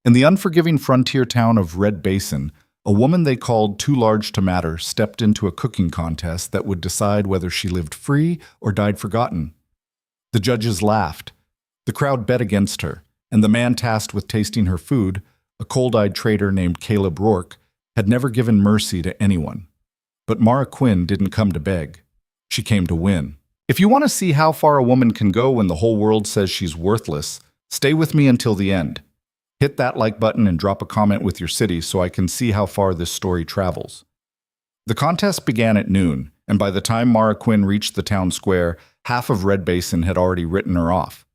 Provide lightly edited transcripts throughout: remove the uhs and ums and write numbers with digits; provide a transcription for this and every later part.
In the unforgiving frontier town of Red Basin, a woman they called Too Large to Matter stepped into a cooking contest that would decide whether she lived free or died forgotten. The judges laughed. The crowd bet against her, and the man tasked with tasting her food, a cold-eyed traitor named Caleb Rourke, had never given mercy to anyone. But Mara Quinn didn't come to beg. She came to win. If you want to see how far a woman can go when the whole world says she's worthless, stay with me until the end. Hit that like button and drop a comment with your city so I can see how far this story travels. The contest began at noon, and by the time Mara Quinn reached the town square, half of Red Basin had already written her off.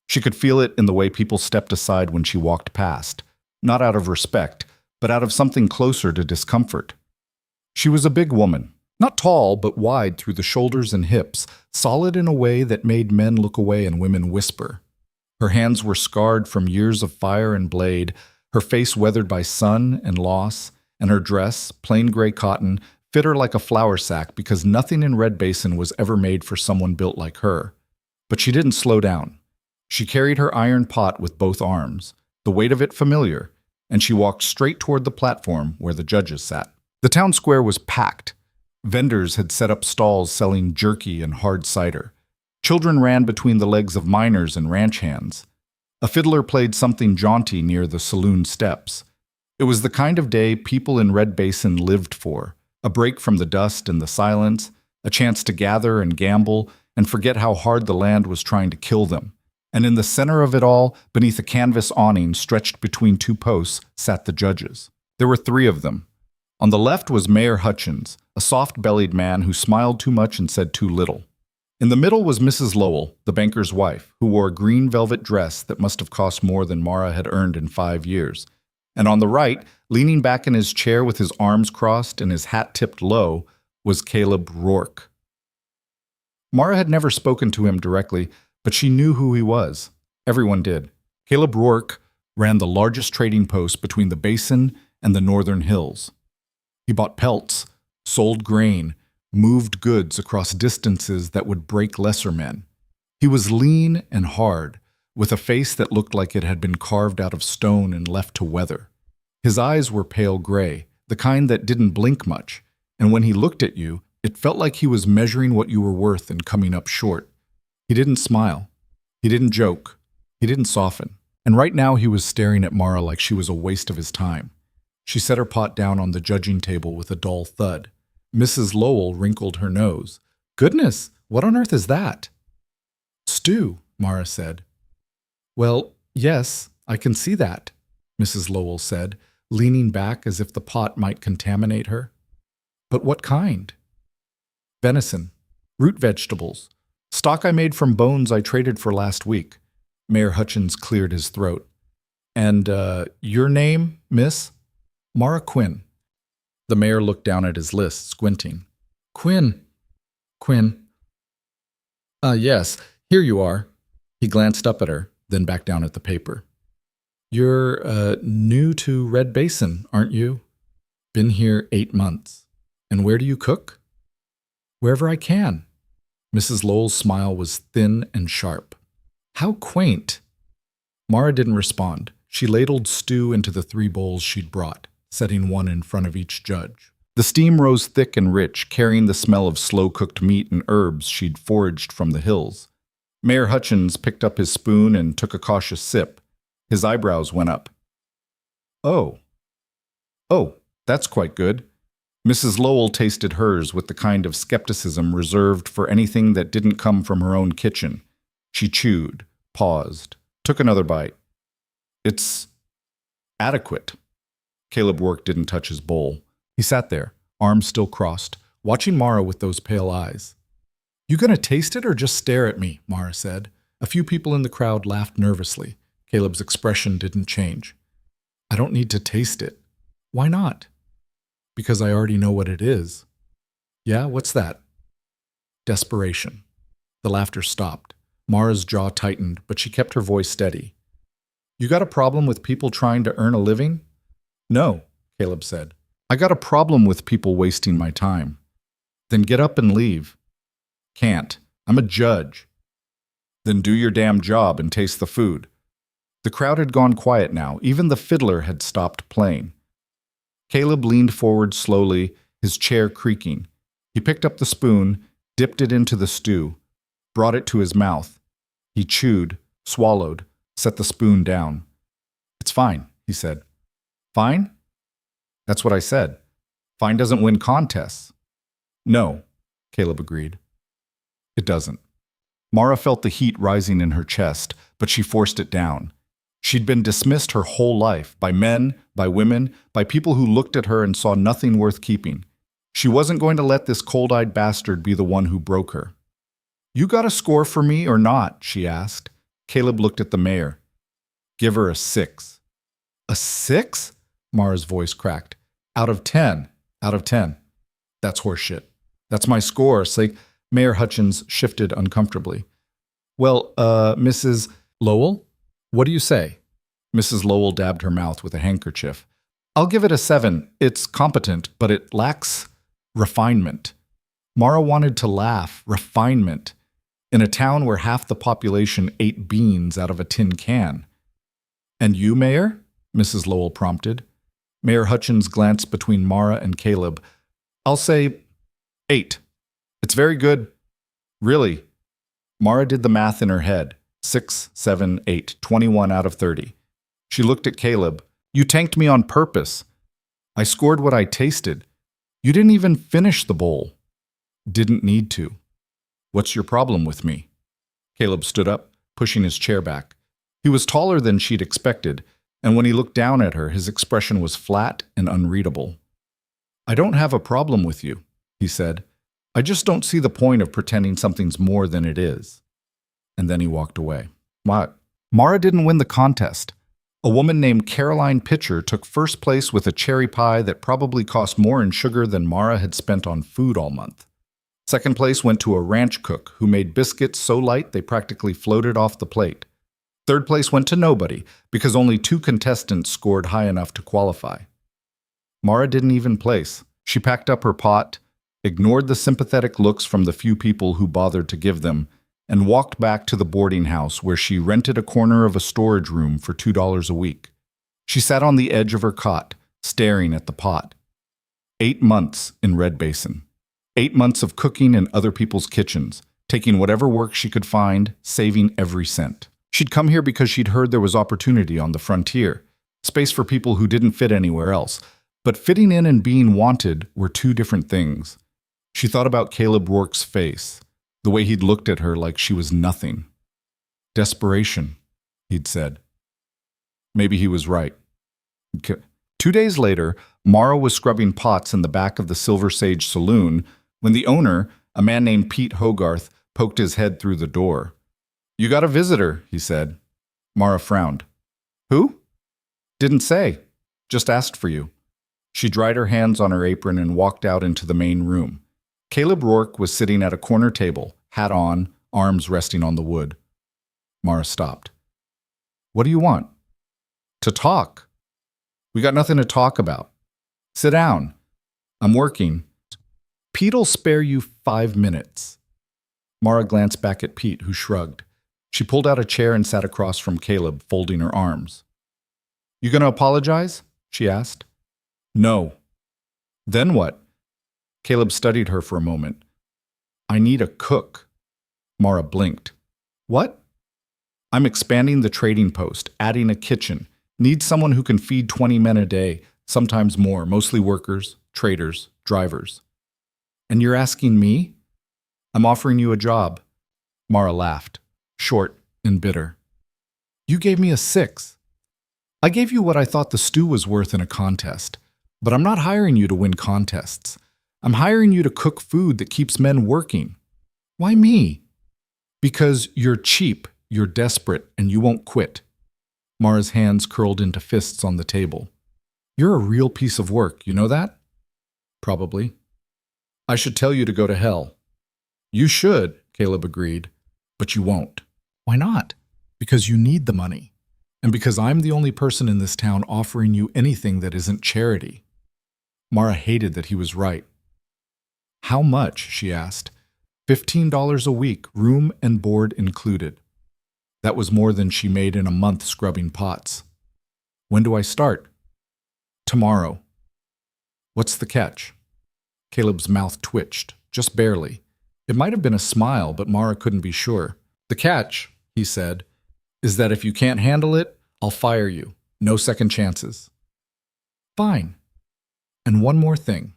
She could feel it in the way people stepped aside when she walked past, not out of respect, but out of something closer to discomfort. She was a big woman, not tall but wide through the shoulders and hips, solid in a way that made men look away and women whisper. Her hands were scarred from years of fire and blade, her face weathered by sun and loss, and her dress, plain gray cotton, fit her like a flour sack because nothing in Red Basin was ever made for someone built like her. But she didn't slow down. She carried her iron pot with both arms, the weight of it familiar, and she walked straight toward the platform where the judges sat. The town square was packed. Vendors had set up stalls selling jerky and hard cider. Children ran between the legs of miners and ranch hands. A fiddler played something jaunty near the saloon steps. It was the kind of day people in Red Basin lived for, a break from the dust and the silence, a chance to gather and gamble and forget how hard the land was trying to kill them. And in the center of it all, beneath a canvas awning stretched between two posts, sat the judges. There were three of them. On the left was Mayor Hutchins, a soft-bellied man who smiled too much and said too little. In the middle was Mrs. Lowell, the banker's wife, who wore a green velvet dress that must have cost more than Mara had earned in 5 years. And on the right, leaning back in his chair with his arms crossed and his hat tipped low, was Caleb Rourke. Mara had never spoken to him directly, but she knew who he was. Everyone did. Caleb Rourke ran the largest trading post between the basin and the northern hills. He bought pelts, sold grain, moved goods across distances that would break lesser men. He was lean and hard, with a face that looked like it had been carved out of stone and left to weather. His eyes were pale gray, the kind that didn't blink much, and when he looked at you, it felt like he was measuring what you were worth and coming up short. He didn't smile. He didn't joke. He didn't soften. And right now he was staring at Mara like she was a waste of his time. She set her pot down on the judging table with a dull thud. Mrs. Lowell wrinkled her nose. "Goodness, what on earth is that?" "Stew," Mara said. "Well, yes, I can see that," Mrs. Lowell said, leaning back as if the pot might contaminate her. "But what kind?" "Venison, root vegetables, stock I made from bones I traded for last week." Mayor Hutchins cleared his throat. "And, your name, miss?" "Mara Quinn." The mayor looked down at his list, squinting. Quinn. Yes, here you are." He glanced up at her, then back down at the paper. "You're, new to Red Basin, aren't you?" "Been here 8 months." "And where do you cook?" "Wherever I can." Mrs. Lowell's smile was thin and sharp. "How quaint." Mara didn't respond. She ladled stew into the 3 bowls she'd brought, setting one in front of each judge. The steam rose thick and rich, carrying the smell of slow-cooked meat and herbs she'd foraged from the hills. Mayor Hutchins picked up his spoon and took a cautious sip. His eyebrows went up. Oh, that's quite good." Mrs. Lowell tasted hers with the kind of skepticism reserved for anything that didn't come from her own kitchen. She chewed, paused, took another bite. "It's adequate." Caleb Rourke didn't touch his bowl. He sat there, arms still crossed, watching Mara with those pale eyes. "You gonna taste it or just stare at me?" Mara said. A few people in the crowd laughed nervously. Caleb's expression didn't change. "I don't need to taste it." "Why not?" "Because I already know what it is." "Yeah, what's that?" Desperation. The laughter stopped. Mara's jaw tightened, but she kept her voice steady. "You got a problem with people trying to earn a living?" "No," Caleb said. "I got a problem with people wasting my time." "Then get up and leave." "Can't. I'm a judge." "Then do your damn job and taste the food." The crowd had gone quiet now. Even the fiddler had stopped playing. Caleb leaned forward slowly, his chair creaking. He picked up the spoon, dipped it into the stew, brought it to his mouth. He chewed, swallowed, set the spoon down. "It's fine," he said. "Fine?" "That's what I said. Fine doesn't win contests." "No," Caleb agreed. "It doesn't." Mara felt the heat rising in her chest, but she forced it down. She'd been dismissed her whole life, by men, by women, by people who looked at her and saw nothing worth keeping. She wasn't going to let this cold-eyed bastard be the one who broke her. "You got a score for me or not?" she asked. Caleb looked at the mayor. "Give her a 6. "A 6? Mara's voice cracked. "Out of 10. Out of 10. "That's horseshit. That's my score." Mayor Hutchins shifted uncomfortably. "Well, Mrs. Lowell? What do you say?" Mrs. Lowell dabbed her mouth with a handkerchief. "I'll give it a 7. It's competent, but it lacks refinement." Mara wanted to laugh. Refinement. In a town where half the population ate beans out of a tin can. "And you, Mayor?" Mrs. Lowell prompted. Mayor Hutchins glanced between Mara and Caleb. "I'll say 8. It's very good. Really." Mara did the math in her head. 6, 7, 8, 21 out of 30. She looked at Caleb. "You tanked me on purpose. I scored what I tasted. You didn't even finish the bowl." "Didn't need to." "What's your problem with me?" Caleb stood up, pushing his chair back. He was taller than she'd expected, and when he looked down at her, his expression was flat and unreadable. "I don't have a problem with you," he said. "I just don't see the point of pretending something's more than it is." And then he walked away. Mara didn't win the contest. A woman named Caroline Pitcher took first place with a cherry pie that probably cost more in sugar than Mara had spent on food all month. Second place went to a ranch cook who made biscuits so light they practically floated off the plate. Third place went to nobody because only 2 contestants scored high enough to qualify. Mara didn't even place. She packed up her pot, ignored the sympathetic looks from the few people who bothered to give them, and walked back to the boarding house where she rented a corner of a storage room for $2 a week. She sat on the edge of her cot, staring at the pot. 8 months in Red Basin. 8 months of cooking in other people's kitchens, taking whatever work she could find, saving every cent. She'd come here because she'd heard there was opportunity on the frontier, space for people who didn't fit anywhere else. But fitting in and being wanted were 2 different things. She thought about Caleb Rourke's face, the way he'd looked at her like she was nothing. "Desperation," he'd said. Maybe he was right. 2 days later, Mara was scrubbing pots in the back of the Silver Sage Saloon when the owner, a man named Pete Hogarth, poked his head through the door. "You got a visitor," he said. Mara frowned. "Who?" "Didn't say. Just asked for you." She dried her hands on her apron and walked out into the main room. Caleb Rourke was sitting at a corner table, hat on, arms resting on the wood. Mara stopped. "What do you want?" "To talk." "We got nothing to talk about." "Sit down." "I'm working." "Pete'll spare you 5 minutes." Mara glanced back at Pete, who shrugged. She pulled out a chair and sat across from Caleb, folding her arms. "You gonna apologize?" she asked. "No." "Then what?" Caleb studied her for a moment. "I need a cook." Mara blinked. "What?" "I'm expanding the trading post, adding a kitchen. Need someone who can feed 20 men a day, sometimes more, mostly workers, traders, drivers." "And you're asking me?" "I'm offering you a job." Mara laughed, short and bitter. "You gave me a 6. I gave you what I thought the stew was worth in a contest. But I'm not hiring you to win contests. I'm hiring you to cook food that keeps men working." "Why me?" "Because you're cheap, you're desperate, and you won't quit." Mara's hands curled into fists on the table. "You're a real piece of work, you know that?" "Probably." "I should tell you to go to hell." "You should," Caleb agreed, "but you won't." "Why not?" "Because you need the money. And because I'm the only person in this town offering you anything that isn't charity." Mara hated that he was right. "How much?" she asked. $15 a week, room and board included." That was more than she made in a month scrubbing pots. When do I start? Tomorrow. What's the catch? Caleb's mouth twitched, just barely. It might have been a smile, but Mara couldn't be sure. The catch, he said, is that if you can't handle it, I'll fire you. No second chances. Fine. And one more thing.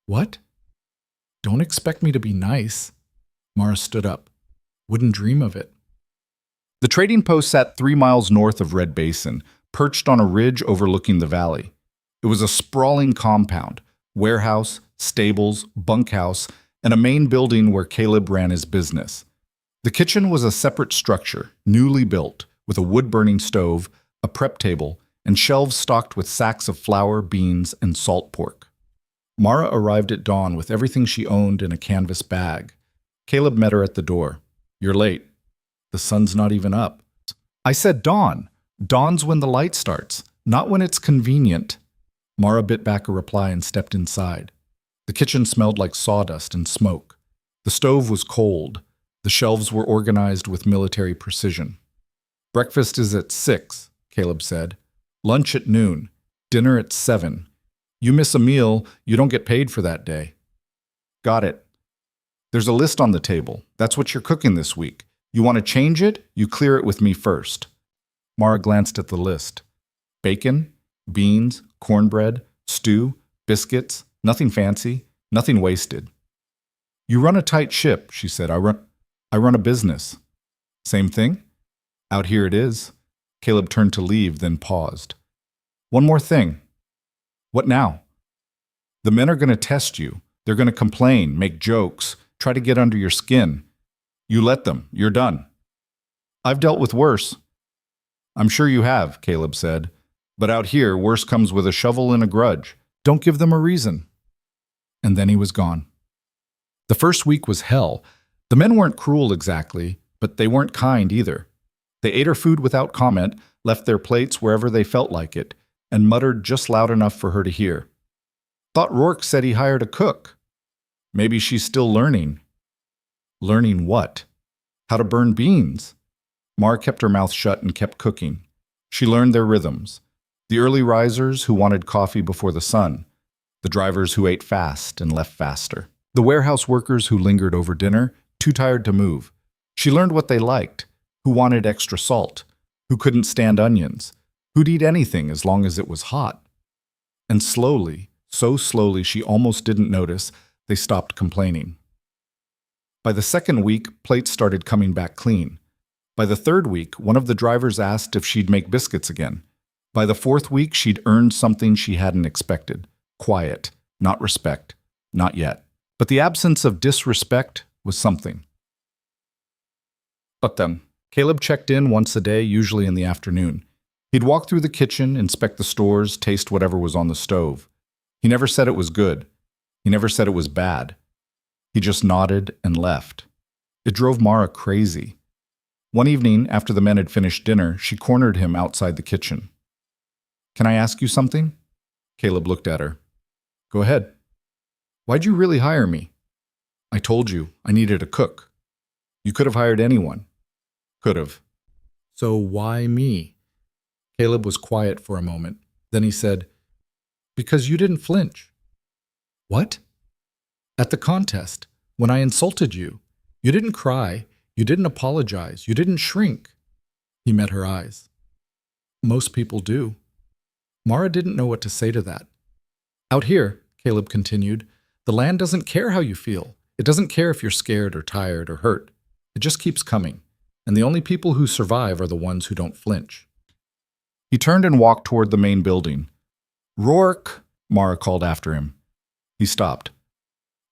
What? Don't expect me to be nice. Mara stood up. Wouldn't dream of it. The trading post sat 3 miles north of Red Basin, perched on a ridge overlooking the valley. It was a sprawling compound, warehouse, stables, bunkhouse, and a main building where Caleb ran his business. The kitchen was a separate structure, newly built, with a wood-burning stove, a prep table, and shelves stocked with sacks of flour, beans, and salt pork. Mara arrived at dawn with everything she owned in a canvas bag. Caleb met her at the door. You're late. The sun's not even up. I said dawn. Dawn's when the light starts, not when it's convenient. Mara bit back a reply and stepped inside. The kitchen smelled like sawdust and smoke. The stove was cold. The shelves were organized with military precision. Breakfast is at 6, Caleb said. Lunch at noon. Dinner at 7. You miss a meal, you don't get paid for that day. Got it. There's a list on the table. That's what you're cooking this week. You want to change it? You clear it with me first. Mara glanced at the list. Bacon, beans, cornbread, stew, biscuits, nothing fancy, nothing wasted. You run a tight ship, she said. I run a business. Same thing? Out here it is. Caleb turned to leave, then paused. One more thing. What now? The men are going to test you. They're going to complain, make jokes, try to get under your skin. You let them. You're done. I've dealt with worse. I'm sure you have, Caleb said. But out here, worse comes with a shovel and a grudge. Don't give them a reason. And then he was gone. The first week was hell. The men weren't cruel exactly, but they weren't kind either. They ate her food without comment, left their plates wherever they felt like it, and muttered just loud enough for her to hear. Thought Rourke said he hired a cook. Maybe she's still learning. Learning what? How to burn beans. Mar kept her mouth shut and kept cooking. She learned their rhythms. The early risers who wanted coffee before the sun. The drivers who ate fast and left faster. The warehouse workers who lingered over dinner, too tired to move. She learned what they liked, who wanted extra salt, who couldn't stand onions, who'd eat anything as long as it was hot. And slowly, so slowly she almost didn't notice, they stopped complaining. By the second week, plates started coming back clean. By the third week, one of the drivers asked if she'd make biscuits again. By the fourth week, she'd earned something she hadn't expected. Quiet, not respect, not yet. But the absence of disrespect was something. But then, Caleb checked in once a day, usually in the afternoon. He'd walk through the kitchen, inspect the stores, taste whatever was on the stove. He never said it was good. He never said it was bad. He just nodded and left. It drove Mara crazy. One evening, after the men had finished dinner, she cornered him outside the kitchen. Can I ask you something? Caleb looked at her. Go ahead. Why'd you really hire me? I told you I needed a cook. You could have hired anyone. Could have. So why me? Caleb was quiet for a moment. Then he said, because you didn't flinch. What? At the contest, when I insulted you, you didn't cry, you didn't apologize, you didn't shrink. He met her eyes. Most people do. Mara didn't know what to say to that. Out here, Caleb continued, the land doesn't care how you feel. It doesn't care if you're scared or tired or hurt. It just keeps coming. And the only people who survive are the ones who don't flinch. He turned and walked toward the main building. Rourke, Mara called after him. He stopped.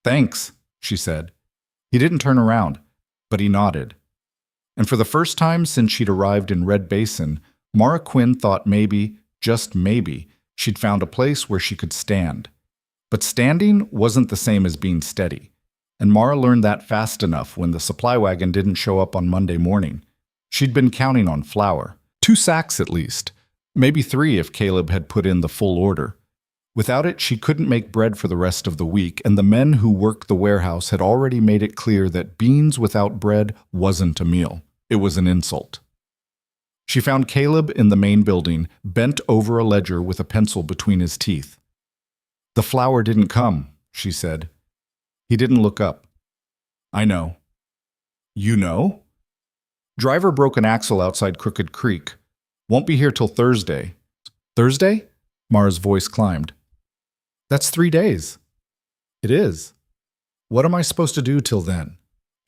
Thanks, she said. He didn't turn around, but he nodded. And for the first time since she'd arrived in Red Basin, Mara Quinn thought maybe, just maybe, she'd found a place where she could stand. But standing wasn't the same as being steady. And Mara learned that fast enough when the supply wagon didn't show up on Monday morning. She'd been counting on flour. 2 sacks at least. Maybe 3 if Caleb had put in the full order. Without it, she couldn't make bread for the rest of the week, and the men who worked the warehouse had already made it clear that beans without bread wasn't a meal. It was an insult. She found Caleb in the main building, bent over a ledger with a pencil between his teeth. "The flour didn't come," she said. He didn't look up. "I know." "You know?" "Driver broke an axle outside Crooked Creek. Won't be here till Thursday." "Thursday?" Mara's voice climbed. "That's 3 days." "It is." "What am I supposed to do till then?"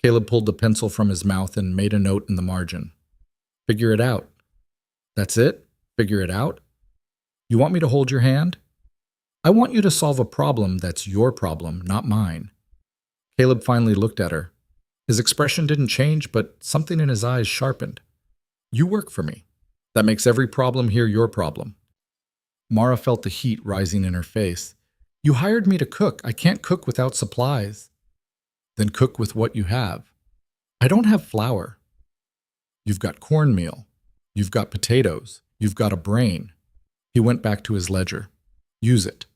Caleb pulled the pencil from his mouth and made a note in the margin. "Figure it out." "That's it? Figure it out? You want me to hold your hand?" "I want you to solve a problem that's your problem, not mine." Caleb finally looked at her. His expression didn't change, but something in his eyes sharpened. "You work for me. That makes every problem here your problem." Mara felt the heat rising in her face. "You hired me to cook. I can't cook without supplies." "Then cook with what you have." "I don't have flour." "You've got cornmeal. You've got potatoes. You've got a brain." He went back to his ledger. "Use it."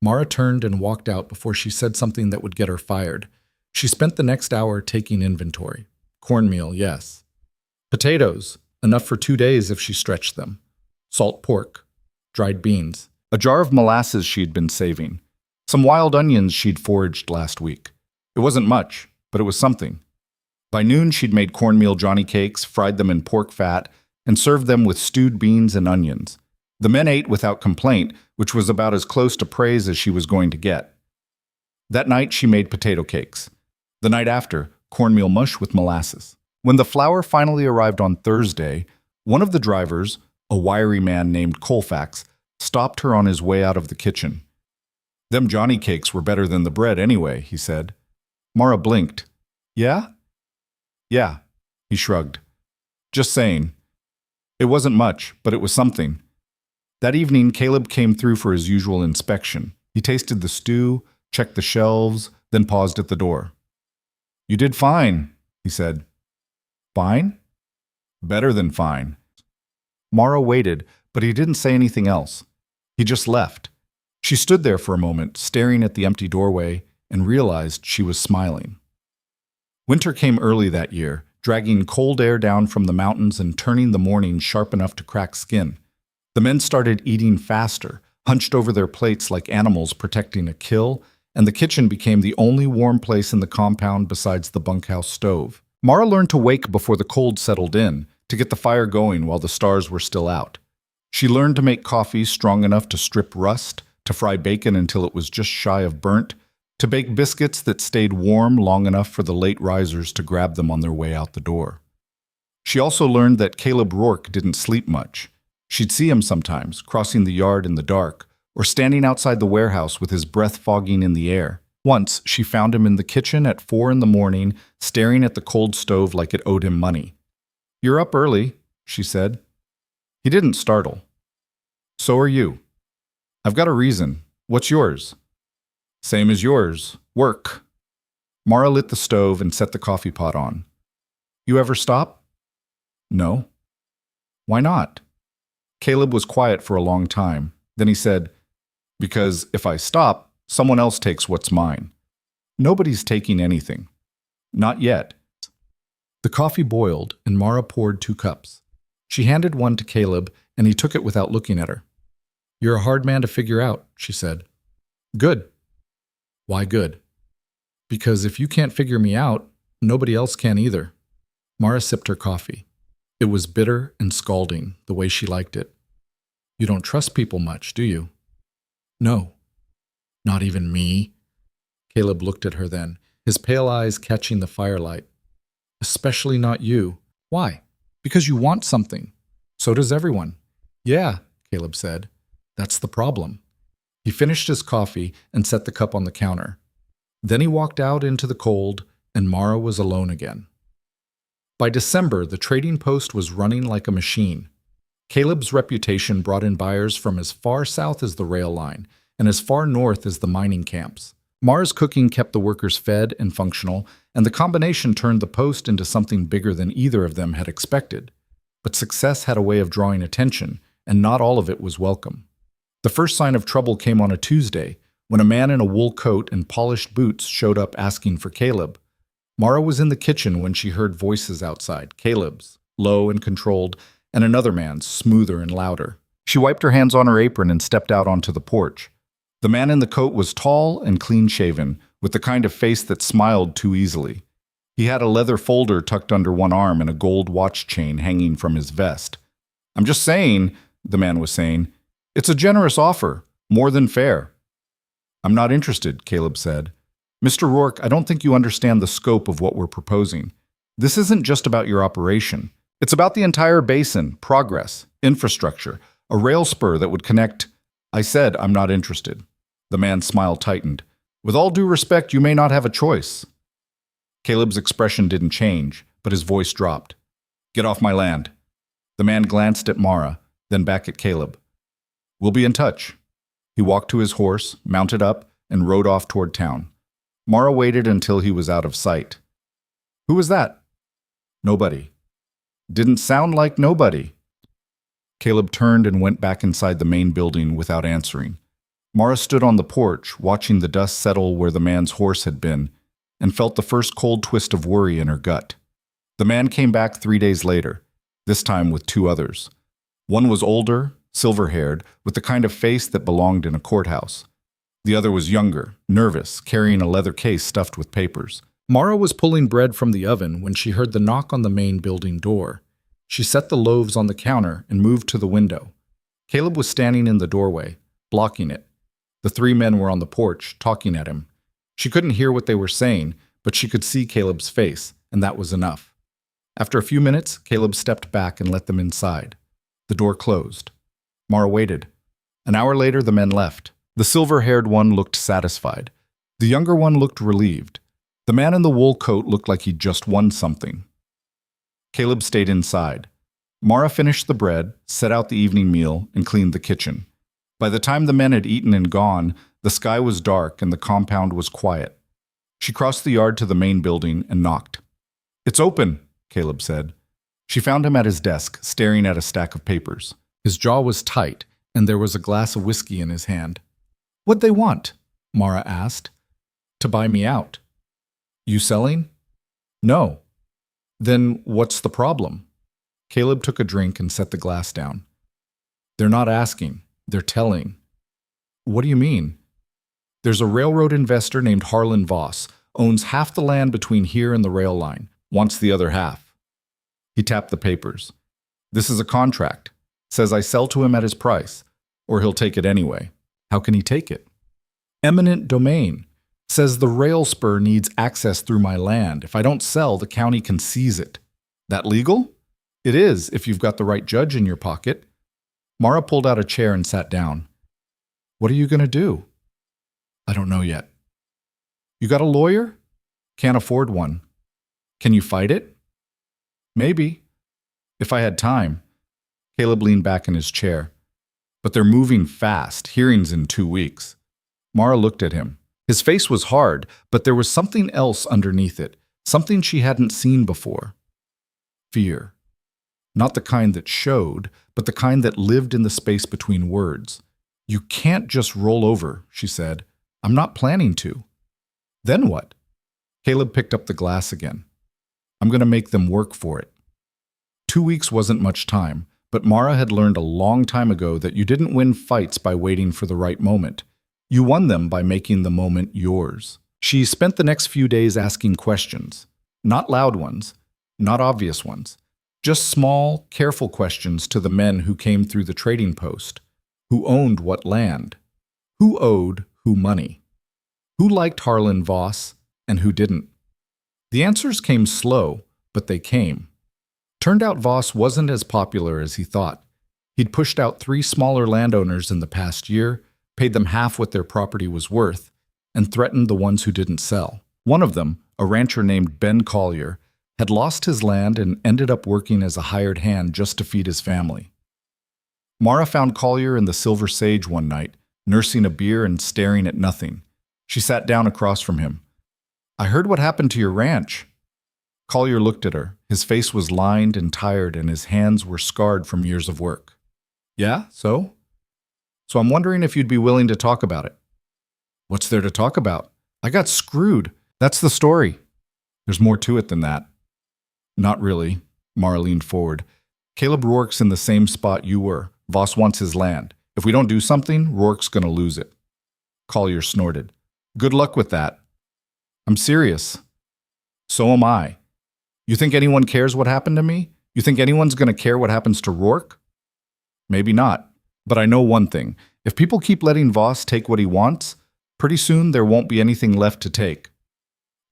Mara turned and walked out before she said something that would get her fired. She spent the next hour taking inventory. Cornmeal, yes. Potatoes, enough for 2 days if she stretched them. Salt pork. Dried beans. A jar of molasses she'd been saving. Some wild onions she'd foraged last week. It wasn't much, but it was something. By noon, she'd made cornmeal Johnny cakes, fried them in pork fat, and served them with stewed beans and onions. The men ate without complaint, which was about as close to praise as she was going to get. That night, she made potato cakes. The night after, cornmeal mush with molasses. When the flour finally arrived on Thursday, one of the drivers, a wiry man named Colfax, stopped her on his way out of the kitchen. "Them Johnny cakes were better than the bread anyway," he said. Mara blinked. "Yeah?" "Yeah," he shrugged. "Just saying. It wasn't much, but it was something." That evening, Caleb came through for his usual inspection. He tasted the stew, checked the shelves, then paused at the door. "You did fine," he said. "Fine?" "Better than fine." Mara waited, but he didn't say anything else. He just left. She stood there for a moment, staring at the empty doorway, and realized she was smiling. Winter came early that year, dragging cold air down from the mountains and turning the mornings sharp enough to crack skin. The men started eating faster, hunched over their plates like animals protecting a kill, and the kitchen became the only warm place in the compound besides the bunkhouse stove. Mara learned to wake before the cold settled in, to get the fire going while the stars were still out. She learned to make coffee strong enough to strip rust, to fry bacon until it was just shy of burnt, to bake biscuits that stayed warm long enough for the late risers to grab them on their way out the door. She also learned that Caleb Rourke didn't sleep much. She'd see him sometimes, crossing the yard in the dark, or standing outside the warehouse with his breath fogging in the air. Once, she found him in the kitchen at 4 in the morning, staring at the cold stove like it owed him money. "You're up early," she said. He didn't startle. "So are you." "I've got a reason. What's yours?" "Same as yours. Work." Mara lit the stove and set the coffee pot on. "You ever stop?" "No." "Why not?" Caleb was quiet for a long time. Then he said, "Because if I stop, someone else takes what's mine." "Nobody's taking anything." "Not yet." The coffee boiled, and Mara poured 2 cups. She handed one to Caleb, and he took it without looking at her. "You're a hard man to figure out," she said. "Good." "Why good?" "Because if you can't figure me out, nobody else can either." Mara sipped her coffee. It was bitter and scalding, the way she liked it. "You don't trust people much, do you?" "No." "Not even me?" Caleb looked at her then, his pale eyes catching the firelight. "Especially not you. Why?" "Because you want something. So does everyone." "Yeah," Caleb said. "That's the problem." He finished his coffee and set the cup on the counter. Then he walked out into the cold, and Mara was alone again. By December, the trading post was running like a machine. Caleb's reputation brought in buyers from as far south as the rail line and as far north as the mining camps. Mara's cooking kept the workers fed and functional, and the combination turned the post into something bigger than either of them had expected. But success had a way of drawing attention, and not all of it was welcome. The first sign of trouble came on a Tuesday, when a man in a wool coat and polished boots showed up asking for Caleb. Mara was in the kitchen when she heard voices outside, Caleb's, low and controlled, and another man's, smoother and louder. She wiped her hands on her apron and stepped out onto the porch. The man in the coat was tall and clean-shaven, with the kind of face that smiled too easily. He had a leather folder tucked under one arm and a gold watch chain hanging from his vest. "I'm just saying," the man was saying, "it's a generous offer, more than fair." "I'm not interested," Caleb said. "Mr. Rourke, I don't think you understand the scope of what we're proposing. This isn't just about your operation. It's about the entire basin, progress, infrastructure, a rail spur that would connect—" "I said I'm not interested." The man's smile tightened. "With all due respect, you may not have a choice." Caleb's expression didn't change, but his voice dropped. "Get off my land." The man glanced at Mara, then back at Caleb. "We'll be in touch." He walked to his horse, mounted up, and rode off toward town. Mara waited until he was out of sight. "Who was that?" "Nobody." "Didn't sound like nobody." Caleb turned and went back inside the main building without answering. Mara stood on the porch, watching the dust settle where the man's horse had been, and felt the first cold twist of worry in her gut. The man came back 3 days later, this time with 2 others. One was older, silver-haired, with the kind of face that belonged in a courthouse. The other was younger, nervous, carrying a leather case stuffed with papers. Mara was pulling bread from the oven when she heard the knock on the main building door. She set the loaves on the counter and moved to the window. Caleb was standing in the doorway, blocking it. The 3 men were on the porch, talking at him. She couldn't hear what they were saying, but she could see Caleb's face, and that was enough. After a few minutes, Caleb stepped back and let them inside. The door closed. Mara waited. An hour later, the men left. The silver-haired one looked satisfied. The younger one looked relieved. The man in the wool coat looked like he'd just won something. Caleb stayed inside. Mara finished the bread, set out the evening meal, and cleaned the kitchen. By the time the men had eaten and gone, the sky was dark and the compound was quiet. She crossed the yard to the main building and knocked. "It's open," Caleb said. She found him at his desk, staring at a stack of papers. His jaw was tight, and there was a glass of whiskey in his hand. "What'd they want?" Mara asked. "To buy me out." "You selling?" "No." "Then what's the problem?" Caleb took a drink and set the glass down. "They're not asking. They're telling." "What do you mean?" "There's a railroad investor named Harlan Voss, owns half the land between here and the rail line, wants the other half." He tapped the papers. "This is a contract. Says I sell to him at his price, or he'll take it anyway." "How can he take it?" "Eminent domain. Says the rail spur needs access through my land. If I don't sell, the county can seize it." "That legal?" "It is, if you've got the right judge in your pocket." Mara pulled out a chair and sat down. "What are you going to do?" "I don't know yet." "You got a lawyer?" "Can't afford one." "Can you fight it?" "Maybe. If I had time." Caleb leaned back in his chair. "But they're moving fast. Hearings in 2 weeks." Mara looked at him. His face was hard, but there was something else underneath it, something she hadn't seen before. Fear. Not the kind that showed, but the kind that lived in the space between words. "You can't just roll over," she said. "I'm not planning to." "Then what?" Caleb picked up the glass again. "I'm going to make them work for it." 2 weeks wasn't much time, but Mara had learned a long time ago that you didn't win fights by waiting for the right moment. You won them by making the moment yours. She spent the next few days asking questions. Not loud ones, not obvious ones. Just small, careful questions to the men who came through the trading post. Who owned what land? Who owed who money? Who liked Harlan Voss and who didn't? The answers came slow, but they came. Turned out Voss wasn't as popular as he thought. He'd pushed out 3 smaller landowners in the past year, paid them half what their property was worth, and threatened the ones who didn't sell. One of them, a rancher named Ben Collier, had lost his land and ended up working as a hired hand just to feed his family. Mara found Collier in the Silver Sage one night, nursing a beer and staring at nothing. She sat down across from him. "I heard what happened to your ranch." Collier looked at her. His face was lined and tired, and his hands were scarred from years of work. "Yeah, so? So I'm wondering if you'd be willing to talk about it." "What's there to talk about? I got screwed. That's the story." There's more to it than that. Not really. Mara leaned forward. Caleb Rourke's in the same spot you were. Voss wants his land. If we don't do something, Rourke's going to lose it. Collier snorted. Good luck with that. I'm serious. So am I. You think anyone cares what happened to me? You think anyone's going to care what happens to Rourke? Maybe not. But I know one thing. If people keep letting Voss take what he wants, pretty soon there won't be anything left to take.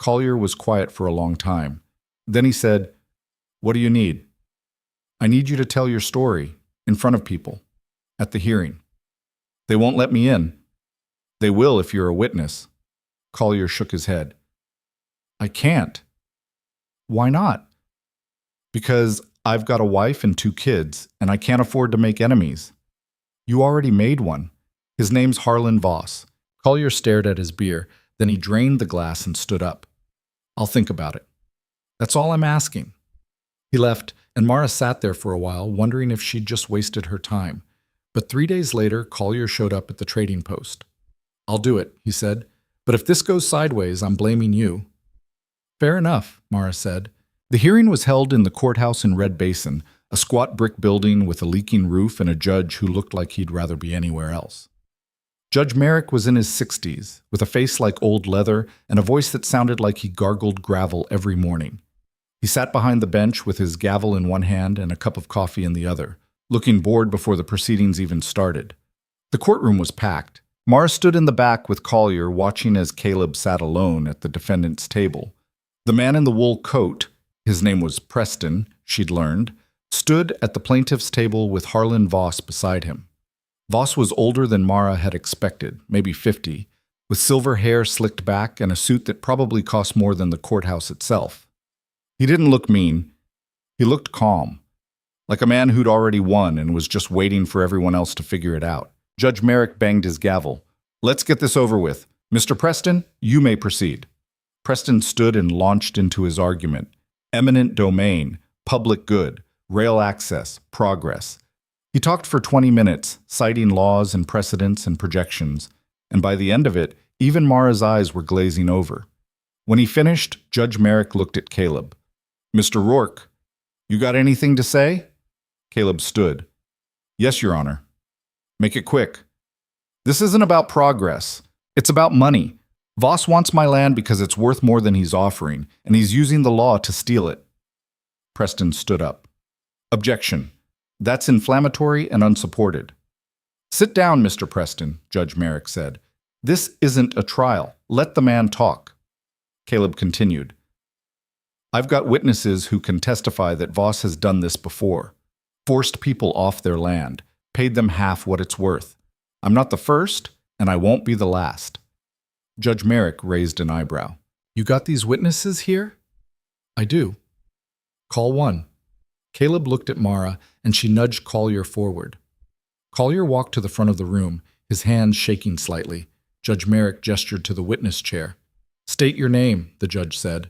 Collier was quiet for a long time. Then he said, What do you need? I need you to tell your story in front of people at the hearing. They won't let me in. They will if you're a witness. Collier shook his head. I can't. Why not? Because I've got a wife and 2 kids, and I can't afford to make enemies. You already made one. His name's Harlan Voss. Collier stared at his beer, then he drained the glass and stood up. I'll think about it. That's all I'm asking. He left, and Mara sat there for a while, wondering if she'd just wasted her time. But 3 days later, Collier showed up at the trading post. I'll do it, he said. But if this goes sideways, I'm blaming you. Fair enough, Mara said. The hearing was held in the courthouse in Red Basin, a squat brick building with a leaking roof and a judge who looked like he'd rather be anywhere else. Judge Merrick was in his 60s, with a face like old leather and a voice that sounded like he gargled gravel every morning. He sat behind the bench with his gavel in one hand and a cup of coffee in the other, looking bored before the proceedings even started. The courtroom was packed. Mara stood in the back with Collier, watching as Caleb sat alone at the defendant's table. The man in the wool coat, his name was Preston, she'd learned, stood at the plaintiff's table with Harlan Voss beside him. Voss was older than Mara had expected, maybe 50, with silver hair slicked back and a suit that probably cost more than the courthouse itself. He didn't look mean. He looked calm, like a man who'd already won and was just waiting for everyone else to figure it out. Judge Merrick banged his gavel. Let's get this over with. Mr. Preston, you may proceed. Preston stood and launched into his argument. Eminent domain, public good, rail access, progress. He talked for 20 minutes, citing laws and precedents and projections, and by the end of it, even Mara's eyes were glazing over. When he finished, Judge Merrick looked at Caleb. Mr. Rourke, you got anything to say? Caleb stood. Yes, Your Honor. Make it quick. This isn't about progress. It's about money. Voss wants my land because it's worth more than he's offering, and he's using the law to steal it. Preston stood up. Objection. That's inflammatory and unsupported. Sit down, Mr. Preston, Judge Merrick said. This isn't a trial. Let the man talk. Caleb continued. I've got witnesses who can testify that Voss has done this before. Forced people off their land, paid them half what it's worth. I'm not the first, and I won't be the last. Judge Merrick raised an eyebrow. You got these witnesses here? I do. Call one. Caleb looked at Mara, and she nudged Collier forward. Collier walked to the front of the room, his hands shaking slightly. Judge Merrick gestured to the witness chair. State your name, the judge said.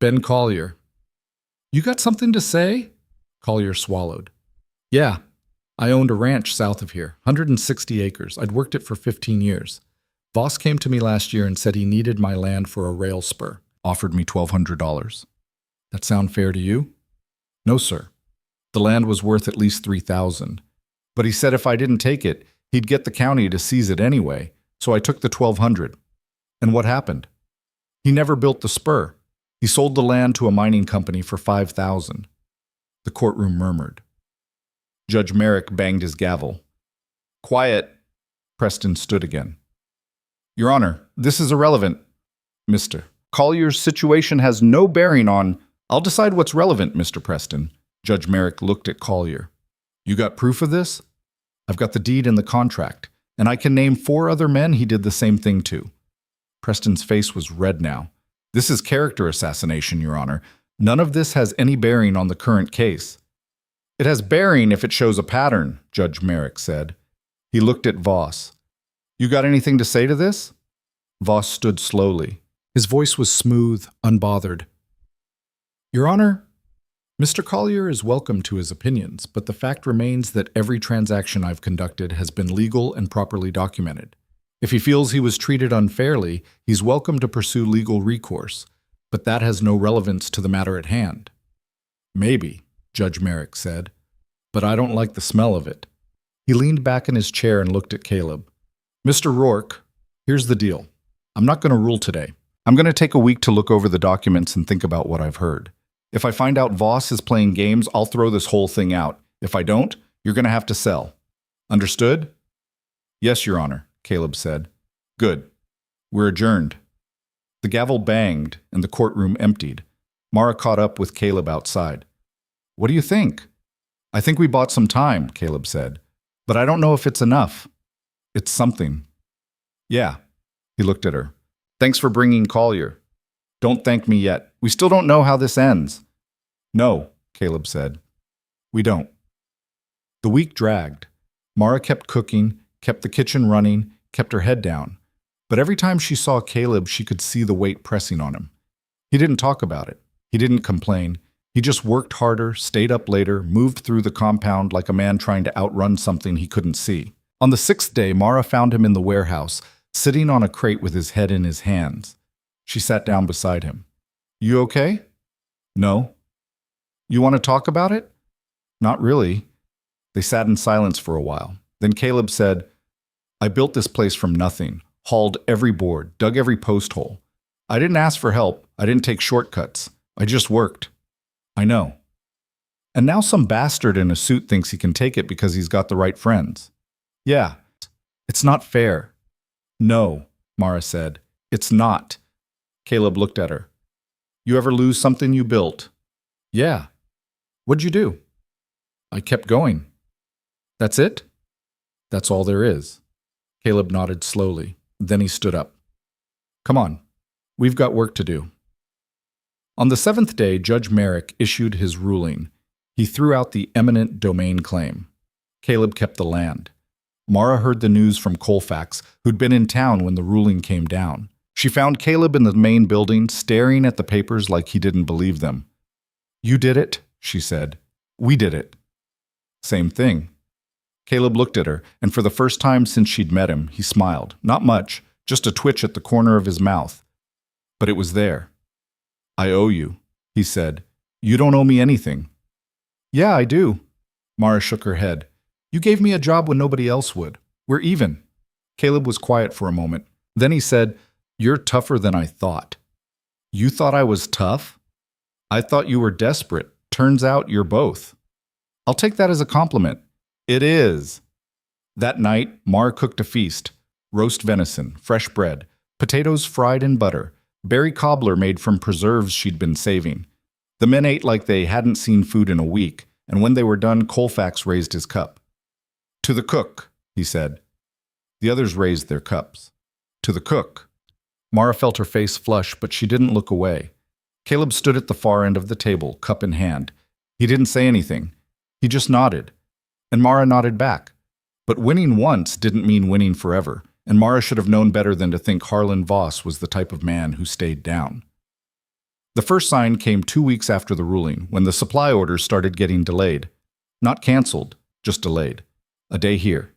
Ben Collier. You got something to say? Collier swallowed. Yeah. I owned a ranch south of here, 160 acres. I'd worked it for 15 years. Voss came to me last year and said he needed my land for a rail spur. Offered me $1,200. That sound fair to you? No, sir. The land was worth at least $3,000. But he said if I didn't take it, he'd get the county to seize it anyway, so I took the $1,200. And what happened? He never built the spur. He sold the land to a mining company for $5,000. The courtroom murmured. Judge Merrick banged his gavel. Quiet. Preston stood again. Your Honor, this is irrelevant. Mr. Collier's situation has no bearing on... I'll decide what's relevant, Mr. Preston. Judge Merrick looked at Collier. You got proof of this? I've got the deed and the contract, and I can name 4 other men he did the same thing to. Preston's face was red now. This is character assassination, Your Honor. None of this has any bearing on the current case. It has bearing if it shows a pattern, Judge Merrick said. He looked at Voss. You got anything to say to this? Voss stood slowly. His voice was smooth, unbothered. Your Honor, Mr. Collier is welcome to his opinions, but the fact remains that every transaction I've conducted has been legal and properly documented. If he feels he was treated unfairly, he's welcome to pursue legal recourse. But that has no relevance to the matter at hand. Maybe, Judge Merrick said, but I don't like the smell of it. He leaned back in his chair and looked at Caleb. Mr. Rourke, here's the deal. I'm not going to rule today. I'm going to take a week to look over the documents and think about what I've heard. If I find out Voss is playing games, I'll throw this whole thing out. If I don't, you're going to have to sell. Understood? Yes, Your Honor, Caleb said. Good. We're adjourned. The gavel banged and the courtroom emptied. Mara caught up with Caleb outside. What do you think? I think we bought some time, Caleb said. But I don't know if it's enough. It's something. Yeah. He looked at her. Thanks for bringing Collier. Don't thank me yet. We still don't know how this ends. No, Caleb said. We don't. The week dragged. Mara kept cooking, kept the kitchen running, kept her head down. But every time she saw Caleb, she could see the weight pressing on him. He didn't talk about it. He didn't complain. He just worked harder, stayed up later, moved through the compound like a man trying to outrun something he couldn't see. On the 6th day, Mara found him in the warehouse, sitting on a crate with his head in his hands. She sat down beside him. You okay? No. You want to talk about it? Not really. They sat in silence for a while. Then Caleb said, I built this place from nothing, hauled every board, dug every post hole. I didn't ask for help. I didn't take shortcuts. I just worked. I know. And now some bastard in a suit thinks he can take it because he's got the right friends. Yeah. It's not fair. No, Mara said. It's not. Caleb looked at her. You ever lose something you built? Yeah. What'd you do? I kept going. That's it? That's all there is. Caleb nodded slowly. Then he stood up. Come on. We've got work to do. On the 7th day, Judge Merrick issued his ruling. He threw out the eminent domain claim. Caleb kept the land. Mara heard the news from Colfax, who'd been in town when the ruling came down. She found Caleb in the main building, staring at the papers like he didn't believe them. You did it, she said. We did it. Same thing. Caleb looked at her, and for the first time since she'd met him, he smiled. Not much, just a twitch at the corner of his mouth. But it was there. I owe you, he said. You don't owe me anything. Yeah, I do. Mara shook her head. You gave me a job when nobody else would. We're even. Caleb was quiet for a moment. Then he said, You're tougher than I thought. You thought I was tough? I thought you were desperate. Turns out you're both. I'll take that as a compliment. It is. That night, Mara cooked a feast. Roast venison, fresh bread, potatoes fried in butter, berry cobbler made from preserves she'd been saving. The men ate like they hadn't seen food in a week, and when they were done, Colfax raised his cup. To the cook, he said. The others raised their cups. To the cook. Mara felt her face flush, but she didn't look away. Caleb stood at the far end of the table, cup in hand. He didn't say anything. He just nodded. And Mara nodded back. But winning once didn't mean winning forever, and Mara should have known better than to think Harlan Voss was the type of man who stayed down. The first sign came 2 weeks after the ruling, when the supply orders started getting delayed. Not canceled, just delayed. A day here,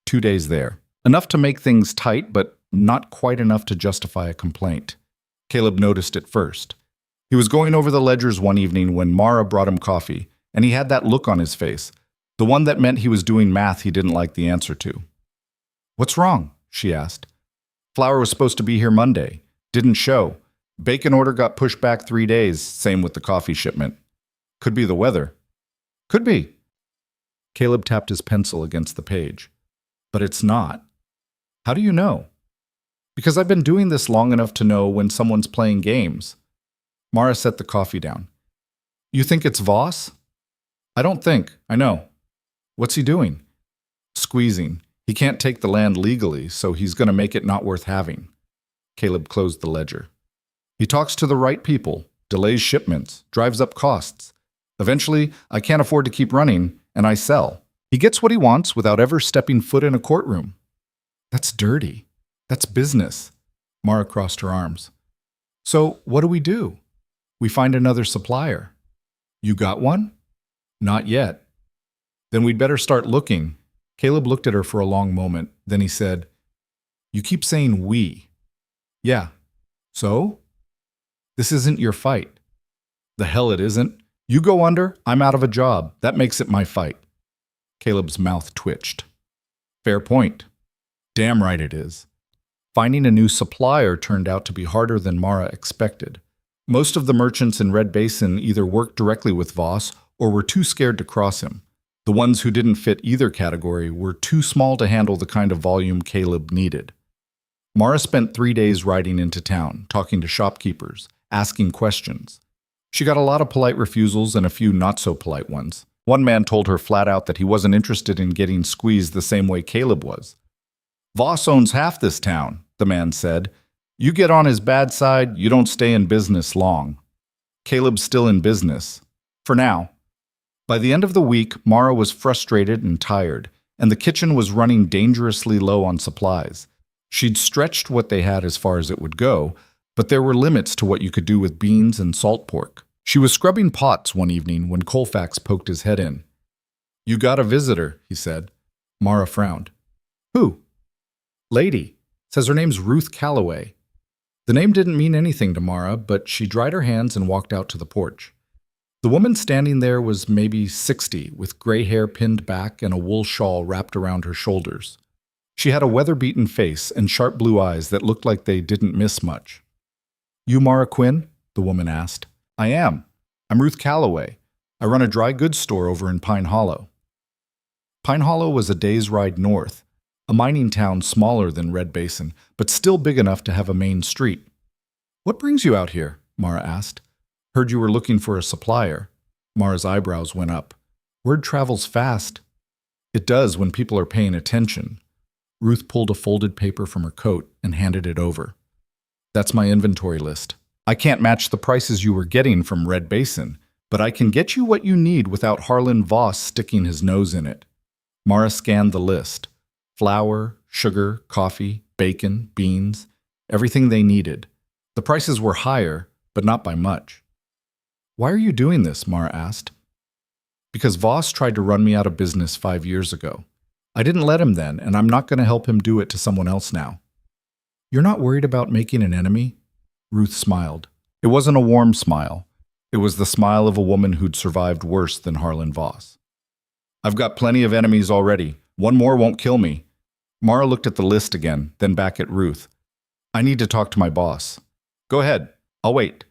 2 days there. Enough to make things tight, but not quite enough to justify a complaint. Caleb noticed it first. He was going over the ledgers one evening when Mara brought him coffee, and he had that look on his face, the one that meant he was doing math he didn't like the answer to. What's wrong? She asked. Flour was supposed to be here Monday. Didn't show. Bacon order got pushed back 3 days, same with the coffee shipment. Could be the weather. Could be. Caleb tapped his pencil against the page. But it's not. How do you know? Because I've been doing this long enough to know when someone's playing games. Mara set the coffee down. You think it's Voss? I don't think. I know. What's he doing? Squeezing. He can't take the land legally, so he's going to make it not worth having. Caleb closed the ledger. He talks to the right people, delays shipments, drives up costs. Eventually, I can't afford to keep running, and I sell. He gets what he wants without ever stepping foot in a courtroom. That's dirty. That's business. Mara crossed her arms. So what do? We find another supplier. You got one? Not yet. Then we'd better start looking. Caleb looked at her for a long moment. Then he said, You keep saying we. Yeah. So? This isn't your fight. The hell it isn't. You go under, I'm out of a job. That makes it my fight. Caleb's mouth twitched. Fair point. Damn right it is. Finding a new supplier turned out to be harder than Mara expected. Most of the merchants in Red Basin either worked directly with Voss or were too scared to cross him. The ones who didn't fit either category were too small to handle the kind of volume Caleb needed. Mara spent 3 days riding into town, talking to shopkeepers, asking questions. She got a lot of polite refusals and a few not-so-polite ones. One man told her flat out that he wasn't interested in getting squeezed the same way Caleb was. Voss owns half this town, the man said. You get on his bad side, you don't stay in business long. Caleb's still in business. For now. By the end of the week, Mara was frustrated and tired, and the kitchen was running dangerously low on supplies. She'd stretched what they had as far as it would go, but there were limits to what you could do with beans and salt pork. She was scrubbing pots one evening when Colfax poked his head in. You got a visitor, he said. Mara frowned. Who? Lady. Says her name's Ruth Calloway. The name didn't mean anything to Mara, but she dried her hands and walked out to the porch. The woman standing there was maybe 60, with gray hair pinned back and a wool shawl wrapped around her shoulders. She had a weather-beaten face and sharp blue eyes that looked like they didn't miss much. You Mara Quinn? The woman asked. I am. I'm Ruth Calloway. I run a dry goods store over in Pine Hollow. Pine Hollow was a day's ride north, a mining town smaller than Red Basin, but still big enough to have a main street. What brings you out here? Mara asked. Heard you were looking for a supplier. Mara's eyebrows went up. Word travels fast. It does when people are paying attention. Ruth pulled a folded paper from her coat and handed it over. That's my inventory list. I can't match the prices you were getting from Red Basin, but I can get you what you need without Harlan Voss sticking his nose in it. Mara scanned the list. Flour, sugar, coffee, bacon, beans, everything they needed. The prices were higher, but not by much. Why are you doing this? Mara asked. Because Voss tried to run me out of business 5 years ago. I didn't let him then, and I'm not going to help him do it to someone else now. You're not worried about making an enemy? Ruth smiled. It wasn't a warm smile. It was the smile of a woman who'd survived worse than Harlan Voss. I've got plenty of enemies already. One more won't kill me. Mara looked at the list again, then back at Ruth. I need to talk to my boss. Go ahead. I'll wait.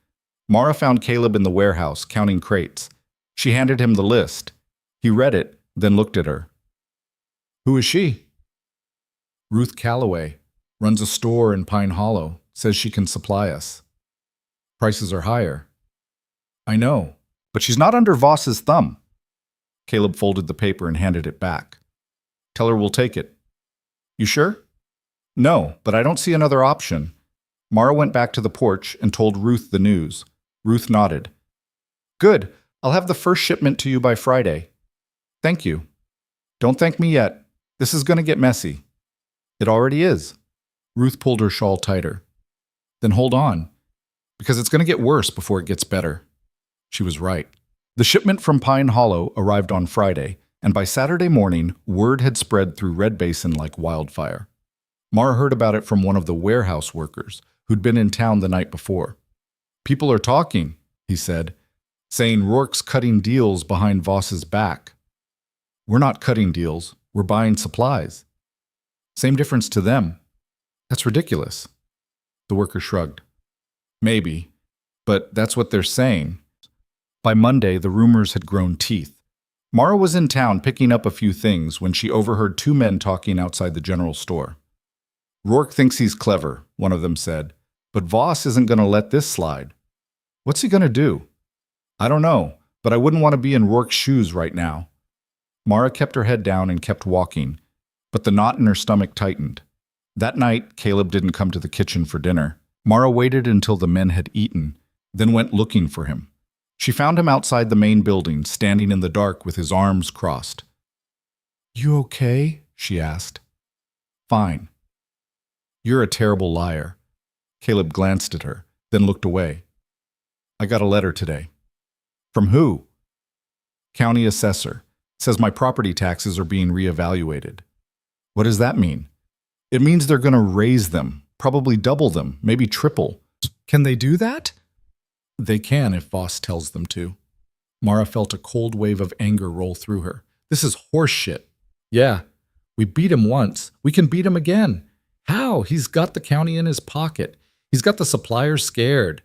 Mara found Caleb in the warehouse, counting crates. She handed him the list. He read it, then looked at her. Who is she? Ruth Calloway. Runs a store in Pine Hollow. Says she can supply us. Prices are higher. I know, but she's not under Voss's thumb. Caleb folded the paper and handed it back. Tell her we'll take it. You sure? No, but I don't see another option. Mara went back to the porch and told Ruth the news. Ruth nodded. Good. I'll have the first shipment to you by Friday. Thank you. Don't thank me yet. This is going to get messy. It already is. Ruth pulled her shawl tighter. Then hold on, because it's going to get worse before it gets better. She was right. The shipment from Pine Hollow arrived on Friday, and by Saturday morning, word had spread through Red Basin like wildfire. Mara heard about it from one of the warehouse workers who'd been in town the night before. People are talking, he said, saying Rourke's cutting deals behind Voss's back. We're not cutting deals, we're buying supplies. Same difference to them. That's ridiculous. The worker shrugged. Maybe, but that's what they're saying. By Monday, the rumors had grown teeth. Mara was in town picking up a few things when she overheard 2 men talking outside the general store. Rourke thinks he's clever, one of them said, but Voss isn't going to let this slide. What's he going to do? I don't know, but I wouldn't want to be in Rourke's shoes right now. Mara kept her head down and kept walking, but the knot in her stomach tightened. That night, Caleb didn't come to the kitchen for dinner. Mara waited until the men had eaten, then went looking for him. She found him outside the main building, standing in the dark with his arms crossed. You okay? She asked. Fine. You're a terrible liar. Caleb glanced at her, then looked away. I got a letter today. From who? County assessor. Says my property taxes are being reevaluated. What does that mean? It means they're going to raise them, probably double them, maybe triple. Can they do that? They can if Voss tells them to. Mara felt a cold wave of anger roll through her. This is horse shit. Yeah, we beat him once. We can beat him again. How? He's got the county in his pocket. He's got the suppliers scared.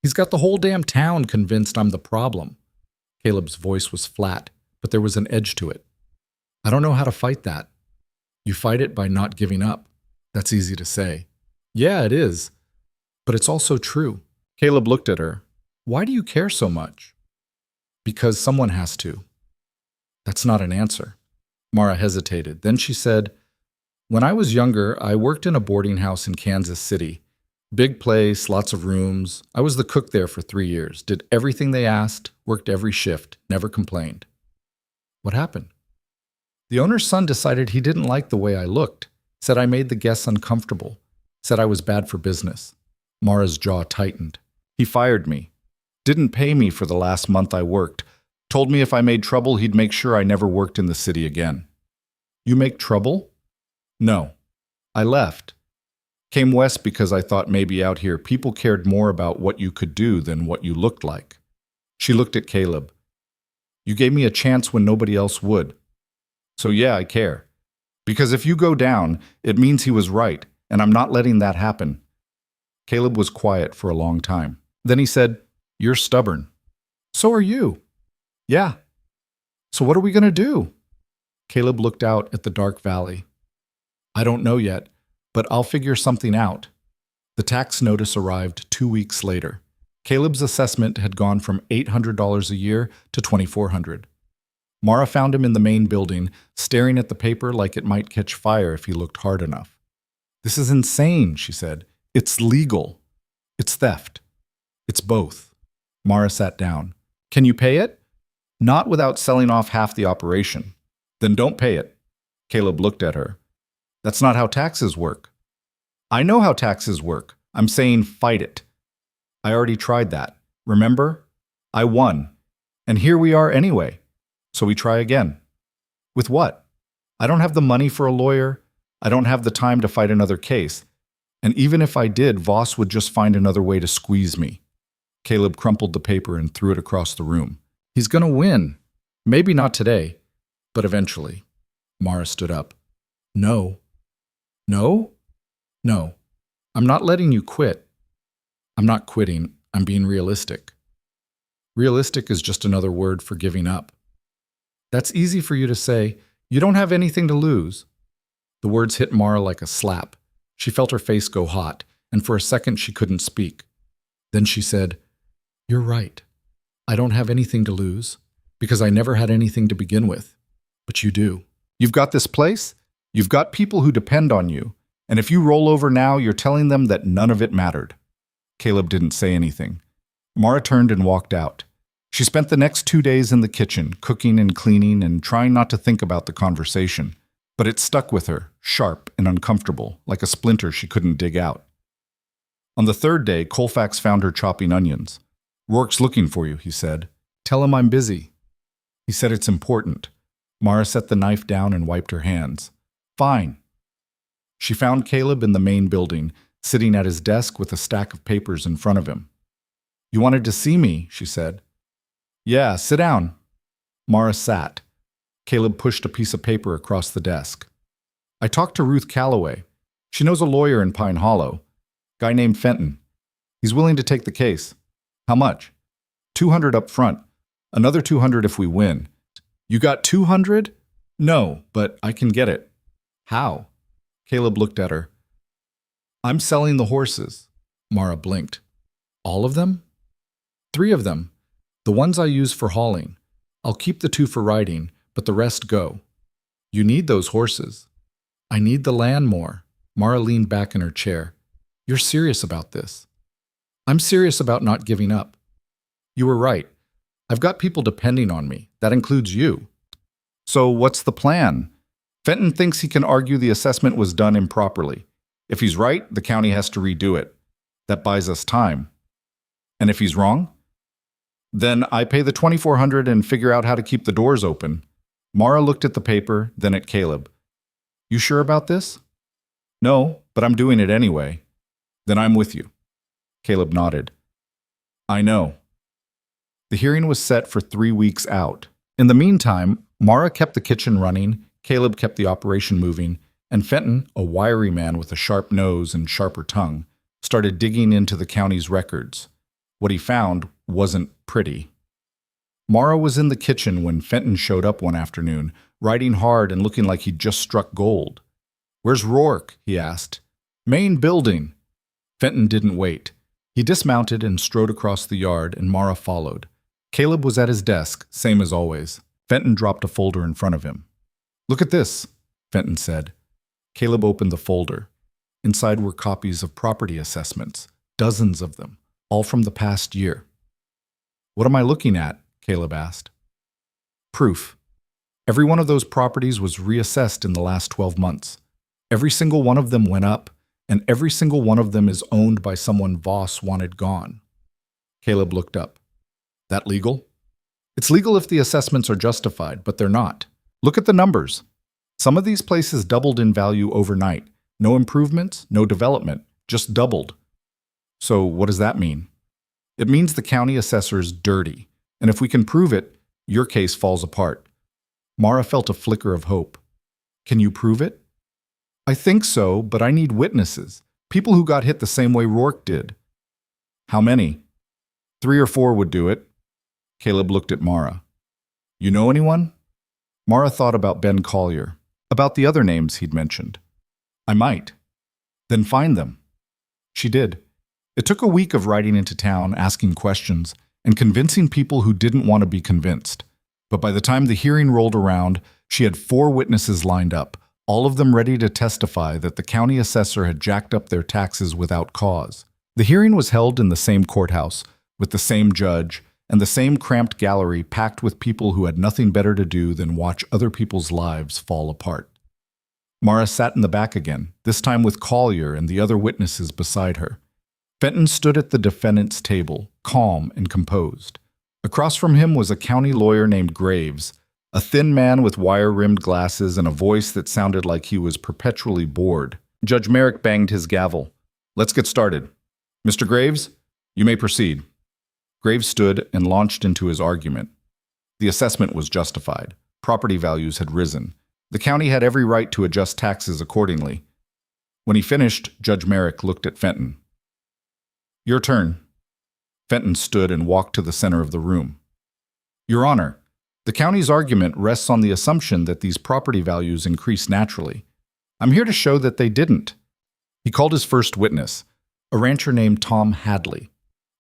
He's got the whole damn town convinced I'm the problem. Caleb's voice was flat, but there was an edge to it. I don't know how to fight that. You fight it by not giving up. That's easy to say. Yeah, it is. But it's also true. Caleb looked at her. Why do you care so much? Because someone has to. That's not an answer. Mara hesitated. Then she said, when I was younger, I worked in a boarding house in Kansas City. Big place, lots of rooms. I was the cook there for 3 years, did everything they asked, worked every shift, never complained. What happened? The owner's son decided he didn't like the way I looked, said I made the guests uncomfortable, said I was bad for business. Mara's jaw tightened. He fired me. Didn't pay me for the last month I worked. Told me if I made trouble, he'd make sure I never worked in the city again. You make trouble? No. I left. Came west because I thought maybe out here people cared more about what you could do than what you looked like. She looked at Caleb. You gave me a chance when nobody else would. So yeah, I care. Because if you go down, it means he was right, and I'm not letting that happen. Caleb was quiet for a long time. Then he said, You're stubborn. So are you. Yeah. So what are we going to do? Caleb looked out at the dark valley. I don't know yet, but I'll figure something out. The tax notice arrived 2 weeks later. Caleb's assessment had gone from $800 a year to $2,400. Mara found him in the main building, staring at the paper like it might catch fire if he looked hard enough. This is insane, she said. It's legal. It's theft. It's both. Mara sat down. Can you pay it? Not without selling off half the operation. Then don't pay it. Caleb looked at her. That's not how taxes work. I know how taxes work. I'm saying fight it. I already tried that. Remember? I won. And here we are anyway. So we try again. With what? I don't have the money for a lawyer. I don't have the time to fight another case. And even if I did, Voss would just find another way to squeeze me. Caleb crumpled the paper and threw it across the room. He's going to win. Maybe not today, but eventually. Mara stood up. No. No? No. I'm not letting you quit. I'm not quitting. I'm being realistic. Realistic is just another word for giving up. That's easy for you to say. You don't have anything to lose. The words hit Mara like a slap. She felt her face go hot, and for a second she couldn't speak. Then she said, You're right. I don't have anything to lose, because I never had anything to begin with. But you do. You've got this place. You've got people who depend on you. And if you roll over now, you're telling them that none of it mattered. Caleb didn't say anything. Mara turned and walked out. She spent the next 2 days in the kitchen, cooking and cleaning and trying not to think about the conversation. But it stuck with her, sharp and uncomfortable, like a splinter she couldn't dig out. On the third day, Colfax found her chopping onions. Rourke's looking for you, he said. Tell him I'm busy. He said it's important. Mara set the knife down and wiped her hands. Fine. She found Caleb in the main building, sitting at his desk with a stack of papers in front of him. You wanted to see me, she said. Yeah, sit down. Mara sat. Caleb pushed a piece of paper across the desk. I talked to Ruth Calloway. She knows a lawyer in Pine Hollow. Guy named Fenton. He's willing to take the case. How much? 200 up front. Another 200 if we win. You got 200? No, but I can get it. How? Caleb looked at her. I'm selling the horses. Mara blinked. All of them? 3 of them. The ones I use for hauling. I'll keep the 2 for riding, but the rest go. You need those horses. I need the land more. Mara leaned back in her chair. You're serious about this. I'm serious about not giving up. You were right. I've got people depending on me. That includes you. So what's the plan? Fenton thinks he can argue the assessment was done improperly. If he's right, the county has to redo it. That buys us time. And if he's wrong? Then I pay the $2,400 and figure out how to keep the doors open. Mara looked at the paper, then at Caleb. You sure about this? No, but I'm doing it anyway. Then I'm with you. Caleb nodded. I know. The hearing was set for 3 weeks out. In the meantime, Mara kept the kitchen running, Caleb kept the operation moving, and Fenton, a wiry man with a sharp nose and sharper tongue, started digging into the county's records. What he found wasn't pretty. Mara was in the kitchen when Fenton showed up one afternoon, riding hard and looking like he'd just struck gold. "Where's Rourke?" he asked. "Main building." Fenton didn't wait. He dismounted and strode across the yard, and Mara followed. Caleb was at his desk, same as always. Fenton dropped a folder in front of him. "Look at this," Fenton said. Caleb opened the folder. Inside were copies of property assessments, dozens of them, all from the past year. "What am I looking at?" Caleb asked. "Proof. Every one of those properties was reassessed in the last 12 months. Every single one of them went up, and every single one of them is owned by someone Voss wanted gone." Caleb looked up. "That legal?" "It's legal if the assessments are justified, but they're not. Look at the numbers. Some of these places doubled in value overnight. No improvements, no development, just doubled." "So what does that mean?" "It means the county assessor's dirty, and if we can prove it, your case falls apart." Mara felt a flicker of hope. "Can you prove it?" "I think so, but I need witnesses. People who got hit the same way Rourke did." "How many?" "3 or 4 would do it." Caleb looked at Mara. "You know anyone?" Mara thought about Ben Collier, about the other names he'd mentioned. "I might." "Then find them." She did. It took a week of riding into town, asking questions, and convincing people who didn't want to be convinced. But by the time the hearing rolled around, she had 4 witnesses lined up, all of them ready to testify that the county assessor had jacked up their taxes without cause. The hearing was held in the same courthouse, with the same judge, and the same cramped gallery packed with people who had nothing better to do than watch other people's lives fall apart. Mara sat in the back again, this time with Collier and the other witnesses beside her. Fenton stood at the defendant's table, calm and composed. Across from him was a county lawyer named Graves, a thin man with wire-rimmed glasses and a voice that sounded like he was perpetually bored. Judge Merrick banged his gavel. "Let's get started. Mr. Graves, you may proceed." Graves stood and launched into his argument. The assessment was justified. Property values had risen. The county had every right to adjust taxes accordingly. When he finished, Judge Merrick looked at Fenton. "Your turn." Fenton stood and walked to the center of the room. "Your Honor, the county's argument rests on the assumption that these property values increase naturally. I'm here to show that they didn't." He called his first witness, a rancher named Tom Hadley.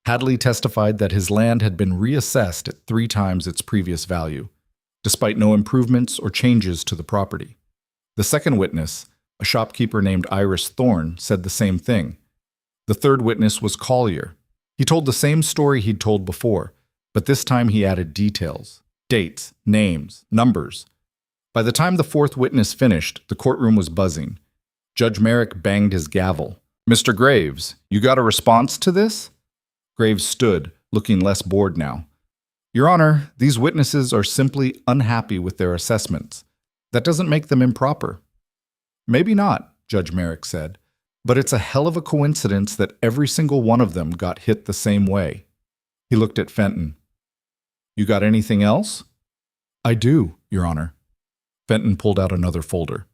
Hadley testified that his land had been reassessed at 3 times its previous value, despite no improvements or changes to the property. The second witness, a shopkeeper named Iris Thorne, said the same thing. The third witness was Collier. He told the same story he'd told before, but this time he added details, dates, names, numbers. By the time the fourth witness finished, the courtroom was buzzing. Judge Merrick banged his gavel. "Mr. Graves, you got a response to this?" Graves stood, looking less bored now. "Your Honor, these witnesses are simply unhappy with their assessments. That doesn't make them improper." "Maybe not," Judge Merrick said, "but it's a hell of a coincidence that every single one of them got hit the same way." He looked at Fenton. "You got anything else?" "I do, Your Honor." Fenton pulled out another folder.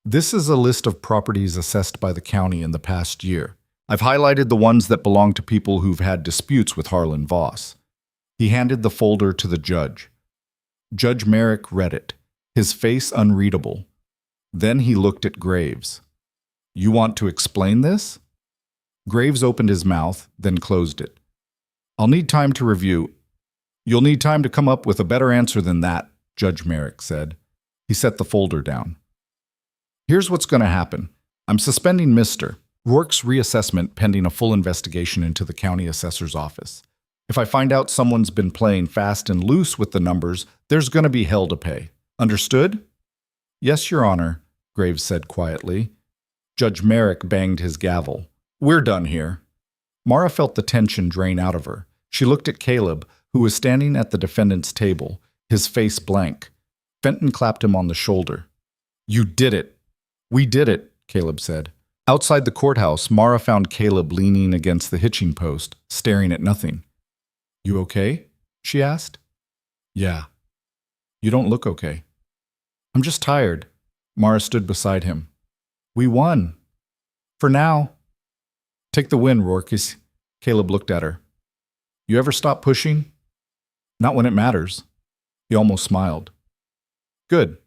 "This is a list of properties assessed by the county in the past year. I've highlighted the ones that belong to people who've had disputes with Harlan Voss." He handed the folder to the judge. Judge Merrick read it, his face unreadable. Then he looked at Graves. "You want to explain this?" Graves opened his mouth, then closed it. "I'll need time to review." "You'll need time to come up with a better answer than that," Judge Merrick said. He set the folder down. "Here's what's going to happen. I'm suspending Mr. Rourke's reassessment pending a full investigation into the county assessor's office. If I find out someone's been playing fast and loose with the numbers, there's going to be hell to pay. Understood?" "Yes, Your Honor," Graves said quietly. Judge Merrick banged his gavel. "We're done here." Mara felt the tension drain out of her. She looked at Caleb, who was standing at the defendant's table, his face blank. Fenton clapped him on the shoulder. "You did it." "We did it," Caleb said. Outside the courthouse, Mara found Caleb leaning against the hitching post, staring at nothing. You okay? She asked. Yeah. You don't look okay. I'm just tired. Mara stood beside him. We won. For now. Take the win, Rourke. Caleb looked at her. You ever stop pushing? Not when it matters. He almost smiled. Good.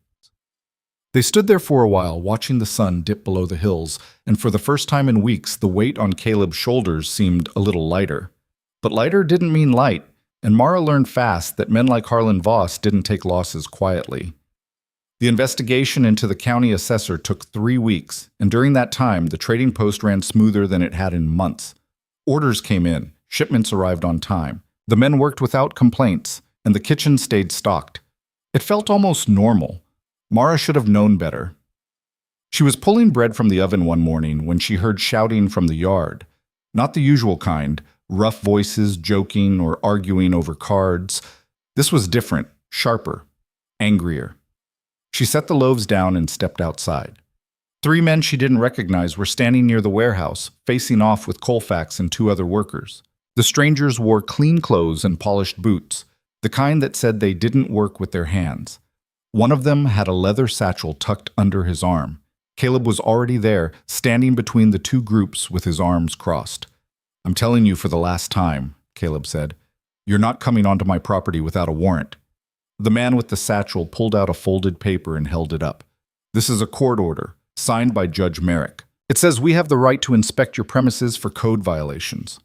They stood there for a while, watching the sun dip below the hills, and for the first time in weeks, the weight on Caleb's shoulders seemed a little lighter. But lighter didn't mean light, and Mara learned fast that men like Harlan Voss didn't take losses quietly. The investigation into the county assessor took 3 weeks, and during that time, the trading post ran smoother than it had in months. Orders came in, shipments arrived on time, the men worked without complaints, and the kitchen stayed stocked. It felt almost normal. Mara should have known better. She was pulling bread from the oven one morning when she heard shouting from the yard. Not the usual kind, rough voices joking or arguing over cards. This was different, sharper, angrier. She set the loaves down and stepped outside. 3 men she didn't recognize were standing near the warehouse, facing off with Colfax and 2 other workers. The strangers wore clean clothes and polished boots, the kind that said they didn't work with their hands. One of them had a leather satchel tucked under his arm. Caleb was already there, standing between the 2 groups with his arms crossed. I'm telling you for the last time, Caleb said. You're not coming onto my property without a warrant. The man with the satchel pulled out a folded paper and held it up. This is a court order, signed by Judge Merrick. It says we have the right to inspect your premises for code violations.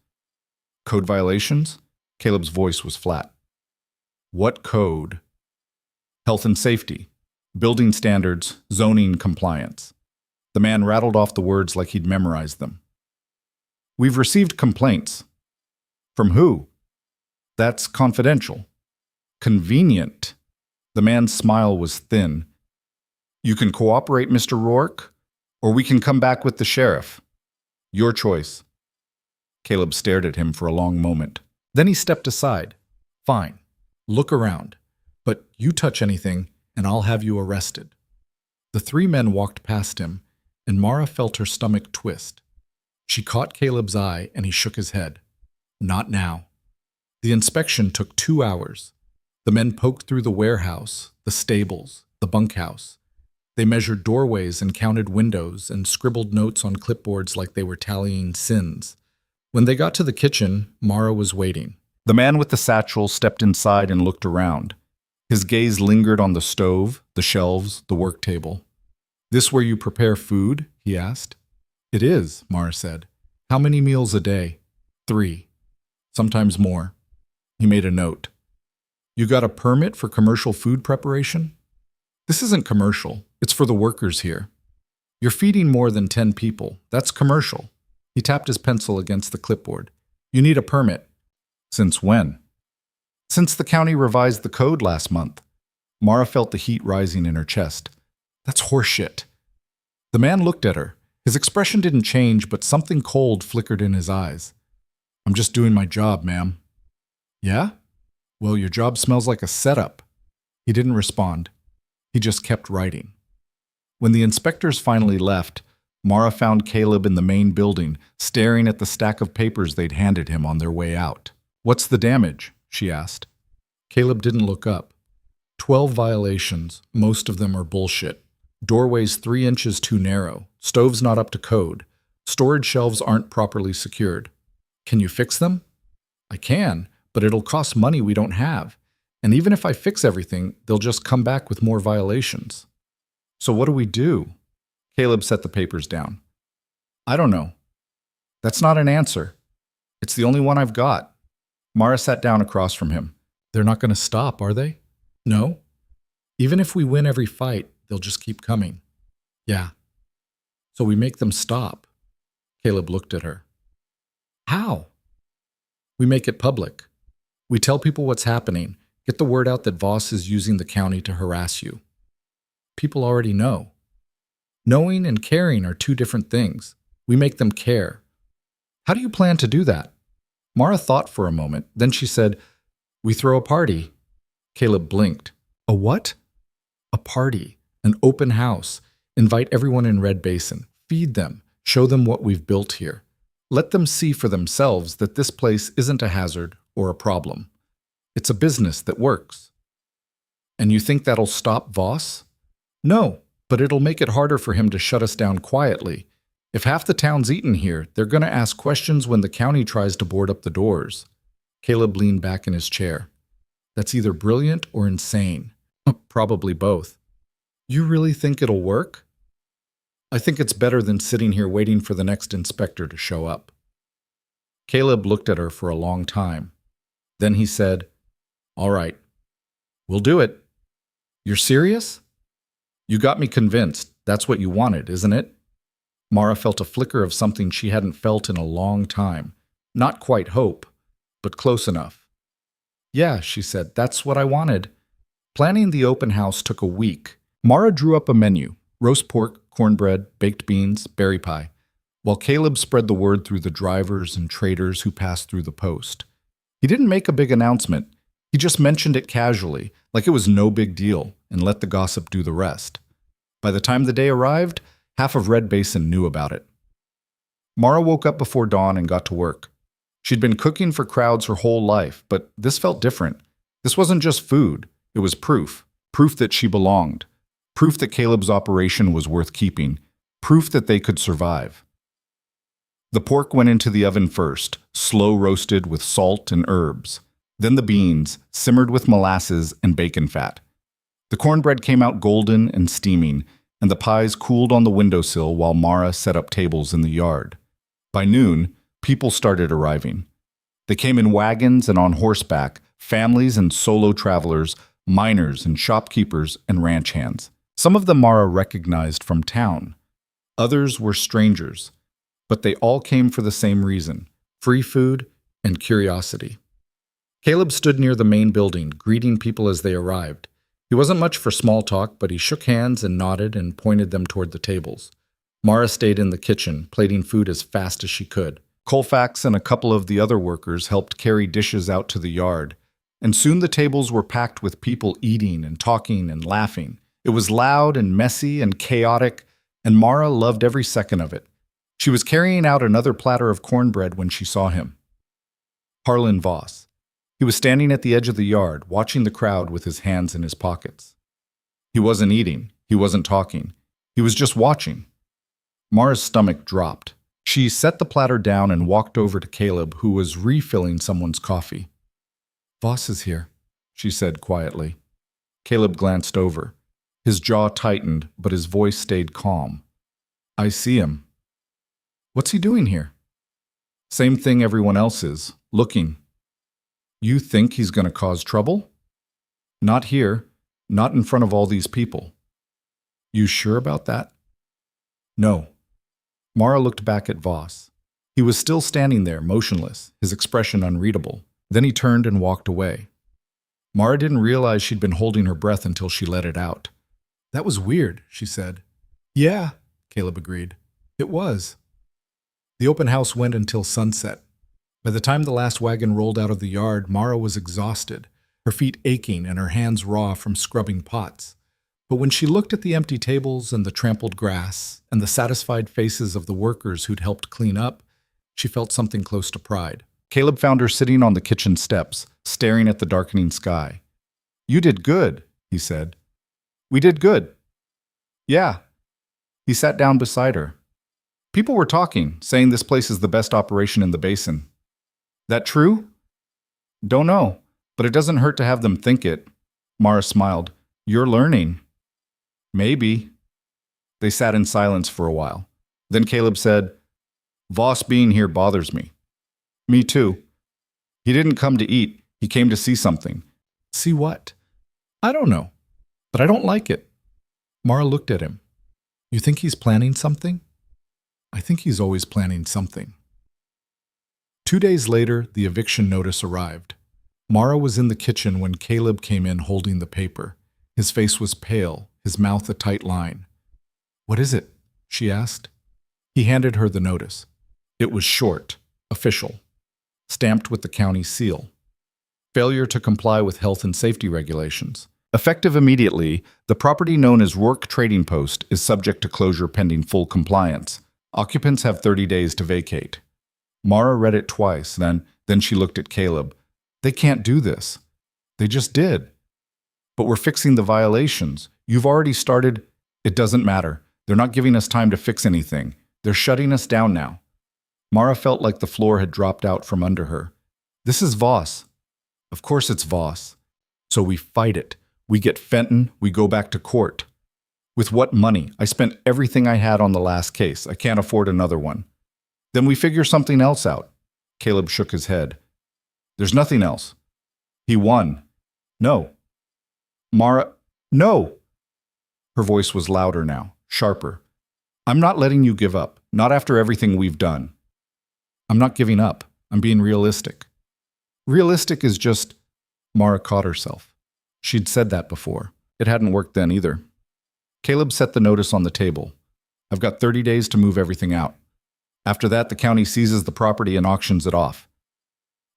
Code violations? Caleb's voice was flat. What code? Health and safety, building standards, zoning compliance. The man rattled off the words like he'd memorized them. We've received complaints. From who? That's confidential. Convenient. The man's smile was thin. You can cooperate, Mr. Rourke, or we can come back with the sheriff. Your choice. Caleb stared at him for a long moment. Then he stepped aside. Fine. Look around. But you touch anything, and I'll have you arrested. The 3 men walked past him, and Mara felt her stomach twist. She caught Caleb's eye, and he shook his head. Not now. The inspection took 2 hours. The men poked through the warehouse, the stables, the bunkhouse. They measured doorways and counted windows and scribbled notes on clipboards like they were tallying sins. When they got to the kitchen, Mara was waiting. The man with the satchel stepped inside and looked around. His gaze lingered on the stove, the shelves, the work table. This where you prepare food? He asked. It is, Mara said. How many meals a day? 3. Sometimes more. He made a note. You got a permit for commercial food preparation? This isn't commercial. It's for the workers here. You're feeding more than 10 people. That's commercial. He tapped his pencil against the clipboard. You need a permit. Since when? Since the county revised the code last month. Mara felt the heat rising in her chest. That's horseshit. The man looked at her. His expression didn't change, but something cold flickered in his eyes. I'm just doing my job, ma'am. Yeah? Well, your job smells like a setup. He didn't respond. He just kept writing. When the inspectors finally left, Mara found Caleb in the main building, staring at the stack of papers they'd handed him on their way out. What's the damage? She asked. Caleb didn't look up. 12 violations, most of them are bullshit. Doorways 3 inches too narrow, stoves not up to code, storage shelves aren't properly secured. Can you fix them? I can, but it'll cost money we don't have. And even if I fix everything, they'll just come back with more violations. So what do we do? Caleb set the papers down. I don't know. That's not an answer. It's the only one I've got. Mara sat down across from him. They're not going to stop, are they? No. Even if we win every fight, they'll just keep coming. Yeah. So we make them stop. Caleb looked at her. How? We make it public. We tell people what's happening, get the word out that Voss is using the county to harass you. People already know. Knowing and caring are 2 different things. We make them care. How do you plan to do that? Mara thought for a moment, then she said, We throw a party. Caleb blinked. A what? A party, an open house. Invite everyone in Red Basin. Feed them. Show them what we've built here. Let them see for themselves that this place isn't a hazard or a problem. It's a business that works. And you think that'll stop Voss? No, but it'll make it harder for him to shut us down quietly. If half the town's eaten here, they're going to ask questions when the county tries to board up the doors. Caleb leaned back in his chair. That's either brilliant or insane. Probably both. You really think it'll work? I think it's better than sitting here waiting for the next inspector to show up. Caleb looked at her for a long time. Then he said, All right, we'll do it. You're serious? You got me convinced. That's what you wanted, isn't it? Mara felt a flicker of something she hadn't felt in a long time. Not quite hope, but close enough. Yeah, she said, that's what I wanted. Planning the open house took a week. Mara drew up a menu: roast pork, cornbread, baked beans, berry pie, while Caleb spread the word through the drivers and traders who passed through the post. He didn't make a big announcement. He just mentioned it casually, like it was no big deal, and let the gossip do the rest. By the time the day arrived, half of Red Basin knew about it. Mara woke up before dawn and got to work. She'd been cooking for crowds her whole life, but this felt different. This wasn't just food. It was proof. Proof that she belonged. Proof that Caleb's operation was worth keeping. Proof that they could survive. The pork went into the oven first, slow roasted with salt and herbs. Then the beans, simmered with molasses and bacon fat. The cornbread came out golden and steaming, and the pies cooled on the windowsill while Mara set up tables in the yard. By noon, people started arriving. They came in wagons and on horseback, families and solo travelers, miners and shopkeepers and ranch hands. Some of them Mara recognized from town. Others were strangers, but they all came for the same reason: free food and curiosity. Caleb stood near the main building, greeting people as they arrived. He wasn't much for small talk, but he shook hands and nodded and pointed them toward the tables. Mara stayed in the kitchen, plating food as fast as she could. Colfax and a couple of the other workers helped carry dishes out to the yard, and soon the tables were packed with people eating and talking and laughing. It was loud and messy and chaotic, and Mara loved every second of it. She was carrying out another platter of cornbread when she saw him. Harlan Voss. He was standing at the edge of the yard, watching the crowd with his hands in his pockets. He wasn't eating. He wasn't talking. He was just watching. Mara's stomach dropped. She set the platter down and walked over to Caleb, who was refilling someone's coffee. Voss is here, she said quietly. Caleb glanced over. His jaw tightened, but his voice stayed calm. I see him. What's he doing here? Same thing everyone else is, looking. You think he's going to cause trouble? Not here, not in front of all these people. You sure about that? No. Mara looked back at Voss. He was still standing there, motionless, his expression unreadable. Then he turned and walked away. Mara didn't realize she'd been holding her breath until she let it out. That was weird, she said. Yeah, Caleb agreed. It was. The open house went until sunset. By the time the last wagon rolled out of the yard, Mara was exhausted, her feet aching and her hands raw from scrubbing pots. But when she looked at the empty tables and the trampled grass and the satisfied faces of the workers who'd helped clean up, she felt something close to pride. Caleb found her sitting on the kitchen steps, staring at the darkening sky. You did good, he said. We did good. Yeah. He sat down beside her. People were talking, saying this place is the best operation in the basin. That true? Don't know, but it doesn't hurt to have them think it. Mara smiled. You're learning. Maybe. They sat in silence for a while. Then Caleb said, Voss being here bothers me. Me too. He didn't come to eat. He came to see something. See what? I don't know, but I don't like it. Mara looked at him. You think he's planning something? I think he's always planning something. 2 days later, the eviction notice arrived. Mara was in the kitchen when Caleb came in holding the paper. His face was pale, his mouth a tight line. What is it? She asked. He handed her the notice. It was short, official, stamped with the county seal. Failure to comply with health and safety regulations. Effective immediately, the property known as Rourke Trading Post is subject to closure pending full compliance. Occupants have 30 days to vacate. Mara read it twice, then she looked at Caleb. They can't do this. They just did. But we're fixing the violations. You've already started. It doesn't matter. They're not giving us time to fix anything. They're shutting us down now. Mara felt like the floor had dropped out from under her. This is Voss. Of course it's Voss. So we fight it. We get Fenton. We go back to court. With what money? I spent everything I had on the last case. I can't afford another one. Then we figure something else out. Caleb shook his head. There's nothing else. He won. No. Mara, no. Her voice was louder now, sharper. I'm not letting you give up, not after everything we've done. I'm not giving up. I'm being realistic. Realistic is just... Mara caught herself. She'd said that before. It hadn't worked then either. Caleb set the notice on the table. I've got 30 days to move everything out. After that, the county seizes the property and auctions it off.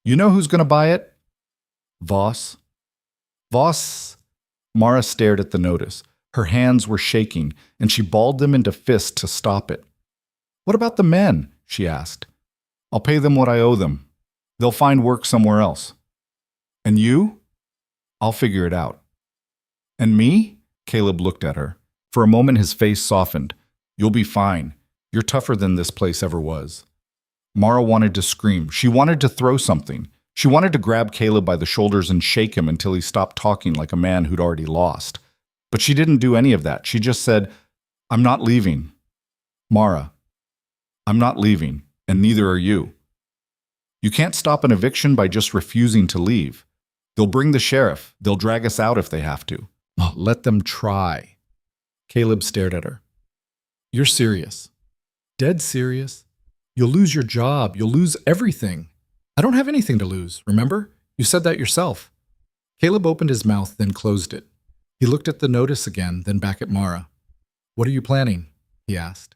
You know who's going to buy it? Voss. Voss. Mara stared at the notice. Her hands were shaking, and she balled them into fists to stop it. What about the men? She asked. I'll pay them what I owe them. They'll find work somewhere else. And you? I'll figure it out. And me? Caleb looked at her. For a moment his face softened. You'll be fine. You're tougher than this place ever was. Mara wanted to scream. She wanted to throw something. She wanted to grab Caleb by the shoulders and shake him until he stopped talking like a man who'd already lost. But she didn't do any of that. She just said, I'm not leaving. Mara, I'm not leaving, and neither are you. You can't stop an eviction by just refusing to leave. They'll bring the sheriff. They'll drag us out if they have to. Oh, let them try. Caleb stared at her. You're serious. Dead serious. You'll lose your job. You'll lose everything. I don't have anything to lose, remember? You said that yourself. Caleb opened his mouth, then closed it. He looked at the notice again, then back at Mara. What are you planning? He asked.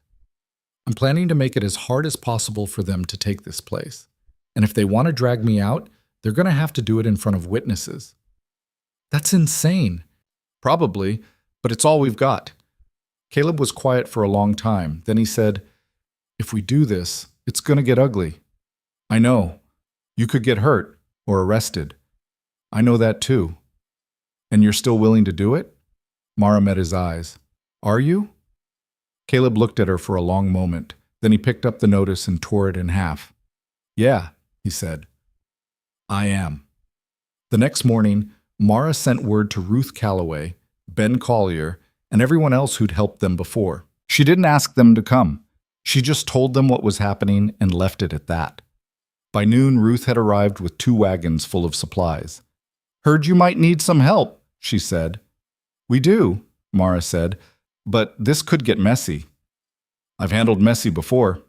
I'm planning to make it as hard as possible for them to take this place. And if they want to drag me out, they're going to have to do it in front of witnesses. That's insane. Probably, but it's all we've got. Caleb was quiet for a long time. Then he said, if we do this, it's going to get ugly. I know. You could get hurt or arrested. I know that too. And you're still willing to do it? Mara met his eyes. Are you? Caleb looked at her for a long moment. Then he picked up the notice and tore it in half. Yeah, he said. I am. The next morning, Mara sent word to Ruth Calloway, Ben Collier, and everyone else who'd helped them before. She didn't ask them to come. She just told them what was happening and left it at that. By noon, Ruth had arrived with 2 wagons full of supplies. Heard you might need some help, she said. We do, Mara said, but this could get messy. I've handled messy before.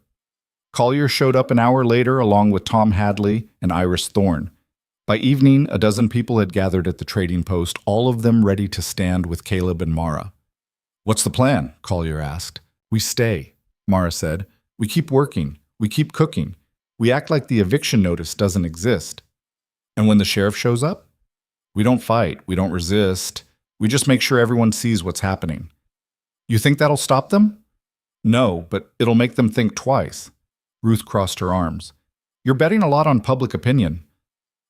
Collier showed up an hour later along with Tom Hadley and Iris Thorne. By evening, a dozen people had gathered at the trading post, all of them ready to stand with Caleb and Mara. What's the plan? Collier asked. We stay, Mara said. We keep working. We keep cooking. We act like the eviction notice doesn't exist. And when the sheriff shows up? We don't fight. We don't resist. We just make sure everyone sees what's happening. You think that'll stop them? No, but it'll make them think twice. Ruth crossed her arms. You're betting a lot on public opinion.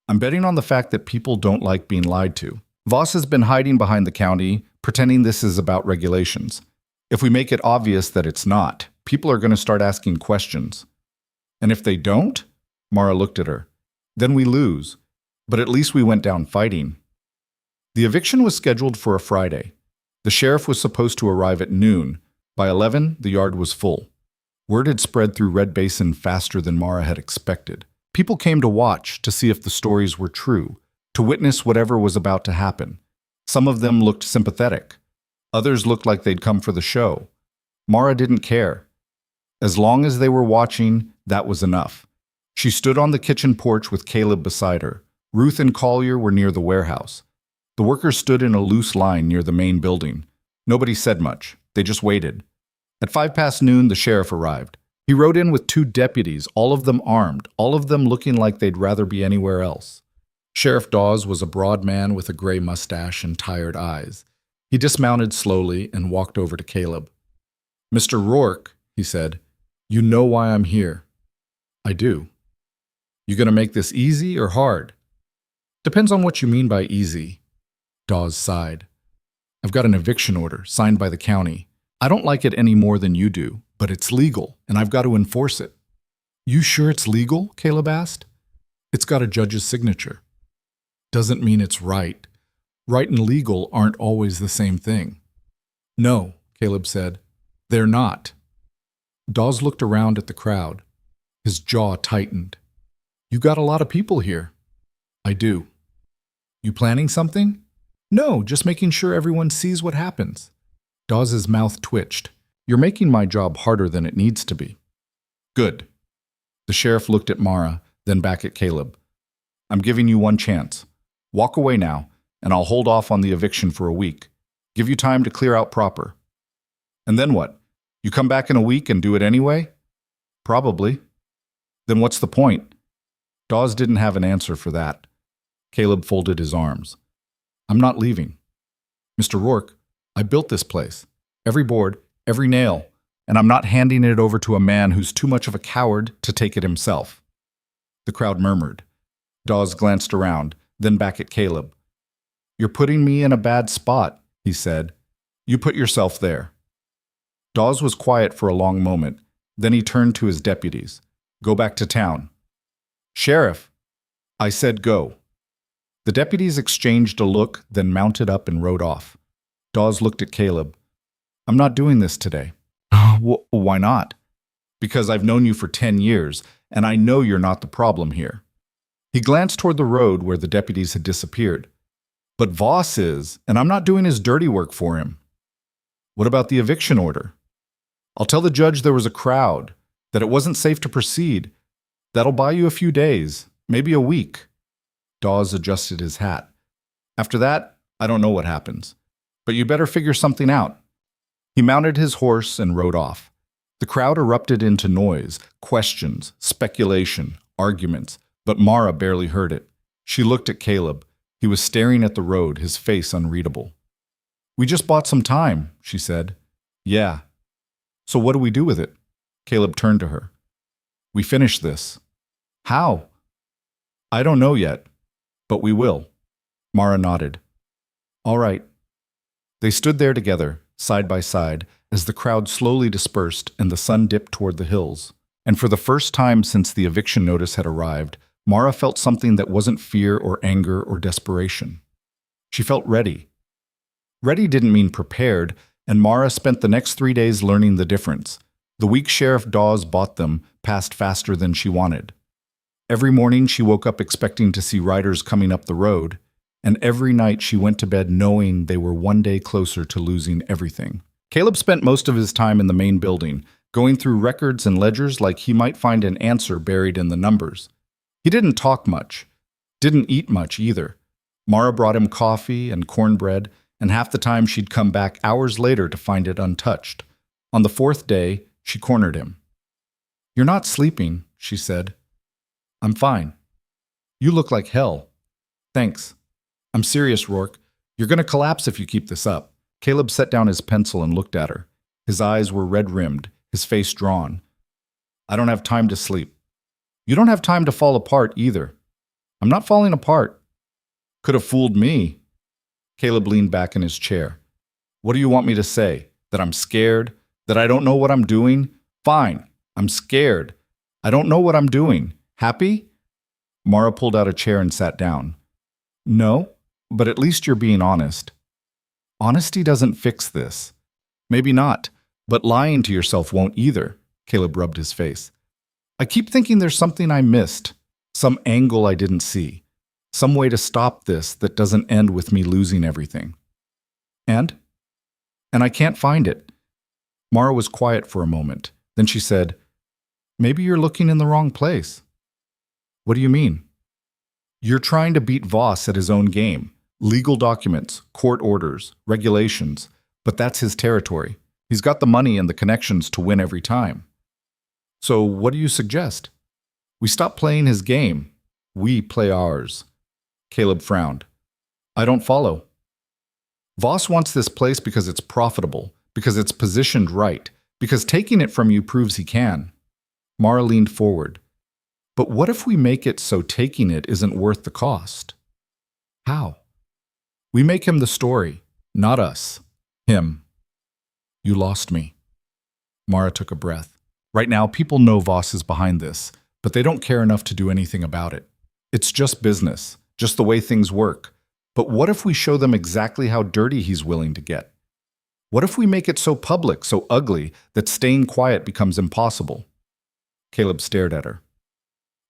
I'm betting on the fact that people don't like being lied to. Voss has been hiding behind the county, pretending this is about regulations. If we make it obvious that it's not, people are going to start asking questions. And if they don't? Mara looked at her. Then we lose. But at least we went down fighting. The eviction was scheduled for a Friday. The sheriff was supposed to arrive at noon. By 11, the yard was full. Word had spread through Red Basin faster than Mara had expected. People came to watch, to see if the stories were true, to witness whatever was about to happen. Some of them looked sympathetic. Others looked like they'd come for the show. Mara didn't care. As long as they were watching, that was enough. She stood on the kitchen porch with Caleb beside her. Ruth and Collier were near the warehouse. The workers stood in a loose line near the main building. Nobody said much. They just waited. At 5 past noon, the sheriff arrived. He rode in with 2 deputies, all of them armed, all of them looking like they'd rather be anywhere else. Sheriff Dawes was a broad man with a gray mustache and tired eyes. He dismounted slowly and walked over to Caleb. Mr. Rourke, he said, you know why I'm here. I do. You gonna make this easy or hard? Depends on what you mean by easy. Dawes sighed. I've got an eviction order signed by the county. I don't like it any more than you do, but it's legal, and I've got to enforce it. You sure it's legal? Caleb asked. It's got a judge's signature. Doesn't mean it's right. Right and legal aren't always the same thing. No, Caleb said. They're not. Dawes looked around at the crowd. His jaw tightened. You got a lot of people here. I do. You planning something? No, just making sure everyone sees what happens. Dawes's mouth twitched. You're making my job harder than it needs to be. Good. The sheriff looked at Mara, then back at Caleb. I'm giving you one chance. Walk away now, and I'll hold off on the eviction for a week. Give you time to clear out proper. And then what? You come back in a week and do it anyway? Probably. Then what's the point? Dawes didn't have an answer for that. Caleb folded his arms. I'm not leaving. Mr. Rourke, I built this place. Every board, every nail, and I'm not handing it over to a man who's too much of a coward to take it himself. The crowd murmured. Dawes glanced around, then back at Caleb. You're putting me in a bad spot, he said. You put yourself there. Dawes was quiet for a long moment. Then he turned to his deputies. Go back to town. Sheriff, I said go. The deputies exchanged a look, then mounted up and rode off. Dawes looked at Caleb. I'm not doing this today. Why not? Because I've known you for 10 years, and I know you're not the problem here. He glanced toward the road where the deputies had disappeared. But Voss is, and I'm not doing his dirty work for him. What about the eviction order? I'll tell the judge there was a crowd, that it wasn't safe to proceed. That'll buy you a few days, maybe a week. Dawes adjusted his hat. After that, I don't know what happens. But you better figure something out. He mounted his horse and rode off. The crowd erupted into noise, questions, speculation, arguments, but Mara barely heard it. She looked at Caleb. He was staring at the road, his face unreadable. We just bought some time, she said. Yeah. So what do we do with it? Caleb turned to her. We finish this. How? I don't know yet, but we will. Mara nodded. All right. They stood there together, side by side, as the crowd slowly dispersed and the sun dipped toward the hills. And for the first time since the eviction notice had arrived, Mara felt something that wasn't fear or anger or desperation. She felt ready. Ready didn't mean prepared, and Mara spent the next 3 days learning the difference. The week Sheriff Dawes bought them passed faster than she wanted. Every morning she woke up expecting to see riders coming up the road, and every night she went to bed knowing they were one day closer to losing everything. Caleb spent most of his time in the main building, going through records and ledgers like he might find an answer buried in the numbers. He didn't talk much, didn't eat much either. Mara brought him coffee and cornbread, and half the time she'd come back hours later to find it untouched. On the 4th day, she cornered him. You're not sleeping, she said. I'm fine. You look like hell. Thanks. I'm serious, Rourke. You're going to collapse if you keep this up. Caleb set down his pencil and looked at her. His eyes were red-rimmed, his face drawn. I don't have time to sleep. You don't have time to fall apart either. I'm not falling apart. Could have fooled me. Caleb leaned back in his chair. What do you want me to say? That I'm scared? That I don't know what I'm doing? Fine. I'm scared. I don't know what I'm doing. Happy? Mara pulled out a chair and sat down. No, but at least you're being honest. Honesty doesn't fix this. Maybe not, but lying to yourself won't either. Caleb rubbed his face. I keep thinking there's something I missed, some angle I didn't see, some way to stop this that doesn't end with me losing everything. And I can't find it. Mara was quiet for a moment. Then she said, Maybe you're looking in the wrong place. What do you mean? You're trying to beat Voss at his own game. Legal documents, court orders, regulations, but that's his territory. He's got the money and the connections to win every time. So what do you suggest? We stop playing his game. We play ours. Caleb frowned. I don't follow. Voss wants this place because it's profitable, because it's positioned right, because taking it from you proves he can. Mara leaned forward. But what if we make it so taking it isn't worth the cost? How? We make him the story, not us. Him. You lost me. Mara took a breath. Right now, people know Voss is behind this, but they don't care enough to do anything about it. It's just business, just the way things work. But what if we show them exactly how dirty he's willing to get? What if we make it so public, so ugly, that staying quiet becomes impossible? Caleb stared at her.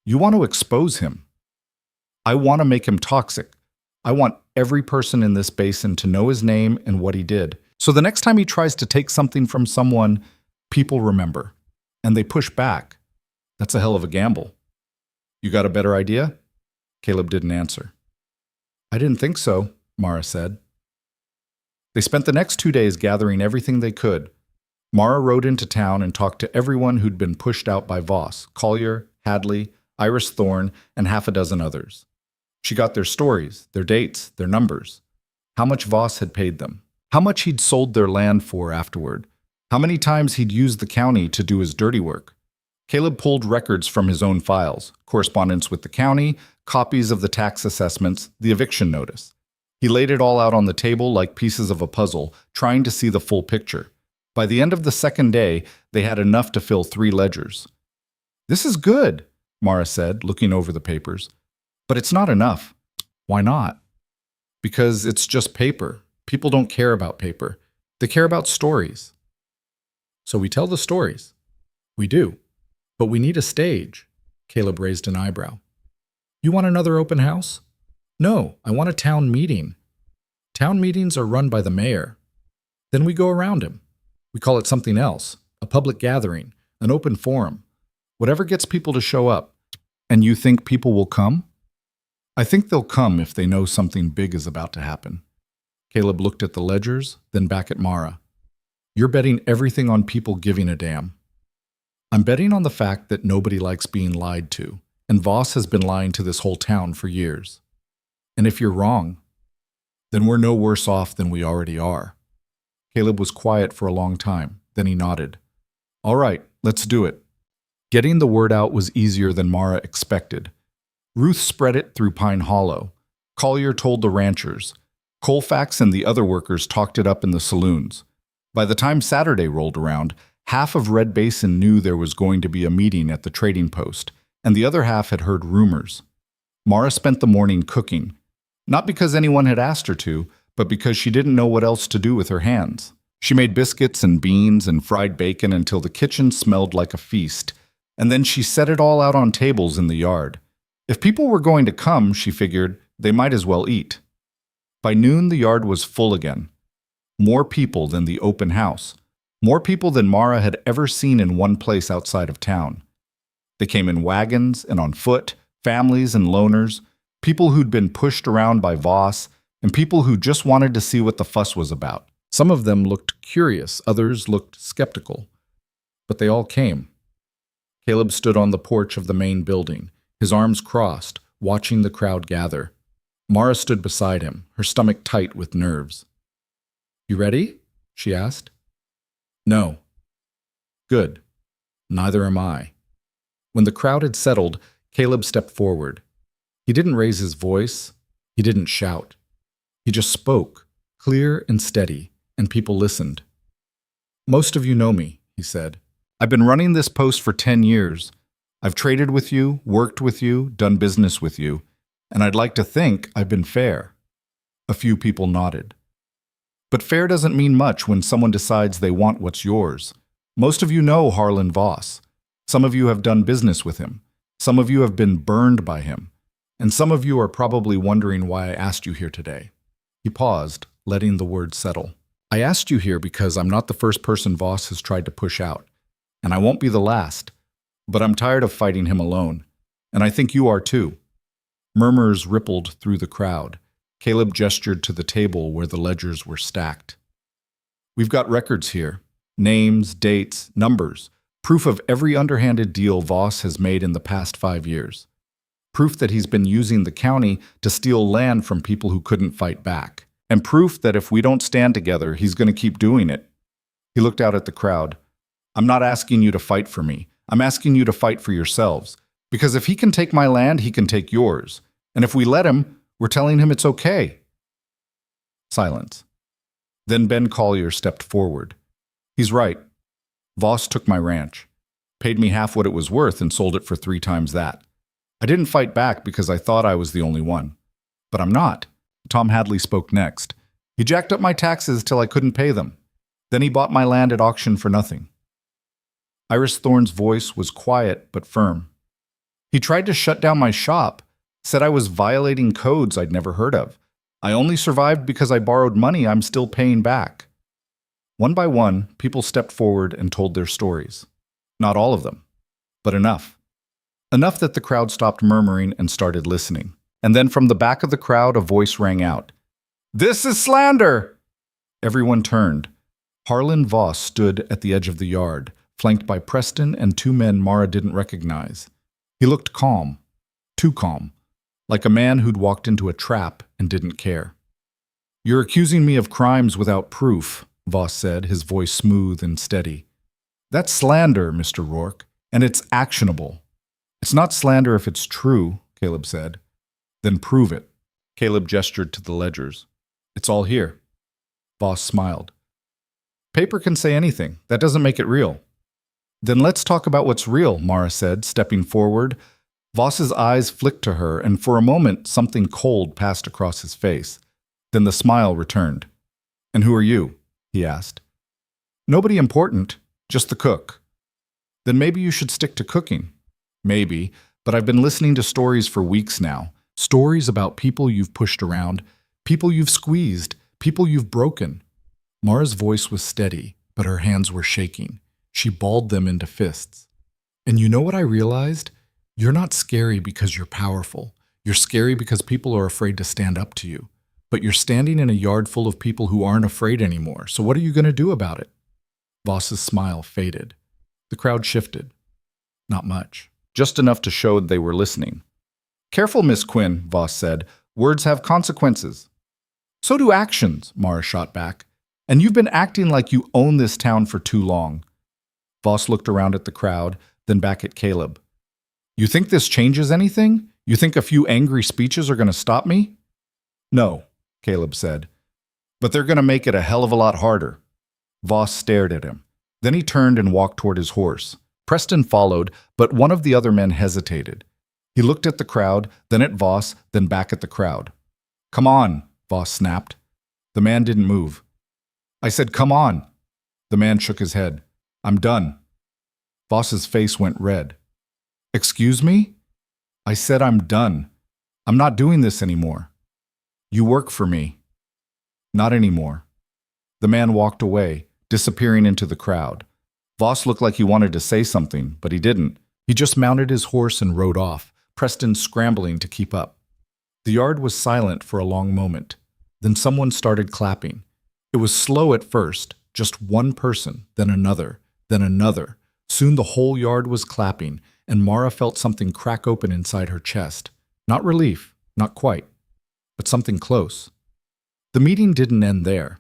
You want to expose him. I want to make him toxic. I want every person in this basin to know his name and what he did. So the next time he tries to take something from someone, people remember. And they push back. That's a hell of a gamble. You got a better idea? Caleb didn't answer. I didn't think so, Mara said. They spent the next 2 days gathering everything they could. Mara rode into town and talked to everyone who'd been pushed out by Voss, Collier, Hadley, Iris Thorne, and half a dozen others. She got their stories, their dates, their numbers, how much Voss had paid them, how much he'd sold their land for afterward, how many times he'd used the county to do his dirty work. Caleb pulled records from his own files, correspondence with the county, copies of the tax assessments, the eviction notice. He laid it all out on the table like pieces of a puzzle, trying to see the full picture. By the end of the second day, they had enough to fill 3 ledgers. This is good, Mara said, looking over the papers. But it's not enough. Why not? Because it's just paper. People don't care about paper. They care about stories. So we tell the stories. We do. But we need a stage. Caleb raised an eyebrow. You want another open house? No, I want a town meeting. Town meetings are run by the mayor. Then we go around him. We call it something else, a public gathering, an open forum, whatever gets people to show up. And you think people will come? I think they'll come if they know something big is about to happen. Caleb looked at the ledgers, then back at Mara. You're betting everything on people giving a damn. I'm betting on the fact that nobody likes being lied to, and Voss has been lying to this whole town for years. And if you're wrong, then we're no worse off than we already are. Caleb was quiet for a long time, then he nodded. All right, let's do it. Getting the word out was easier than Mara expected. Ruth spread it through Pine Hollow. Collier told the ranchers. Colfax and the other workers talked it up in the saloons. By the time Saturday rolled around, half of Red Basin knew there was going to be a meeting at the trading post, and the other half had heard rumors. Mara spent the morning cooking, not because anyone had asked her to, but because she didn't know what else to do with her hands. She made biscuits and beans and fried bacon until the kitchen smelled like a feast, and then she set it all out on tables in the yard. If people were going to come, she figured, they might as well eat. By noon, the yard was full again. More people than the open house. More people than Mara had ever seen in one place outside of town. They came in wagons and on foot, families and loners, people who'd been pushed around by Voss, and people who just wanted to see what the fuss was about. Some of them looked curious, others looked skeptical. But they all came. Caleb stood on the porch of the main building, his arms crossed, watching the crowd gather. Mara stood beside him, her stomach tight with nerves. You ready? She asked. No. Good. Neither am I. When the crowd had settled, Caleb stepped forward. He didn't raise his voice. He didn't shout. He just spoke, clear and steady, and people listened. Most of you know me, he said. I've been running this post for 10 years. I've traded with you, worked with you, done business with you, and I'd like to think I've been fair. A few people nodded. But fair doesn't mean much when someone decides they want what's yours. Most of you know Harlan Voss. Some of you have done business with him. Some of you have been burned by him. And some of you are probably wondering why I asked you here today. He paused, letting the words settle. I asked you here because I'm not the first person Voss has tried to push out, and I won't be the last. But I'm tired of fighting him alone, and I think you are too. Murmurs rippled through the crowd. Caleb gestured to the table where the ledgers were stacked. We've got records here. Names, dates, numbers. Proof of every underhanded deal Voss has made in the past 5 years. Proof that he's been using the county to steal land from people who couldn't fight back. And proof that if we don't stand together, he's going to keep doing it. He looked out at the crowd. I'm not asking you to fight for me. I'm asking you to fight for yourselves. Because if he can take my land, he can take yours. And if we let him, We're telling him it's okay. Silence. Then Ben Collier stepped forward. He's right. Voss took my ranch, paid me half what it was worth, and sold it for 3 times that. I didn't fight back because I thought I was the only one. But I'm not. Tom Hadley spoke next. He jacked up my taxes till I couldn't pay them. Then he bought my land at auction for nothing. Iris Thorne's voice was quiet but firm. He tried to shut down my shop, said I was violating codes I'd never heard of. I only survived because I borrowed money I'm still paying back. One by one, people stepped forward and told their stories. Not all of them, but enough. Enough that the crowd stopped murmuring and started listening. And then from the back of the crowd, a voice rang out. "This is slander!" Everyone turned. Harlan Voss stood at the edge of the yard, flanked by Preston and 2 men Mara didn't recognize. He looked calm, too calm, like a man who'd walked into a trap and didn't care. "You're accusing me of crimes without proof," Voss said, his voice smooth and steady. "That's slander, Mr. Rourke, and it's actionable." "It's not slander if it's true," Caleb said. "Then prove it." Caleb gestured to the ledgers. "It's all here." Voss smiled. "Paper can say anything. That doesn't make it real." "Then let's talk about what's real," Mara said, stepping forward. Voss's eyes flicked to her, and for a moment something cold passed across his face. Then the smile returned. "And who are you?" he asked. "Nobody important, just the cook." "Then maybe you should stick to cooking." "Maybe, but I've been listening to stories for weeks now. Stories about people you've pushed around, people you've squeezed, people you've broken." Mara's voice was steady, but her hands were shaking. She balled them into fists. "And you know what I realized? You're not scary because you're powerful. You're scary because people are afraid to stand up to you. But you're standing in a yard full of people who aren't afraid anymore, so what are you going to do about it?" Voss's smile faded. The crowd shifted. Not much. Just enough to show they were listening. "Careful, Miss Quinn," Voss said. "Words have consequences." "So do actions," Mara shot back. "And you've been acting like you own this town for too long." Voss looked around at the crowd, then back at Caleb. "You think this changes anything? You think a few angry speeches are going to stop me?" "No," Caleb said. "But they're going to make it a hell of a lot harder." Voss stared at him. Then he turned and walked toward his horse. Preston followed, but one of the other men hesitated. He looked at the crowd, then at Voss, then back at the crowd. "Come on," Voss snapped. The man didn't move. "I said, come on." The man shook his head. "I'm done." Voss's face went red. "Excuse me?" "I said I'm done. I'm not doing this anymore." "You work for me." "Not anymore." The man walked away, disappearing into the crowd. Voss looked like he wanted to say something, but he didn't. He just mounted his horse and rode off, Preston scrambling to keep up. The yard was silent for a long moment. Then someone started clapping. It was slow at first, just one person, then another, then another. Soon the whole yard was clapping, and Mara felt something crack open inside her chest. Not relief, not quite, but something close. The meeting didn't end there.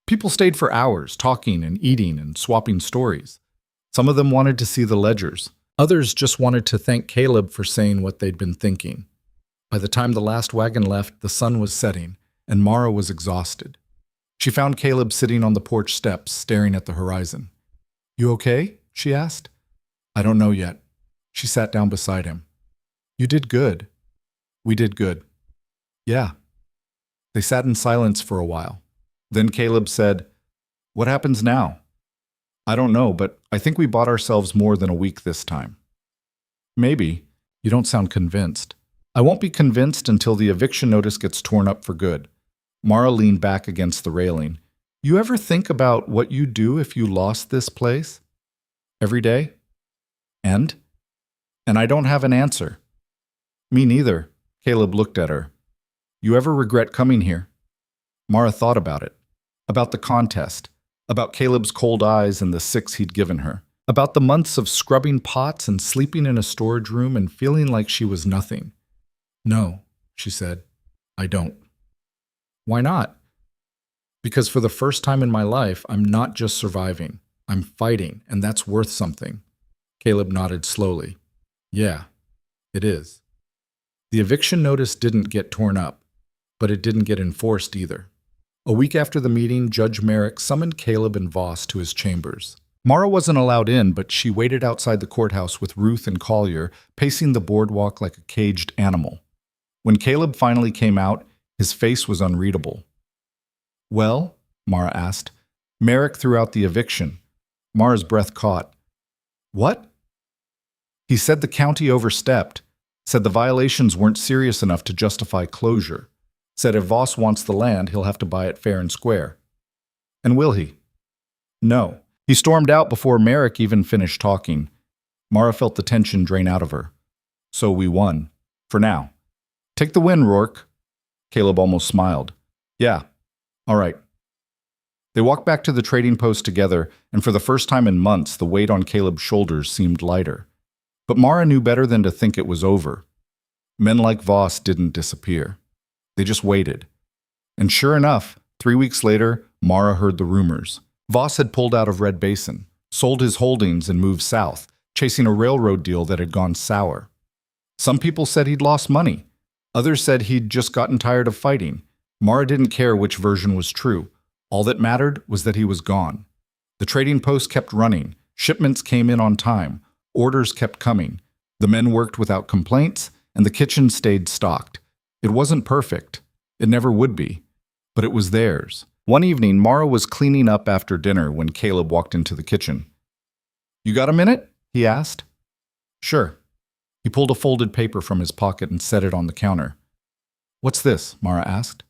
People stayed for hours, talking and eating and swapping stories. Some of them wanted to see the ledgers. Others just wanted to thank Caleb for saying what they'd been thinking. By the time the last wagon left, the sun was setting, and Mara was exhausted. She found Caleb sitting on the porch steps, staring at the horizon. "You okay?" she asked. "I don't know yet." She sat down beside him. "You did good." "We did good." "Yeah." They sat in silence for a while. Then Caleb said, "What happens now?" "I don't know, but I think we bought ourselves more than a week this time." "Maybe." "You don't sound convinced." "I won't be convinced until the eviction notice gets torn up for good." Mara leaned back against the railing. "You ever think about what you'd do if you lost this place?" "Every day." "And?" "And I don't have an answer." "Me neither." Caleb looked at her. "You ever regret coming here?" Mara thought about it. About the contest. About Caleb's cold eyes and the 6 he'd given her. About the months of scrubbing pots and sleeping in a storage room and feeling like she was nothing. "No," she said. "I don't." "Why not?" "Because for the first time in my life, I'm not just surviving. I'm fighting, and that's worth something." Caleb nodded slowly. "Yeah, it is." The eviction notice didn't get torn up. but it didn't get enforced either. A week after the meeting, Judge Merrick summoned Caleb and Voss to his chambers. Mara wasn't allowed in, but she waited outside the courthouse with Ruth and Collier, pacing the boardwalk like a caged animal. When Caleb finally came out, his face was unreadable. "Well?" Mara asked. Merrick threw out the eviction. Mara's breath caught. "What?" "He said the county overstepped, said the violations weren't serious enough to justify closure, said if Voss wants the land, he'll have to buy it fair and square." "And will he?" "No." He stormed out before Merrick even finished talking. Mara felt the tension drain out of her. "So we won. For now. Take the win, Rourke." Caleb almost smiled. "Yeah. All right." They walked back to the trading post together, and for the first time in months, the weight on Caleb's shoulders seemed lighter. But Mara knew better than to think it was over. Men like Voss didn't disappear. They just waited. And sure enough, 3 weeks later, Mara heard the rumors. Voss had pulled out of Red Basin, sold his holdings and moved south, chasing a railroad deal that had gone sour. Some people said he'd lost money. Others said he'd just gotten tired of fighting. Mara didn't care which version was true. All that mattered was that he was gone. The trading post kept running. Shipments came in on time. Orders kept coming. The men worked without complaints, and the kitchen stayed stocked. It wasn't perfect. It never would be. But it was theirs. One evening, Mara was cleaning up after dinner when Caleb walked into the kitchen. "You got a minute?" he asked. "Sure." He pulled a folded paper from his pocket and set it on the counter. "What's this?" Mara asked.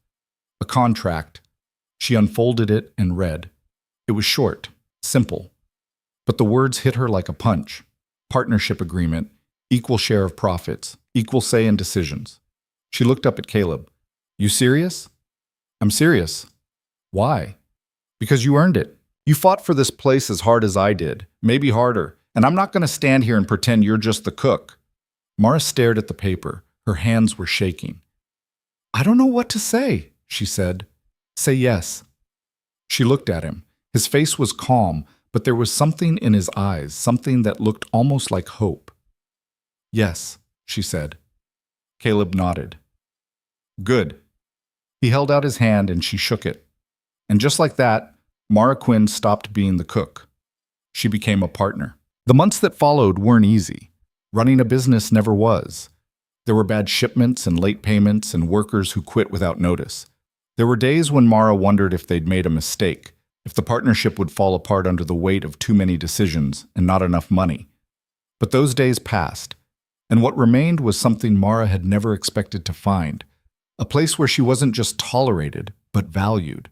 "A contract." She unfolded it and read. It was short, simple, but the words hit her like a punch. Partnership agreement, equal share of profits, equal say in decisions. She looked up at Caleb. "You serious?" "I'm serious." "Why?" "Because you earned it. You fought for this place as hard as I did, maybe harder, and I'm not going to stand here and pretend you're just the cook." Mara stared at the paper. Her hands were shaking. "I don't know what to say," she said. "Say yes." She looked at him. His face was calm, but there was something in his eyes, something that looked almost like hope. "Yes," she said. Caleb nodded. "Good." He held out his hand and she shook it. And just like that, Mara Quinn stopped being the cook. She became a partner. The months that followed weren't easy. Running a business never was. There were bad shipments and late payments and workers who quit without notice. There were days when Mara wondered if they'd made a mistake, if the partnership would fall apart under the weight of too many decisions and not enough money. But those days passed, and what remained was something Mara had never expected to find, a place where she wasn't just tolerated, but valued,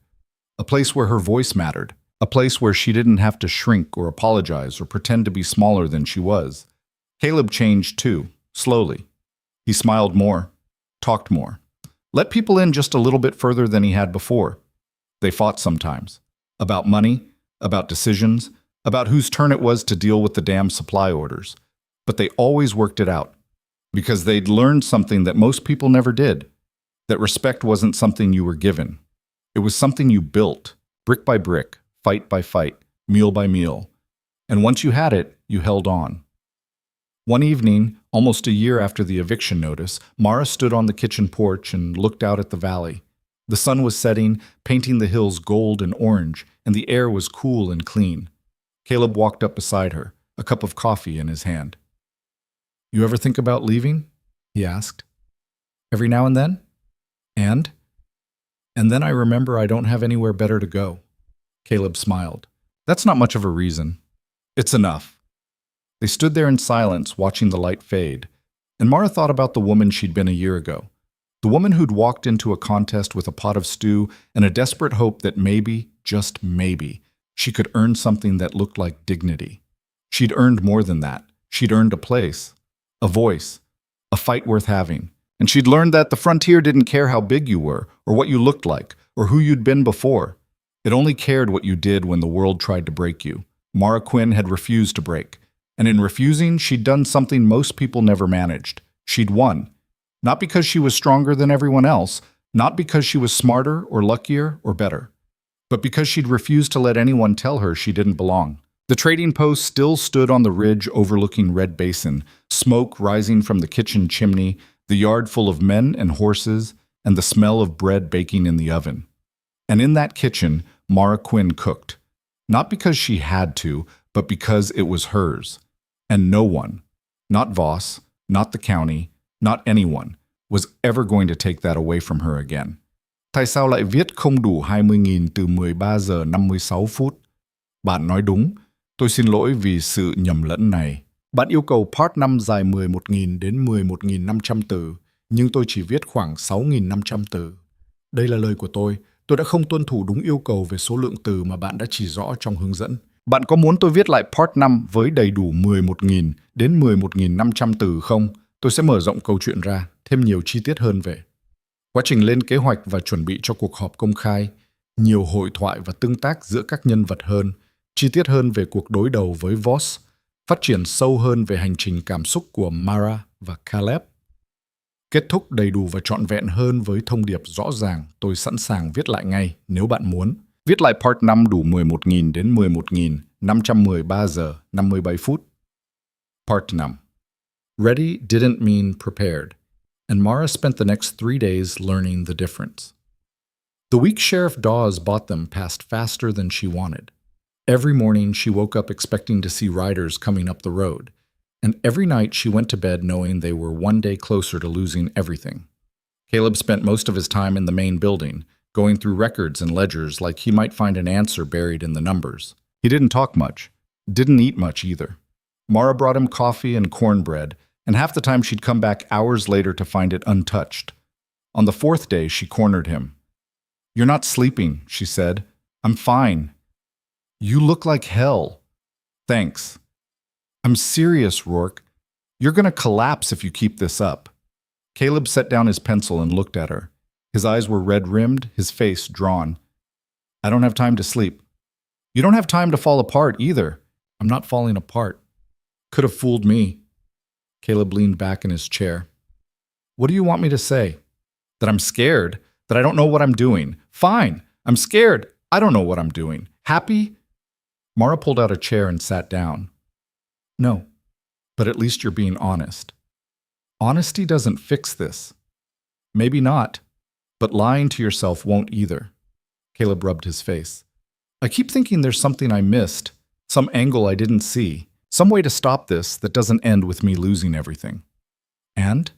a place where her voice mattered, a place where she didn't have to shrink or apologize or pretend to be smaller than she was. Caleb changed too, slowly. He smiled more, talked more, let people in just a little bit further than he had before. They fought sometimes, about money, about decisions, about whose turn it was to deal with the damn supply orders. But they always worked it out, because they'd learned something that most people never did, that respect wasn't something you were given. It was something you built, brick by brick, fight by fight, meal by meal. And once you had it, you held on. One evening, almost a year after the eviction notice, Mara stood on the kitchen porch and looked out at the valley. The sun was setting, painting the hills gold and orange, and the air was cool and clean. Caleb walked up beside her, a cup of coffee in his hand. "You ever think about leaving?" he asked. "Every now and then?" And then I remember I don't have anywhere better to go." Caleb smiled. "That's not much of a reason." "It's enough." They stood there in silence, watching the light fade, and Mara thought about the woman she'd been a year ago, the woman who'd walked into a contest with a pot of stew and a desperate hope that maybe, just maybe, she could earn something that looked like dignity. She'd earned more than that. She'd earned a place, a voice, a fight worth having, and she'd learned that the frontier didn't care how big you were, or what you looked like, or who you'd been before. It only cared what you did when the world tried to break you. Mara Quinn had refused to break. And in refusing, she'd done something most people never managed. She'd won. Not because she was stronger than everyone else, not because she was smarter or luckier or better, but because she'd refused to let anyone tell her she didn't belong. The trading post still stood on the ridge overlooking Red Basin, smoke rising from the kitchen chimney, the yard full of men and horses, and the smell of bread baking in the oven. And in that kitchen, Mara Quinn cooked, not because she had to, but because it was hers. And no one, not Voss, not the county, not anyone, was ever going to take that away from her again. Tại sao lại viết không đủ 20.000 từ 13 giờ 56 phút? Bạn nói đúng, tôi xin lỗi vì sự nhầm lẫn này. Bạn yêu cầu part 5 dài 11.000 đến 11.500 từ, nhưng tôi chỉ viết khoảng 6.500 từ. Đây là lời của tôi đã không tuân thủ đúng yêu cầu về số lượng từ mà bạn đã chỉ rõ trong hướng dẫn. Bạn có muốn tôi viết lại part 5 với đầy đủ 11.000 đến 11.500 từ không? Tôi sẽ mở rộng câu chuyện ra, thêm nhiều chi tiết hơn về quá trình lên kế hoạch và chuẩn bị cho cuộc họp công khai, nhiều hội thoại và tương tác giữa các nhân vật hơn, chi tiết hơn về cuộc đối đầu với Voss, phát triển sâu hơn về hành trình cảm xúc của Mara và Caleb. Kết thúc đầy đủ và trọn vẹn hơn với thông điệp rõ ràng, tôi sẵn sàng viết lại ngay nếu bạn muốn. Viết lại part 5 đủ 11.000 đến 11.513 giờ 57 phút. Part 5. Ready didn't mean prepared, and Mara spent the next 3 days learning the difference. The week Sheriff Dawes bought them passed faster than she wanted. Every morning she woke up expecting to see riders coming up the road, and every night she went to bed knowing they were one day closer to losing everything. Caleb spent most of his time in the main building, going through records and ledgers like he might find an answer buried in the numbers. He didn't talk much, didn't eat much either. Mara brought him coffee and cornbread, and half the time she'd come back hours later to find it untouched. On the fourth day, she cornered him. "You're not sleeping," she said. "I'm fine." "You look like hell." "Thanks." "I'm serious, Rourke. You're going to collapse if you keep this up." Caleb set down his pencil and looked at her. His eyes were red-rimmed, his face drawn. "I don't have time to sleep." "You don't have time to fall apart either." "I'm not falling apart." "Could have fooled me." Caleb leaned back in his chair. "What do you want me to say? That I'm scared? That I don't know what I'm doing? Fine. I'm scared. I don't know what I'm doing. Happy?" Mara pulled out a chair and sat down. "No, but at least you're being honest. Honesty doesn't fix this. Maybe not, but lying to yourself won't either." Caleb rubbed his face. "I keep thinking there's something I missed, some angle I didn't see, some way to stop this that doesn't end with me losing everything. And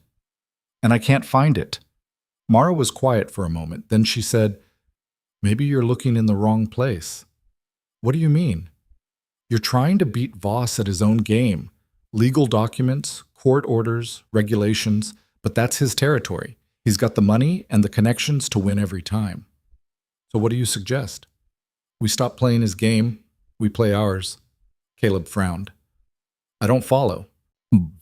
I can't find it." Mara was quiet for a moment. Then she said, "Maybe you're looking in the wrong place." "What do you mean?" "You're trying to beat Voss at his own game. Legal documents, court orders, regulations, but that's his territory. He's got the money and the connections to win every time. So what do you suggest? We stop playing his game, we play ours." Caleb frowned. "I don't follow.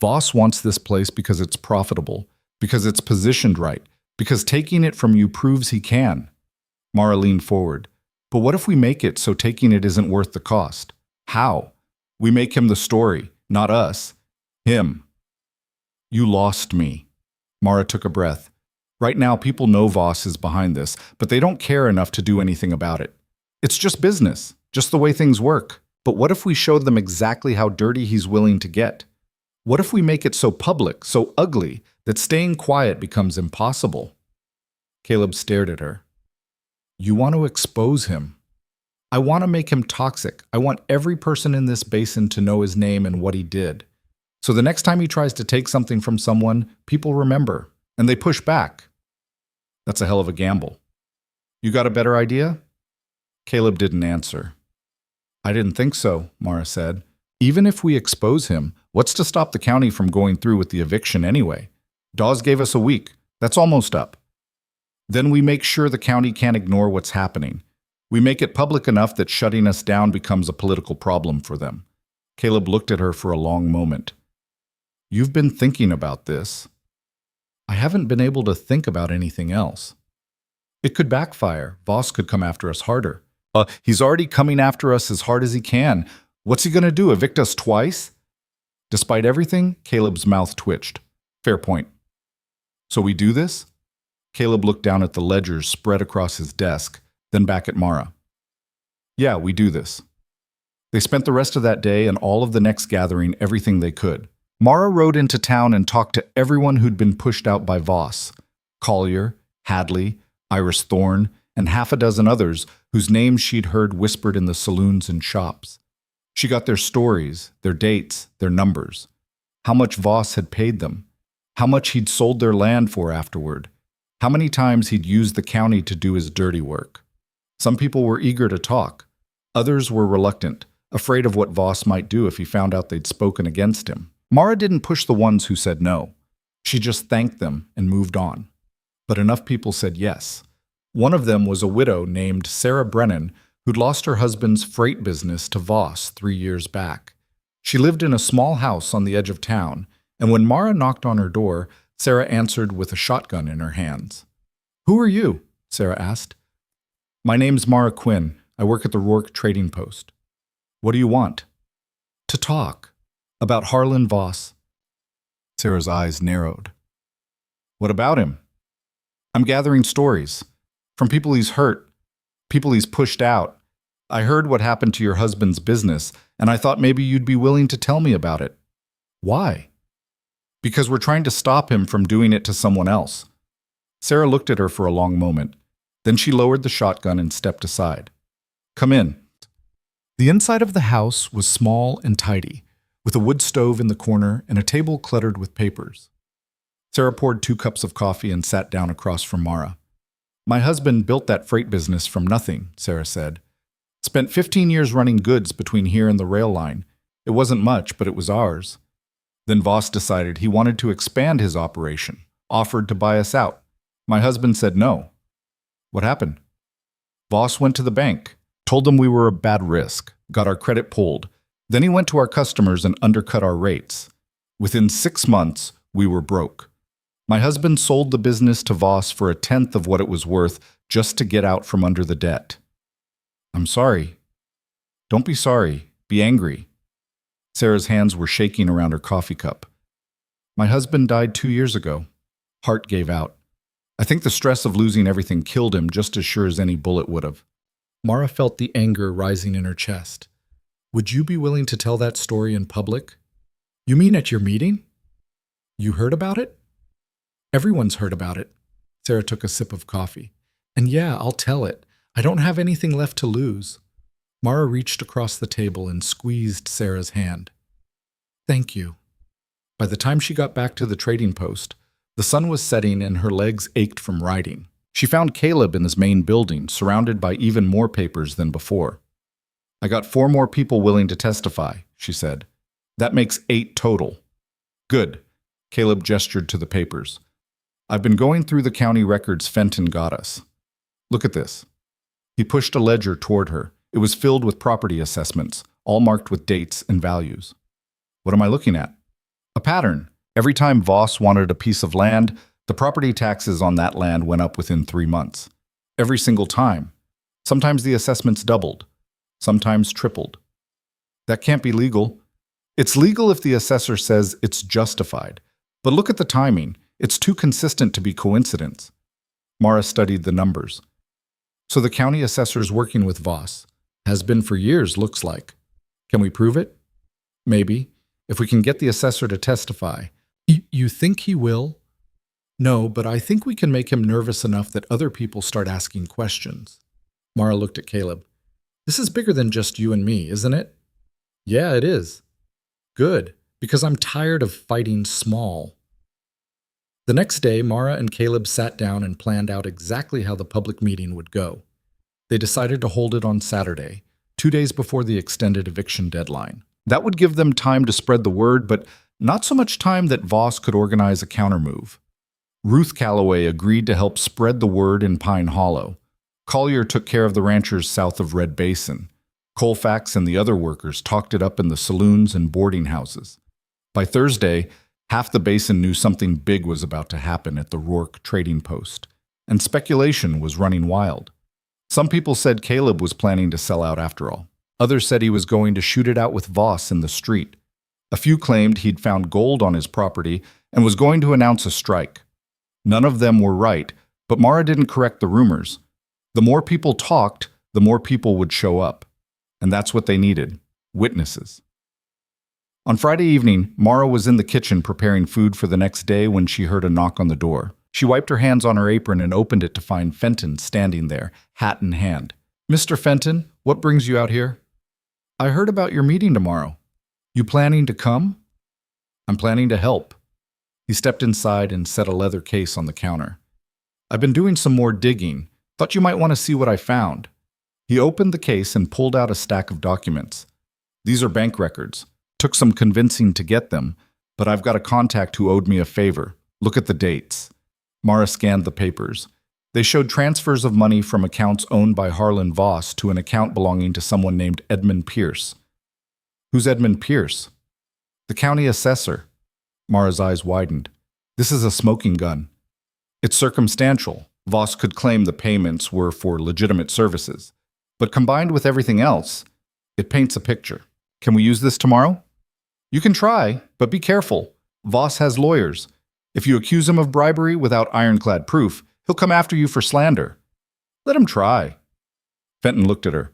Voss wants this place because it's profitable, because it's positioned right, because taking it from you proves he can." Mara leaned forward. "But what if we make it so taking it isn't worth the cost? How? We make him the story, not us. Him." "You lost me." Mara took a breath. "Right now, people know Voss is behind this, but they don't care enough to do anything about it. It's just business, just the way things work. But what if we show them exactly how dirty he's willing to get? What if we make it so public, so ugly, that staying quiet becomes impossible?" Caleb stared at her. "You want to expose him. I want to make him toxic. I want every person in this basin to know his name and what he did. So the next time he tries to take something from someone, people remember, and they push back." "That's a hell of a gamble. You got a better idea?" Caleb didn't answer. "I didn't think so," Mara said. "Even if we expose him, what's to stop the county from going through with the eviction anyway? Dawes gave us a week. That's almost up. Then we make sure the county can't ignore what's happening. We make it public enough that shutting us down becomes a political problem for them." Caleb looked at her for a long moment. "You've been thinking about this." "I haven't been able to think about anything else. It could backfire. Voss could come after us harder." He's already coming after us as hard as he can. What's he going to do, evict us twice?" Despite everything, Caleb's mouth twitched. "Fair point. So we do this?" Caleb looked down at the ledgers spread across his desk, then back at Mara. "Yeah, we do this." They spent the rest of that day and all of the next gathering everything they could. Mara rode into town and talked to everyone who'd been pushed out by Voss. Collier, Hadley, Iris Thorne, and half a dozen others whose names she'd heard whispered in the saloons and shops. She got their stories, their dates, their numbers, how much Voss had paid them, how much he'd sold their land for afterward, how many times he'd used the county to do his dirty work. Some people were eager to talk. Others were reluctant, afraid of what Voss might do if he found out they'd spoken against him. Mara didn't push the ones who said no. She just thanked them and moved on. But enough people said yes. One of them was a widow named Sarah Brennan, who'd lost her husband's freight business to Voss 3 years back. She lived in a small house on the edge of town, and when Mara knocked on her door, Sarah answered with a shotgun in her hands. "Who are you?" Sarah asked. "My name's Mara Quinn. I work at the Rourke Trading Post." "What do you want?" "To talk. About Harlan Voss." Sarah's eyes narrowed. "What about him?" "I'm gathering stories. From people he's hurt, people he's pushed out. I heard what happened to your husband's business, and I thought maybe you'd be willing to tell me about it." "Why?" "Because we're trying to stop him from doing it to someone else." Sarah looked at her for a long moment. Then she lowered the shotgun and stepped aside. "Come in." The inside of the house was small and tidy, with a wood stove in the corner and a table cluttered with papers. Sarah poured 2 cups of coffee and sat down across from Mara. "My husband built that freight business from nothing," Sarah said. "Spent 15 years running goods between here and the rail line. It wasn't much, but it was ours. Then Voss decided he wanted to expand his operation, offered to buy us out. My husband said no." "What happened?" "Voss went to the bank, told them we were a bad risk, got our credit pulled. Then he went to our customers and undercut our rates. Within 6 months, we were broke. My husband sold the business to Voss for 1/10 of what it was worth just to get out from under the debt." "I'm sorry." "Don't be sorry. Be angry." Sarah's hands were shaking around her coffee cup. "My husband died 2 years ago. Heart gave out. I think the stress of losing everything killed him just as sure as any bullet would have." Mara felt the anger rising in her chest. "Would you be willing to tell that story in public?" "You mean at your meeting?" "You heard about it?" "Everyone's heard about it." Sarah took a sip of coffee. "And yeah, I'll tell it. I don't have anything left to lose." Mara reached across the table and squeezed Sarah's hand. "Thank you." By the time she got back to the trading post, the sun was setting and her legs ached from riding. She found Caleb in his main building, surrounded by even more papers than before. "I got 4 more people willing to testify," she said. "That makes 8 total." "Good." Caleb gestured to the papers. "I've been going through the county records Fenton got us. Look at this." He pushed a ledger toward her. It was filled with property assessments, all marked with dates and values. "What am I looking at?" "A pattern. Every time Voss wanted a piece of land, the property taxes on that land went up within 3 months. Every single time. Sometimes the assessments doubled. Sometimes tripled. That can't be legal. It's legal if the assessor says it's justified. But look at the timing. It's too consistent to be coincidence." Mara studied the numbers. "So the county assessor's working with Voss. Has been for years, looks like. Can we prove it?" "Maybe, if we can get the assessor to testify." You think he will?" "No, but I think we can make him nervous enough that other people start asking questions." Mara looked at Caleb. "This is bigger than just you and me, isn't it?" "Yeah, it is." "Good, because I'm tired of fighting small." The next day, Mara and Caleb sat down and planned out exactly how the public meeting would go. They decided to hold it on Saturday, 2 days before the extended eviction deadline. That would give them time to spread the word, but not so much time that Voss could organize a countermove. Ruth Calloway agreed to help spread the word in Pine Hollow. Collier took care of the ranchers south of Red Basin. Colfax and the other workers talked it up in the saloons and boarding houses. By Thursday, half the basin knew something big was about to happen at the Rourke Trading Post, and speculation was running wild. Some people said Caleb was planning to sell out after all. Others said he was going to shoot it out with Voss in the street. A few claimed he'd found gold on his property and was going to announce a strike. None of them were right, but Mara didn't correct the rumors. The more people talked, the more people would show up. And that's what they needed, witnesses. On Friday evening, Mara was in the kitchen preparing food for the next day when she heard a knock on the door. She wiped her hands on her apron and opened it to find Fenton standing there, hat in hand. "Mr. Fenton, what brings you out here?" "I heard about your meeting tomorrow. You planning to come?" "I'm planning to help." He stepped inside and set a leather case on the counter. "I've been doing some more digging. Thought you might want to see what I found." He opened the case and pulled out a stack of documents. "These are bank records. Took some convincing to get them, but I've got a contact who owed me a favor. Look at the dates." Mara scanned the papers. They showed transfers of money from accounts owned by Harlan Voss to an account belonging to someone named Edmund Pierce. "Who's Edmund Pierce?" "The county assessor." Mara's eyes widened. "This is a smoking gun. It's circumstantial. Voss could claim the payments were for legitimate services. But combined with everything else, it paints a picture. Can we use this tomorrow?" "You can try, but be careful. Voss has lawyers. If you accuse him of bribery without ironclad proof, he'll come after you for slander." "Let him try." Fenton looked at her.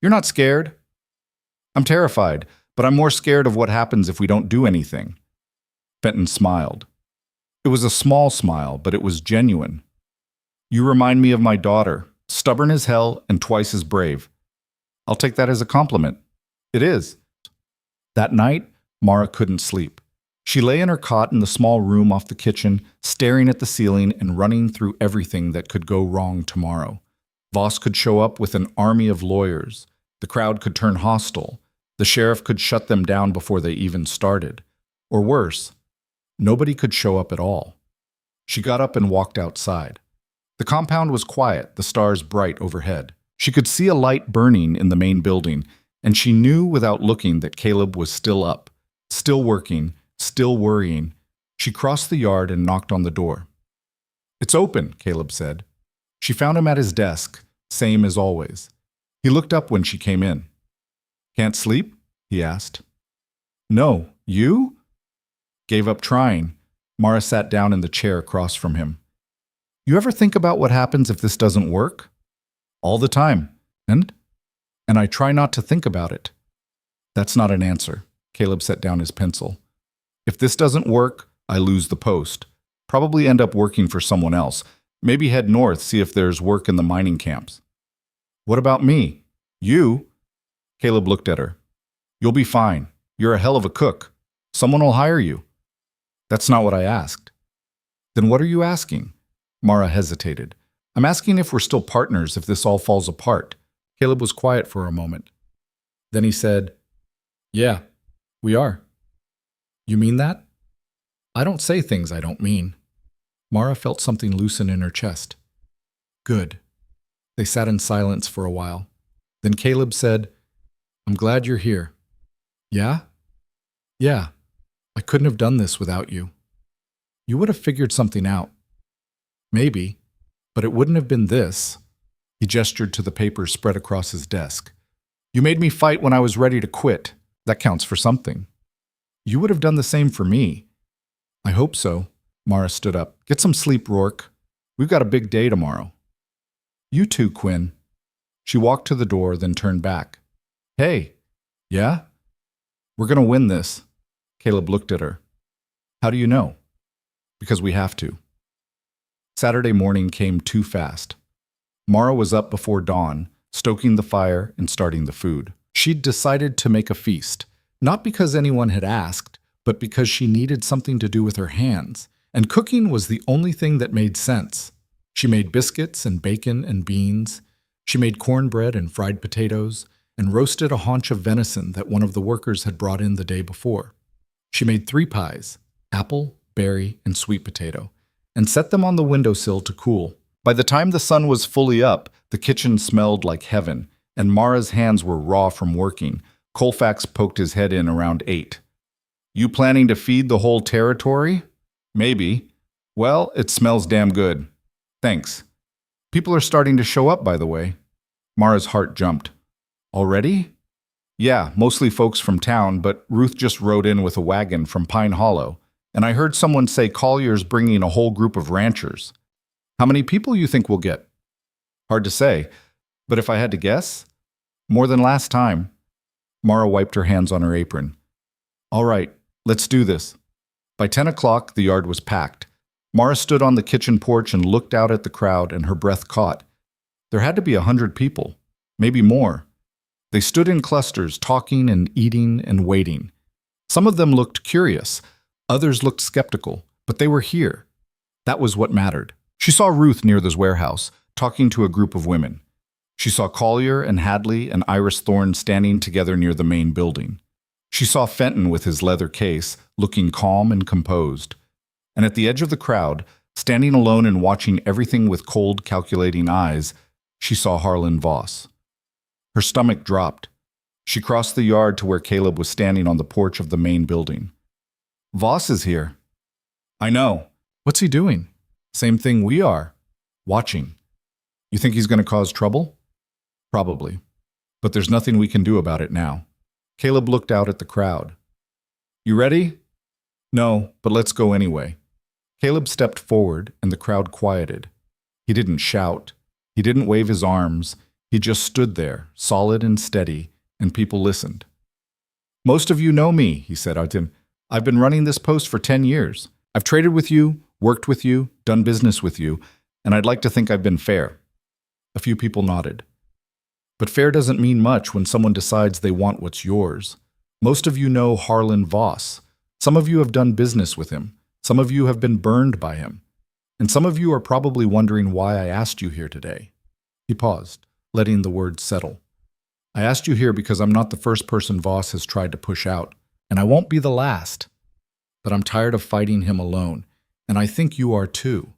"You're not scared?" "I'm terrified, but I'm more scared of what happens if we don't do anything." Fenton smiled. It was a small smile, but it was genuine. "You remind me of my daughter, stubborn as hell and twice as brave." "I'll take that as a compliment." "It is." That night, Mara couldn't sleep. She lay in her cot in the small room off the kitchen, staring at the ceiling and running through everything that could go wrong tomorrow. Voss could show up with an army of lawyers. The crowd could turn hostile. The sheriff could shut them down before they even started. Or worse, nobody could show up at all. She got up and walked outside. The compound was quiet, the stars bright overhead. She could see a light burning in the main building, and she knew without looking that Caleb was still up, still working, still worrying. She crossed the yard and knocked on the door. "It's open," Caleb said. She found him at his desk, same as always. He looked up when she came in. "Can't sleep?" he asked. "No, you?" Gave up trying. Mara sat down in the chair across from him. "You ever think about what happens if this doesn't work?" "All the time. And I try not to think about it." "That's not an answer." Caleb set down his pencil. "If this doesn't work, I lose the post. Probably end up working for someone else. Maybe head north, see if there's work in the mining camps." "What about me?" "You?" Caleb looked at her. "You'll be fine. You're a hell of a cook. Someone will hire you." "That's not what I asked." "Then what are you asking?" Mara hesitated. "I'm asking if we're still partners if this all falls apart." Caleb was quiet for a moment. Then he said, "Yeah, we are." "You mean that?" "I don't say things I don't mean." Mara felt something loosen in her chest. "Good." They sat in silence for a while. Then Caleb said, "I'm glad you're here." "Yeah?" "Yeah. I couldn't have done this without you. You would have figured something out. Maybe, but it wouldn't have been this." He gestured to the papers spread across his desk. "You made me fight when I was ready to quit. That counts for something. You would have done the same for me." "I hope so." Mara stood up. "Get some sleep, Rourke. We've got a big day tomorrow." "You too, Quinn." She walked to the door, then turned back. "Hey." "Yeah?" "We're going to win this." Caleb looked at her. "How do you know?" "Because we have to." Saturday morning came too fast. Mara was up before dawn, stoking the fire and starting the food. She'd decided to make a feast, not because anyone had asked, but because she needed something to do with her hands, and cooking was the only thing that made sense. She made biscuits and bacon and beans. She made cornbread and fried potatoes, and roasted a haunch of venison that one of the workers had brought in the day before. She made 3 pies, apple, berry, and sweet potato, and set them on the windowsill to cool. By the time the sun was fully up, the kitchen smelled like heaven, and Mara's hands were raw from working. Colfax poked his head in around 8. "You planning to feed the whole territory?" "Maybe." "Well, it smells damn good. Thanks. People are starting to show up, by the way." Mara's heart jumped. "Already?" "Yeah, mostly folks from town, but Ruth just rode in with a wagon from Pine Hollow, and I heard someone say Collier's bringing a whole group of ranchers. How many people you think we'll get?" "Hard to say, but if I had to guess, more than last time." Mara wiped her hands on her apron. "All right, let's do this." By 10 o'clock, the yard was packed. Mara stood on the kitchen porch and looked out at the crowd, and her breath caught. There had to be 100 people, maybe more. They stood in clusters, talking and eating and waiting. Some of them looked curious, others looked skeptical, but they were here. That was what mattered. She saw Ruth near the warehouse, talking to a group of women. She saw Collier and Hadley and Iris Thorne standing together near the main building. She saw Fenton with his leather case, looking calm and composed. And at the edge of the crowd, standing alone and watching everything with cold, calculating eyes, she saw Harlan Voss. Her stomach dropped. She crossed the yard to where Caleb was standing on the porch of the main building. "Voss is here." "I know. What's he doing?" "Same thing we are. Watching." "You think he's going to cause trouble?" "Probably. But there's nothing we can do about it now." Caleb looked out at the crowd. "You ready?" "No, but let's go anyway." Caleb stepped forward, and the crowd quieted. He didn't shout. He didn't wave his arms. He just stood there, solid and steady, and people listened. "Most of you know me," he said. "I've been running this post for 10 years. I've traded with you, worked with you, done business with you, and I'd like to think I've been fair." A few people nodded. But fair doesn't mean much when someone decides they want what's yours. Most of you know Harlan Voss. Some of you have done business with him. Some of you have been burned by him. And some of you are probably wondering why I asked you here today. He paused, letting the words settle. "I asked you here because I'm not the first person Voss has tried to push out, and I won't be the last. But I'm tired of fighting him alone, and I think you are too."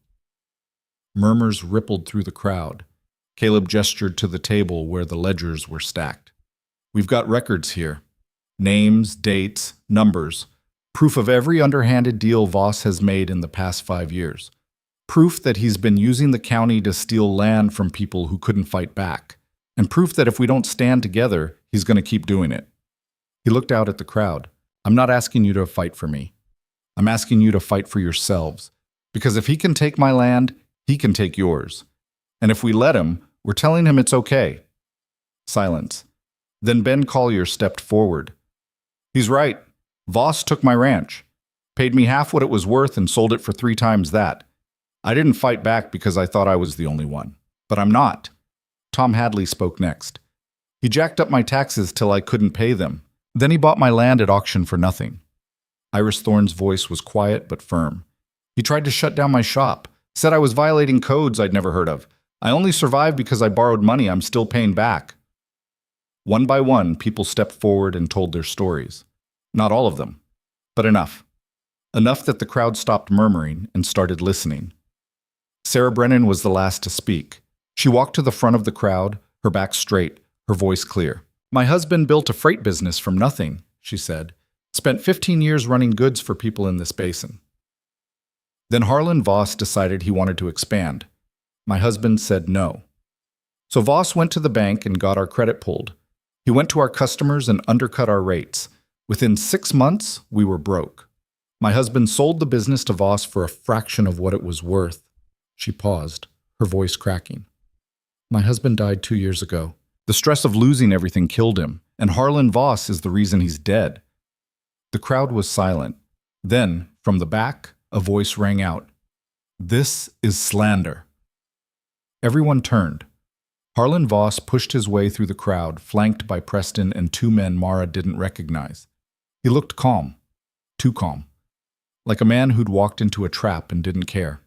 Murmurs rippled through the crowd. Caleb gestured to the table where the ledgers were stacked. "We've got records here. Names, dates, numbers. Proof of every underhanded deal Voss has made in the past 5 years. Proof that he's been using the county to steal land from people who couldn't fight back. And proof that if we don't stand together, he's going to keep doing it." He looked out at the crowd. "I'm not asking you to fight for me. I'm asking you to fight for yourselves. Because if he can take my land, he can take yours. And if we let him, we're telling him it's okay." Silence. Then Ben Collier stepped forward. "He's right. Voss took my ranch, paid me half what it was worth and sold it for 3 times that. I didn't fight back because I thought I was the only one. But I'm not." Tom Hadley spoke next. "He jacked up my taxes till I couldn't pay them. Then he bought my land at auction for nothing." Iris Thorne's voice was quiet but firm. "He tried to shut down my shop, said I was violating codes I'd never heard of. I only survived because I borrowed money I'm still paying back." One by one, people stepped forward and told their stories. Not all of them, but enough. Enough that the crowd stopped murmuring and started listening. Sarah Brennan was the last to speak. She walked to the front of the crowd, her back straight, her voice clear. "My husband built a freight business from nothing," she said. "Spent 15 years running goods for people in this basin. Then Harlan Voss decided he wanted to expand. My husband said no. So Voss went to the bank and got our credit pulled. He went to our customers and undercut our rates. Within 6 months, we were broke. My husband sold the business to Voss for a fraction of what it was worth." She paused, her voice cracking. "My husband died 2 years ago. The stress of losing everything killed him, and Harlan Voss is the reason he's dead." The crowd was silent. Then, from the back, a voice rang out. "This is slander." Everyone turned. Harlan Voss pushed his way through the crowd, flanked by Preston and 2 men Mara didn't recognize. He looked calm, too calm, like a man who'd walked into a trap and didn't care.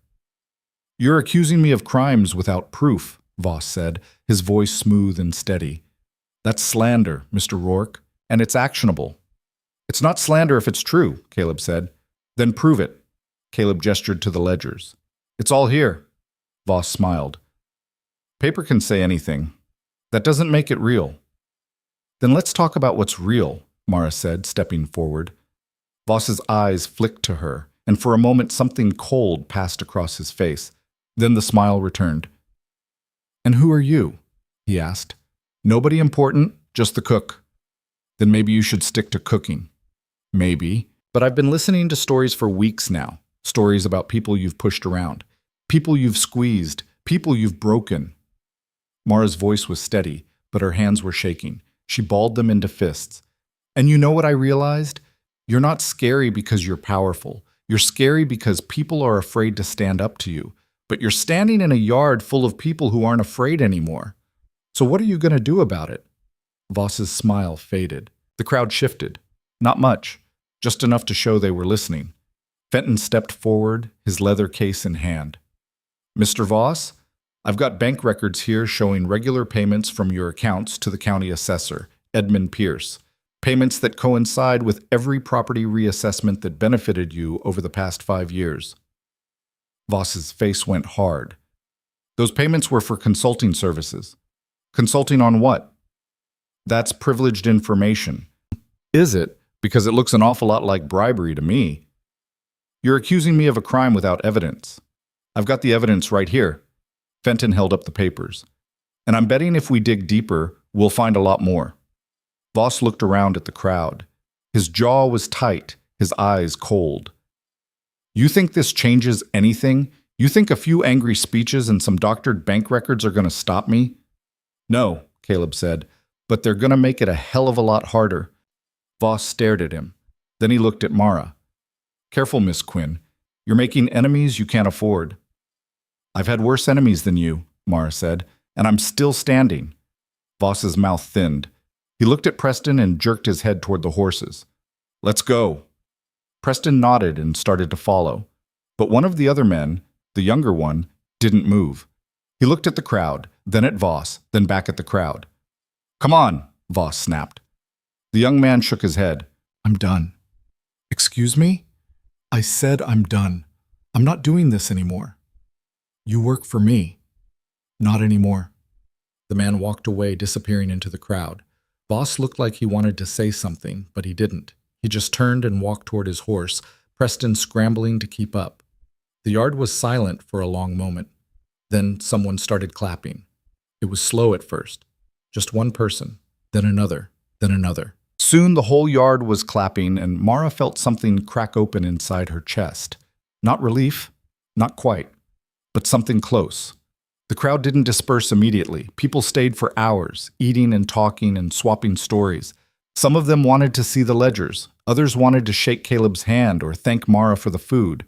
"You're accusing me of crimes without proof," Voss said, his voice smooth and steady. "That's slander, Mr. Rourke, and it's actionable." "It's not slander if it's true," Caleb said. "Then prove it." Caleb gestured to the ledgers. "It's all here." Voss smiled. "Paper can say anything. That doesn't make it real." "Then let's talk about what's real," Mara said, stepping forward. Voss's eyes flicked to her, and for a moment something cold passed across his face. Then the smile returned. "And who are you?" he asked. "Nobody important, just the cook." "Then maybe you should stick to cooking." "Maybe, but I've been listening to stories for weeks now. Stories about people you've pushed around, people you've squeezed, people you've broken." Mara's voice was steady, but her hands were shaking. She balled them into fists. "And you know what I realized? You're not scary because you're powerful. You're scary because people are afraid to stand up to you, but you're standing in a yard full of people who aren't afraid anymore. So what are you going to do about it? Voss's smile faded. The crowd shifted. Not much, just enough to show they were listening. Fenton stepped forward, his leather case in hand. Mr. Voss, I've got bank records here showing regular payments from your accounts to the county assessor, Edmund Pierce. Payments that coincide with every property reassessment that benefited you over the past 5 years. Voss's face went hard. Those payments were for consulting services. Consulting on what? That's privileged information. Is it? Because it looks an awful lot like bribery to me. You're accusing me of a crime without evidence. I've got the evidence right here. Fenton held up the papers. And I'm betting if we dig deeper, we'll find a lot more. Voss looked around at the crowd. His jaw was tight, his eyes cold. You think this changes anything? You think a few angry speeches and some doctored bank records are going to stop me? No, Caleb said, but they're going to make it a hell of a lot harder. Voss stared at him. Then he looked at Mara. Careful, Miss Quinn. You're making enemies you can't afford. I've had worse enemies than you, Mara said, and I'm still standing. Voss's mouth thinned. He looked at Preston and jerked his head toward the horses. Let's go. Preston nodded and started to follow. But one of the other men, the younger one, didn't move. He looked at the crowd, then at Voss, then back at the crowd. Come on, Voss snapped. The young man shook his head. I'm done. Excuse me? I said I'm done. I'm not doing this anymore. You work for me. Not anymore. The man walked away, disappearing into the crowd. Voss looked like he wanted to say something, but he didn't. He just turned and walked toward his horse, Preston scrambling to keep up. The yard was silent for a long moment. Then someone started clapping. It was slow at first. Just one person, then another, then another. Soon the whole yard was clapping, and Mara felt something crack open inside her chest. Not relief, not quite, but something close. The crowd didn't disperse immediately. People stayed for hours, eating and talking and swapping stories. Some of them wanted to see the ledgers. Others wanted to shake Caleb's hand or thank Mara for the food.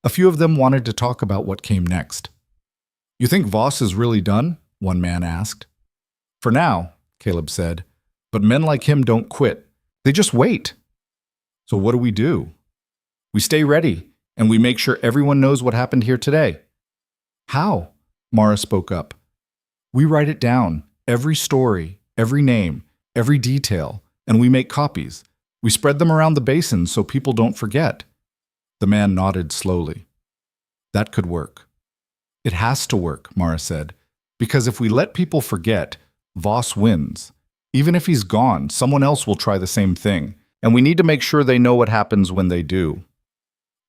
A few of them wanted to talk about what came next. You think Voss is really done? One man asked. For now, Caleb said. But men like him don't quit. They just wait. So what do? We stay ready, and we make sure everyone knows what happened here today. How? Mara spoke up. We write it down, every story, every name, every detail, and we make copies. We spread them around the basin so people don't forget. The man nodded slowly. That could work. It has to work, Mara said, because if we let people forget, Voss wins. Even if he's gone, someone else will try the same thing, and we need to make sure they know what happens when they do.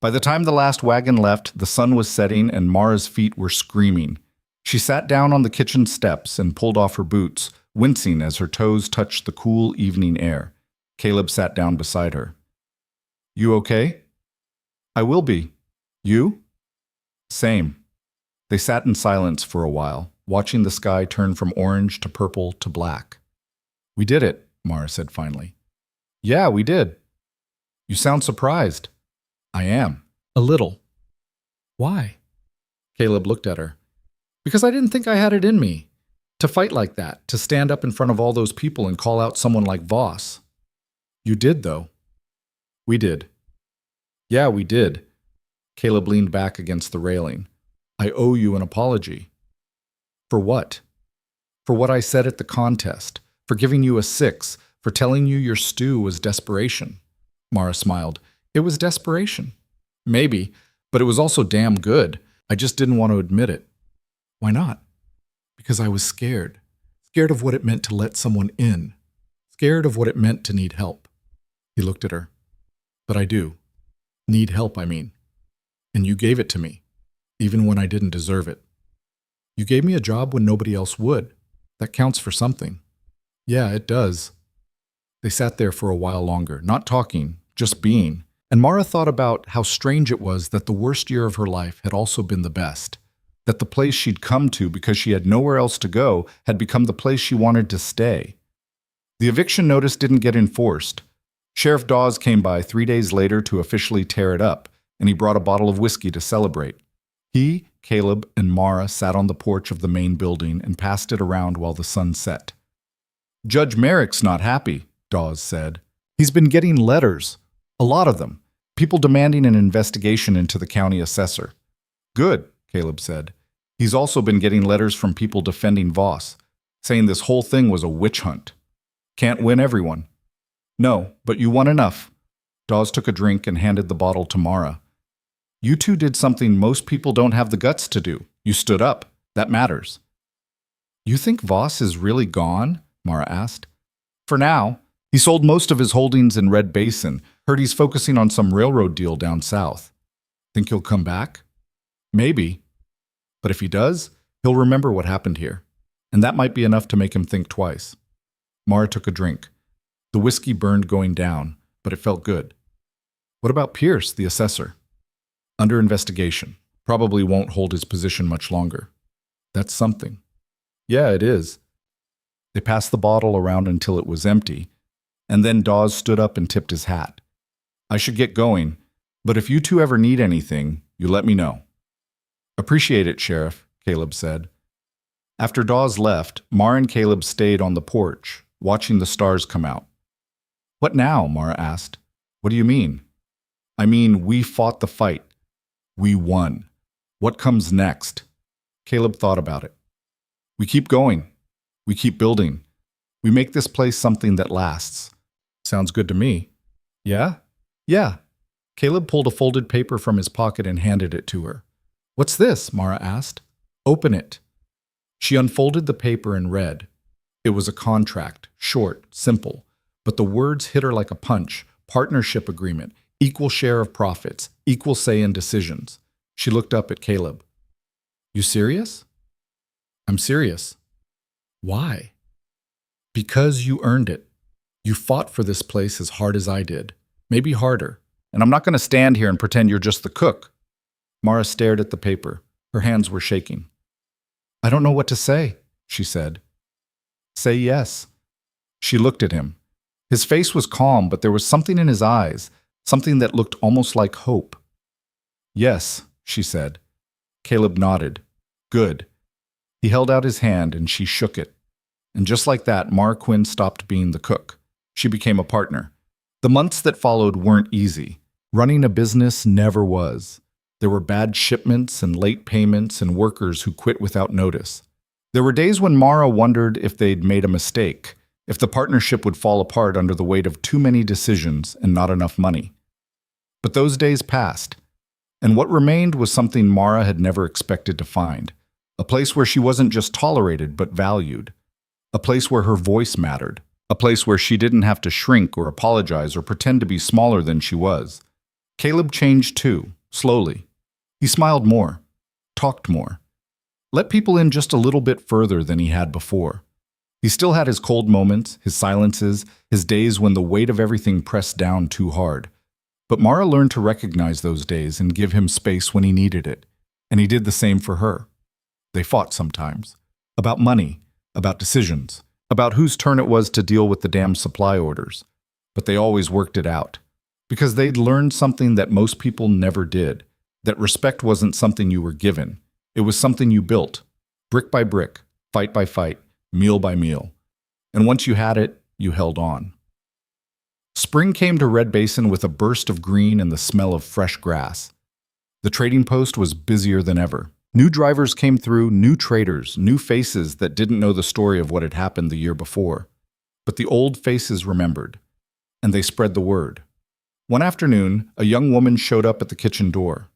By the time the last wagon left, the sun was setting and Mara's feet were screaming. She sat down on the kitchen steps and pulled off her boots, wincing as her toes touched the cool evening air. Caleb sat down beside her. You okay? I will be. You? Same. They sat in silence for a while, watching the sky turn from orange to purple to black. We did it, Mara said finally. Yeah, we did. You sound surprised. I am. A little. Why? Caleb looked at her. Because I didn't think I had it in me. To fight like that, to stand up in front of all those people and call out someone like Voss. You did, though. We did. Yeah, we did. Caleb leaned back against the railing. I owe you an apology. For what? For what I said at the contest. For giving you a 6. For telling you your stew was desperation. Mara smiled. It was desperation. Maybe, but it was also damn good. I just didn't want to admit it. Why not? Because I was scared. Scared of what it meant to let someone in. Scared of what it meant to need help. He looked at her. But I do. Need help, I mean. And you gave it to me, even when I didn't deserve it. You gave me a job when nobody else would. That counts for something. Yeah, it does. They sat there for a while longer, not talking, just being. And Mara thought about how strange it was that the worst year of her life had also been the best. That the place she'd come to because she had nowhere else to go had become the place she wanted to stay. The eviction notice didn't get enforced. Sheriff Dawes came by 3 days later to officially tear it up, and he brought a bottle of whiskey to celebrate. He, Caleb, and Mara sat on the porch of the main building and passed it around while the sun set. "Judge Merrick's not happy," Dawes said. "He's been getting letters. A lot of them. People demanding an investigation into the county assessor." "Good," Caleb said. "He's also been getting letters from people defending Voss, saying this whole thing was a witch hunt. Can't win everyone." "No, but you won enough." Dawes took a drink and handed the bottle to Mara. "You two did something most people don't have the guts to do. You stood up. That matters." "You think Voss is really gone?" Mara asked. "For now. He sold most of his holdings in Red Basin. Heard he's focusing on some railroad deal down south. Think he'll come back?" "Maybe. But if he does, he'll remember what happened here. And that might be enough to make him think twice." Mara took a drink. The whiskey burned going down, but it felt good. "What about Pierce, the assessor?" "Under investigation. Probably won't hold his position much longer." "That's something." "Yeah, it is." They passed the bottle around until it was empty, and then Dawes stood up and tipped his hat. "I should get going, but if you two ever need anything, you let me know." "Appreciate it, Sheriff," Caleb said. After Dawes left, Mara and Caleb stayed on the porch, watching the stars come out. "What now?" Mara asked. "What do you mean?" "I mean, we fought the fight. We won. What comes next?" Caleb thought about it. "We keep going. We keep building. We make this place something that lasts." "Sounds good to me." "Yeah?" "Yeah." Caleb pulled a folded paper from his pocket and handed it to her. "What's this?" Mara asked. "Open it." She unfolded the paper and read. It was a contract, short, simple, but the words hit her like a punch. Partnership agreement, equal share of profits, equal say in decisions. She looked up at Caleb. "You serious?" "I'm serious." "Why?" "Because you earned it. You fought for this place as hard as I did, maybe harder, and I'm not going to stand here and pretend you're just the cook." Mara stared at the paper. Her hands were shaking. "I don't know what to say," she said. "Say yes." She looked at him. His face was calm, but there was something in his eyes, something that looked almost like hope. "Yes," she said. Caleb nodded. "Good." He held out his hand and she shook it. And just like that, Mara Quinn stopped being the cook. She became a partner. The months that followed weren't easy. Running a business never was. There were bad shipments and late payments and workers who quit without notice. There were days when Mara wondered if they'd made a mistake, if the partnership would fall apart under the weight of too many decisions and not enough money. But those days passed, and what remained was something Mara had never expected to find, a place where she wasn't just tolerated but valued, a place where her voice mattered, a place where she didn't have to shrink or apologize or pretend to be smaller than she was. Caleb changed too, slowly. He smiled more, talked more, let people in just a little bit further than he had before. He still had his cold moments, his silences, his days when the weight of everything pressed down too hard. But Mara learned to recognize those days and give him space when he needed it, and he did the same for her. They fought sometimes, about money, about decisions, about whose turn it was to deal with the damn supply orders. But they always worked it out, because they'd learned something that most people never did, that respect wasn't something you were given. It was something you built, brick by brick, fight by fight, meal by meal. And once you had it, you held on. Spring came to Red Basin with a burst of green and the smell of fresh grass. The trading post was busier than ever. New drivers came through, new traders, new faces that didn't know the story of what had happened the year before. But the old faces remembered, and they spread the word. One afternoon, a young woman showed up at the kitchen door.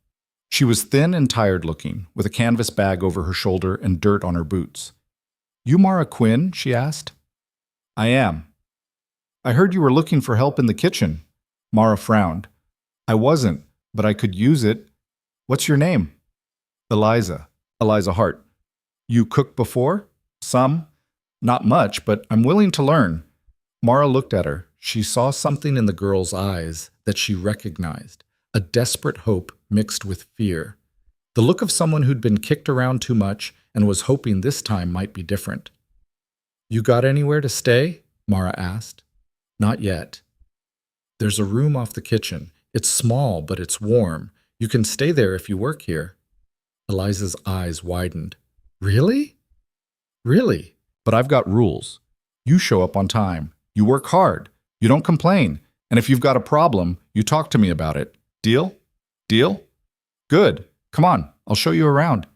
She was thin and tired-looking, with a canvas bag over her shoulder and dirt on her boots. "You Mara Quinn?" she asked. "I am." "I heard you were looking for help in the kitchen." Mara frowned. "I wasn't, but I could use it. What's your name?" "Eliza. Eliza Hart." "You cooked before?" "Some. Not much, but I'm willing to learn." Mara looked at her. She saw something in the girl's eyes that she recognized, a desperate hope mixed with fear. The look of someone who'd been kicked around too much and was hoping this time might be different. "You got anywhere to stay?" Mara asked. "Not yet. There's a room off the kitchen. It's small, but it's warm. You can stay there if you work here. Eliza's eyes widened. Really? Really? But I've got rules. You show up on time. You work hard. You don't complain. And if you've got a problem, you talk to me about it. Deal? Deal? Good. Come on, I'll show you around.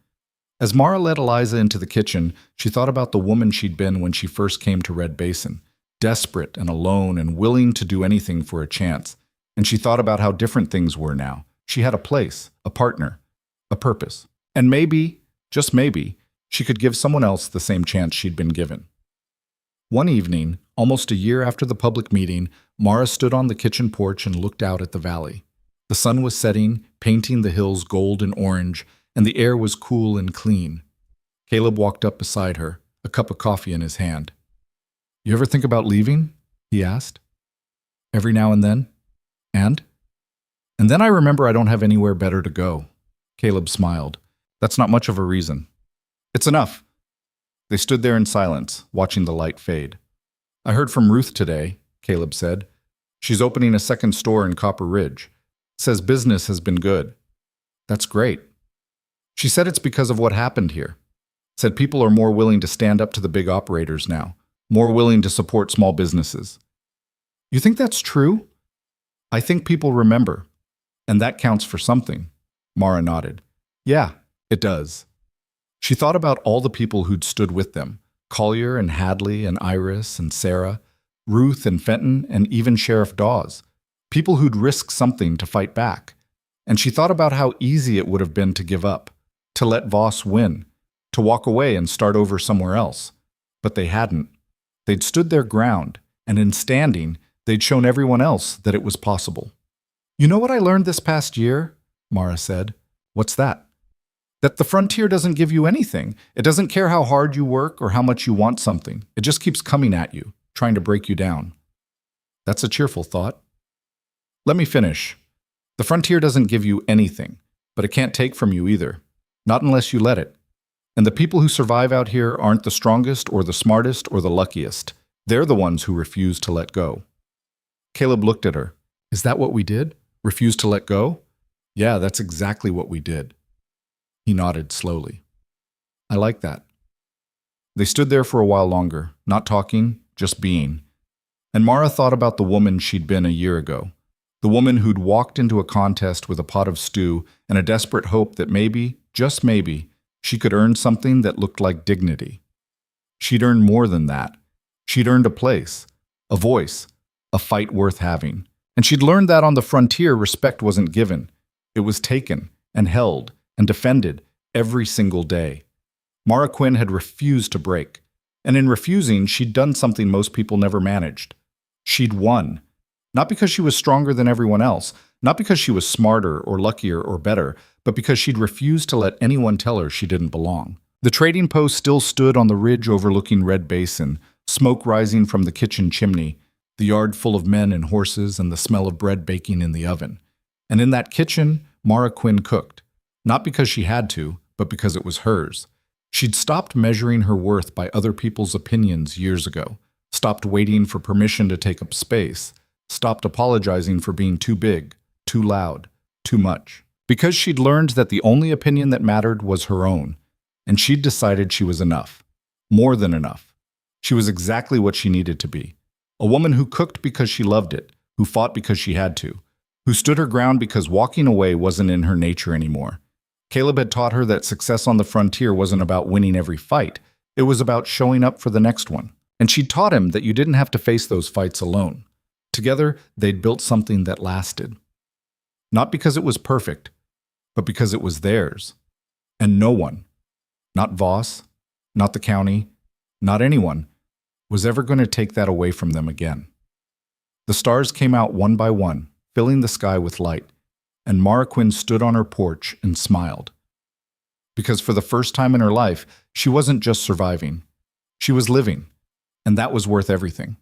As Mara led Eliza into the kitchen, she thought about the woman she'd been when she first came to Red Basin, desperate and alone and willing to do anything for a chance. And she thought about how different things were now. She had a place, a partner, a purpose. And maybe, just maybe, she could give someone else the same chance she'd been given. One evening, almost a year after the public meeting, Mara stood on the kitchen porch and looked out at the valley. The sun was setting, painting the hills gold and orange, and the air was cool and clean. Caleb walked up beside her, a cup of coffee in his hand. "You ever think about leaving?" he asked. "Every now and then." "And?" "And then I remember I don't have anywhere better to go." Caleb smiled. "That's not much of a reason." "It's enough." They stood there in silence, watching the light fade. "I heard from Ruth today," Caleb said. "She's opening a second store in Copper Ridge. Says business has been good." "That's great." "She said it's because of what happened here. Said people are more willing to stand up to the big operators now, more willing to support small businesses." "You think that's true?" "I think people remember. And that counts for something." Mara nodded. "Yeah, it does." She thought about all the people who'd stood with them, Collier and Hadley and Iris and Sarah, Ruth and Fenton and even Sheriff Dawes, people who'd risked something to fight back. And she thought about how easy it would have been to give up, to let Voss win, to walk away and start over somewhere else. But they hadn't. They'd stood their ground, and in standing, they'd shown everyone else that it was possible. "You know what I learned this past year?" Mara said. "What's that?" "That the frontier doesn't give you anything. It doesn't care how hard you work or how much you want something. It just keeps coming at you, trying to break you down." "That's a cheerful thought." "Let me finish. The frontier doesn't give you anything, but it can't take from you either. Not unless you let it. And the people who survive out here aren't the strongest or the smartest or the luckiest. They're the ones who refuse to let go." Caleb looked at her. "Is that what we did? Refuse to let go?" "Yeah, that's exactly what we did." He nodded slowly. "I like that." They stood there for a while longer, not talking, just being. And Mara thought about the woman she'd been a year ago. The woman who'd walked into a contest with a pot of stew and a desperate hope that maybe, just maybe, she could earn something that looked like dignity. She'd earned more than that. She'd earned a place, a voice, a fight worth having. And she'd learned that on the frontier respect wasn't given. It was taken and held and defended every single day. Mara Quinn had refused to break. And in refusing, she'd done something most people never managed. She'd won. Not because she was stronger than everyone else, not because she was smarter or luckier or better, but because she'd refused to let anyone tell her she didn't belong. The trading post still stood on the ridge overlooking Red Basin, smoke rising from the kitchen chimney, the yard full of men and horses and the smell of bread baking in the oven. And in that kitchen, Mara Quinn cooked, not because she had to, but because it was hers. She'd stopped measuring her worth by other people's opinions years ago, stopped waiting for permission to take up space, stopped apologizing for being too big, too loud, too much. Because she'd learned that the only opinion that mattered was her own, and she'd decided she was enough, more than enough. She was exactly what she needed to be. A woman who cooked because she loved it, who fought because she had to, who stood her ground because walking away wasn't in her nature anymore. Caleb had taught her that success on the frontier wasn't about winning every fight. It was about showing up for the next one. And she'd taught him that you didn't have to face those fights alone. Together, they'd built something that lasted. Not because it was perfect, but because it was theirs. And no one, not Voss, not the county, not anyone, was ever going to take that away from them again. The stars came out one by one, filling the sky with light, and Mara Quinn stood on her porch and smiled. Because for the first time in her life, she wasn't just surviving. She was living, and that was worth everything.